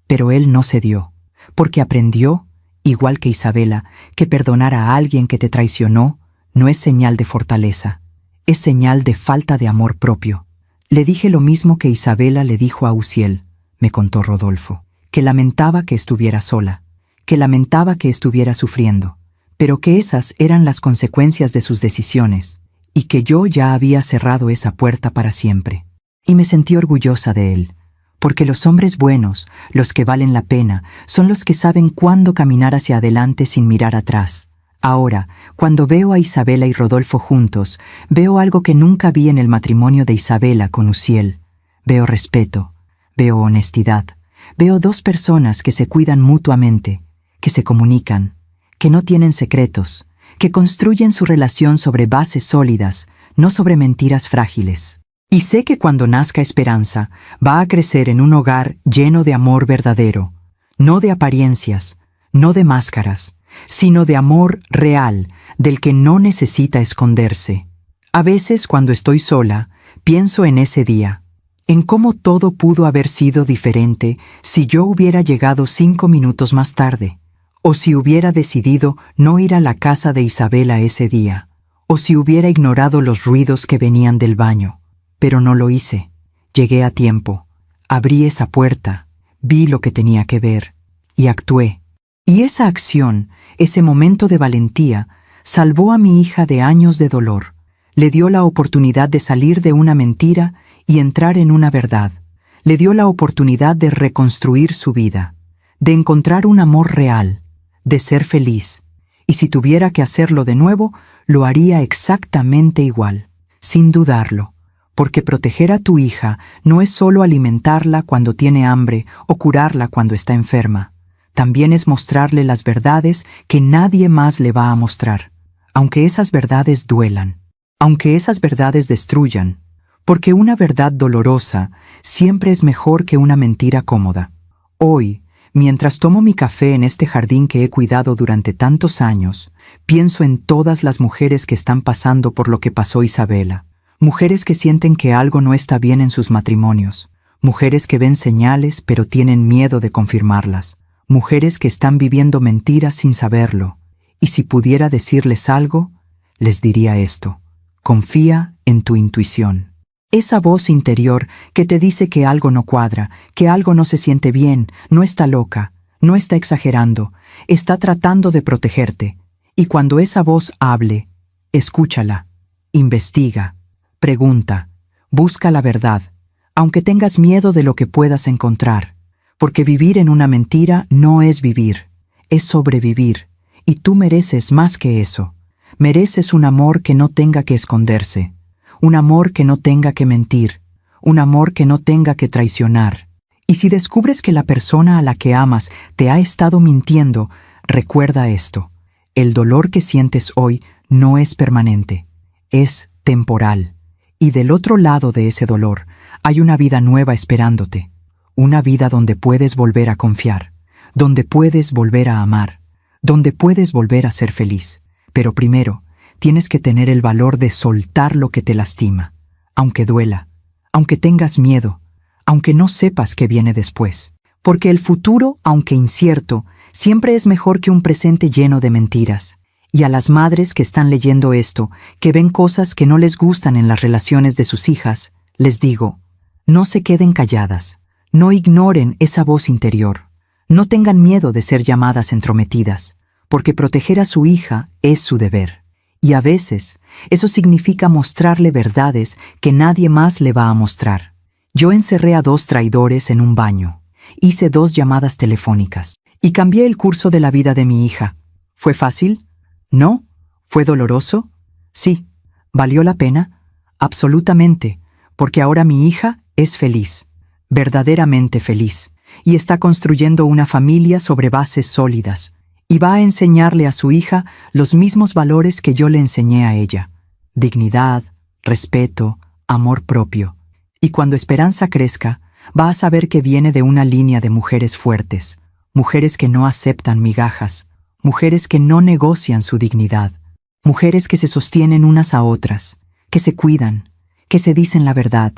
pero él no cedió, porque aprendió, igual que Isabela, que perdonar a alguien que te traicionó no es señal de fortaleza, es señal de falta de amor propio. Le dije lo mismo que Isabela le dijo a Uziel, me contó Rodolfo, que lamentaba que estuviera sola, que lamentaba que estuviera sufriendo, pero que esas eran las consecuencias de sus decisiones, y que yo ya había cerrado esa puerta para siempre. Y me sentí orgullosa de él, porque los hombres buenos, los que valen la pena, son los que saben cuándo caminar hacia adelante sin mirar atrás. Ahora, cuando veo a Isabela y Rodolfo juntos, veo algo que nunca vi en el matrimonio de Isabela con Uziel. Veo respeto, veo honestidad, veo dos personas que se cuidan mutuamente, que se comunican, que no tienen secretos, que construyen su relación sobre bases sólidas, no sobre mentiras frágiles. Y sé que cuando nazca esperanza, va a crecer en un hogar lleno de amor verdadero, no de apariencias, no de máscaras, sino de amor real, del que no necesita esconderse. A veces, cuando estoy sola, pienso en ese día, en cómo todo pudo haber sido diferente si yo hubiera llegado 5 minutos más tarde, o si hubiera decidido no ir a la casa de Isabela ese día, o si hubiera ignorado los ruidos que venían del baño. Pero no lo hice. Llegué a tiempo. Abrí esa puerta, vi lo que tenía que ver, y actué. Y esa acción, ese momento de valentía, salvó a mi hija de años de dolor. Le dio la oportunidad de salir de una mentira y entrar en una verdad. Le dio la oportunidad de reconstruir su vida, de encontrar un amor real, de ser feliz. Y si tuviera que hacerlo de nuevo, lo haría exactamente igual, sin dudarlo. Porque proteger a tu hija no es solo alimentarla cuando tiene hambre o curarla cuando está enferma. También es mostrarle las verdades que nadie más le va a mostrar, aunque esas verdades duelan, aunque esas verdades destruyan, porque una verdad dolorosa siempre es mejor que una mentira cómoda. Hoy, mientras tomo mi café en este jardín que he cuidado durante tantos años, pienso en todas las mujeres que están pasando por lo que pasó Isabela. Mujeres que sienten que algo no está bien en sus matrimonios, mujeres que ven señales pero tienen miedo de confirmarlas, mujeres que están viviendo mentiras sin saberlo. Y si pudiera decirles algo, les diría esto: confía en tu intuición. Esa voz interior que te dice que algo no cuadra, que algo no se siente bien, no está loca, no está exagerando, está tratando de protegerte. Y cuando esa voz hable, escúchala, investiga. Pregunta, busca la verdad, aunque tengas miedo de lo que puedas encontrar, porque vivir en una mentira no es vivir, es sobrevivir, y tú mereces más que eso. Mereces un amor que no tenga que esconderse, un amor que no tenga que mentir, un amor que no tenga que traicionar. Y si descubres que la persona a la que amas te ha estado mintiendo, recuerda esto: el dolor que sientes hoy no es permanente, es temporal. Y del otro lado de ese dolor hay una vida nueva esperándote, una vida donde puedes volver a confiar, donde puedes volver a amar, donde puedes volver a ser feliz. Pero primero, tienes que tener el valor de soltar lo que te lastima, aunque duela, aunque tengas miedo, aunque no sepas qué viene después. Porque el futuro, aunque incierto, siempre es mejor que un presente lleno de mentiras. Y a las madres que están leyendo esto, que ven cosas que no les gustan en las relaciones de sus hijas, les digo: no se queden calladas, no ignoren esa voz interior, no tengan miedo de ser llamadas entrometidas, porque proteger a su hija es su deber. Y a veces, eso significa mostrarle verdades que nadie más le va a mostrar. Yo encerré a 2 traidores en un baño, hice 2 llamadas telefónicas, y cambié el curso de la vida de mi hija. ¿Fue fácil? ¿No? ¿Fue doloroso? Sí. ¿Valió la pena? Absolutamente, porque ahora mi hija es feliz, verdaderamente feliz, y está construyendo una familia sobre bases sólidas, y va a enseñarle a su hija los mismos valores que yo le enseñé a ella: dignidad, respeto, amor propio. Y cuando Esperanza crezca, va a saber que viene de una línea de mujeres fuertes, mujeres que no aceptan migajas, mujeres que no negocian su dignidad, mujeres que se sostienen unas a otras, que se cuidan, que se dicen la verdad.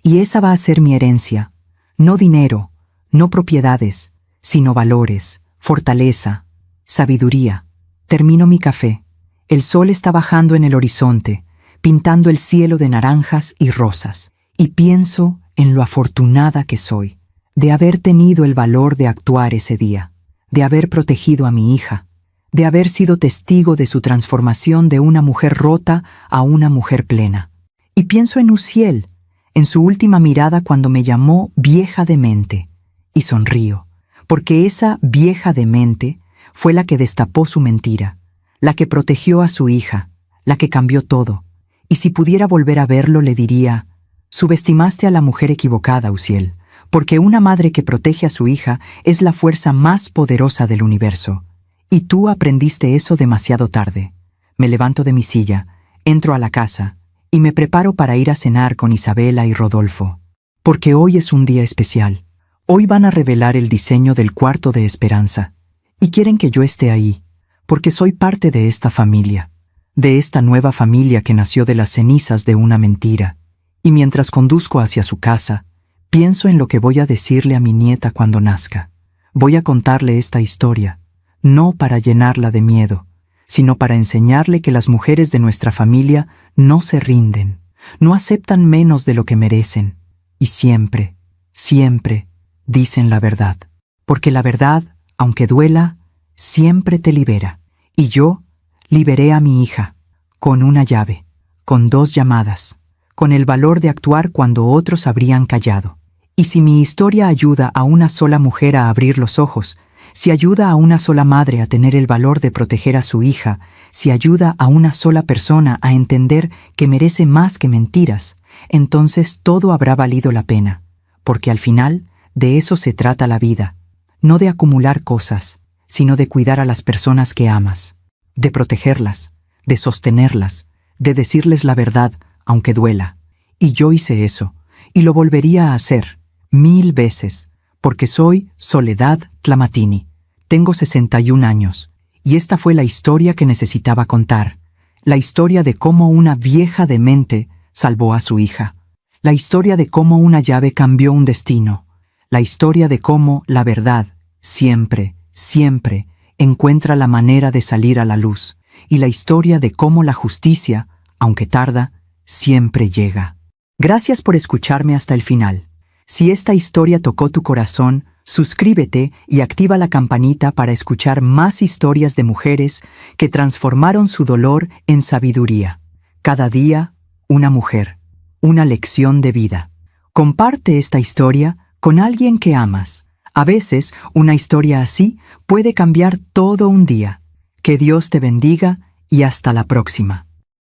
Y esa va a ser mi herencia: no dinero, no propiedades, sino valores, fortaleza, sabiduría. Termino mi café. El sol está bajando en el horizonte, pintando el cielo de naranjas y rosas, y pienso en lo afortunada que soy de haber tenido el valor de actuar ese día, de haber protegido a mi hija, de haber sido testigo de su transformación de una mujer rota a una mujer plena. Y pienso en Uziel, en su última mirada cuando me llamó vieja demente, y sonrío, porque esa vieja demente fue la que destapó su mentira, la que protegió a su hija, la que cambió todo. Y si pudiera volver a verlo, le diría: subestimaste a la mujer equivocada, Uziel, porque una madre que protege a su hija es la fuerza más poderosa del universo. Y tú aprendiste eso demasiado tarde. Me levanto de mi silla, entro a la casa, y me preparo para ir a cenar con Isabela y Rodolfo. Porque hoy es un día especial. Hoy van a revelar el diseño del cuarto de Esperanza. Y quieren que yo esté ahí, porque soy parte de esta familia. De esta nueva familia que nació de las cenizas de una mentira. Y mientras conduzco hacia su casa, pienso en lo que voy a decirle a mi nieta cuando nazca. Voy a contarle esta historia, no para llenarla de miedo, sino para enseñarle que las mujeres de nuestra familia no se rinden, no aceptan menos de lo que merecen, y siempre, siempre dicen la verdad. Porque la verdad, aunque duela, siempre te libera. Y yo liberé a mi hija, con una llave, con 2 llamadas, con el valor de actuar cuando otros habrían callado. Y si mi historia ayuda a una sola mujer a abrir los ojos, si ayuda a una sola madre a tener el valor de proteger a su hija, si ayuda a una sola persona a entender que merece más que mentiras, entonces todo habrá valido la pena, porque al final de eso se trata la vida, no de acumular cosas, sino de cuidar a las personas que amas, de protegerlas, de sostenerlas, de decirles la verdad, aunque duela. Y yo hice eso, y lo volvería a hacer, 1000 veces, porque soy Soledad Tlamatini. Tengo 61 años, y esta fue la historia que necesitaba contar, la historia de cómo una vieja demente salvó a su hija, la historia de cómo una llave cambió un destino, la historia de cómo la verdad siempre, siempre encuentra la manera de salir a la luz, y la historia de cómo la justicia, aunque tarda, siempre llega. Gracias por escucharme hasta el final. Si esta historia tocó tu corazón, suscríbete y activa la campanita para escuchar más historias de mujeres que transformaron su dolor en sabiduría. Cada día, una mujer, una lección de vida. Comparte esta historia con alguien que amas. A veces, una historia así puede cambiar todo un día. Que Dios te bendiga y hasta la próxima.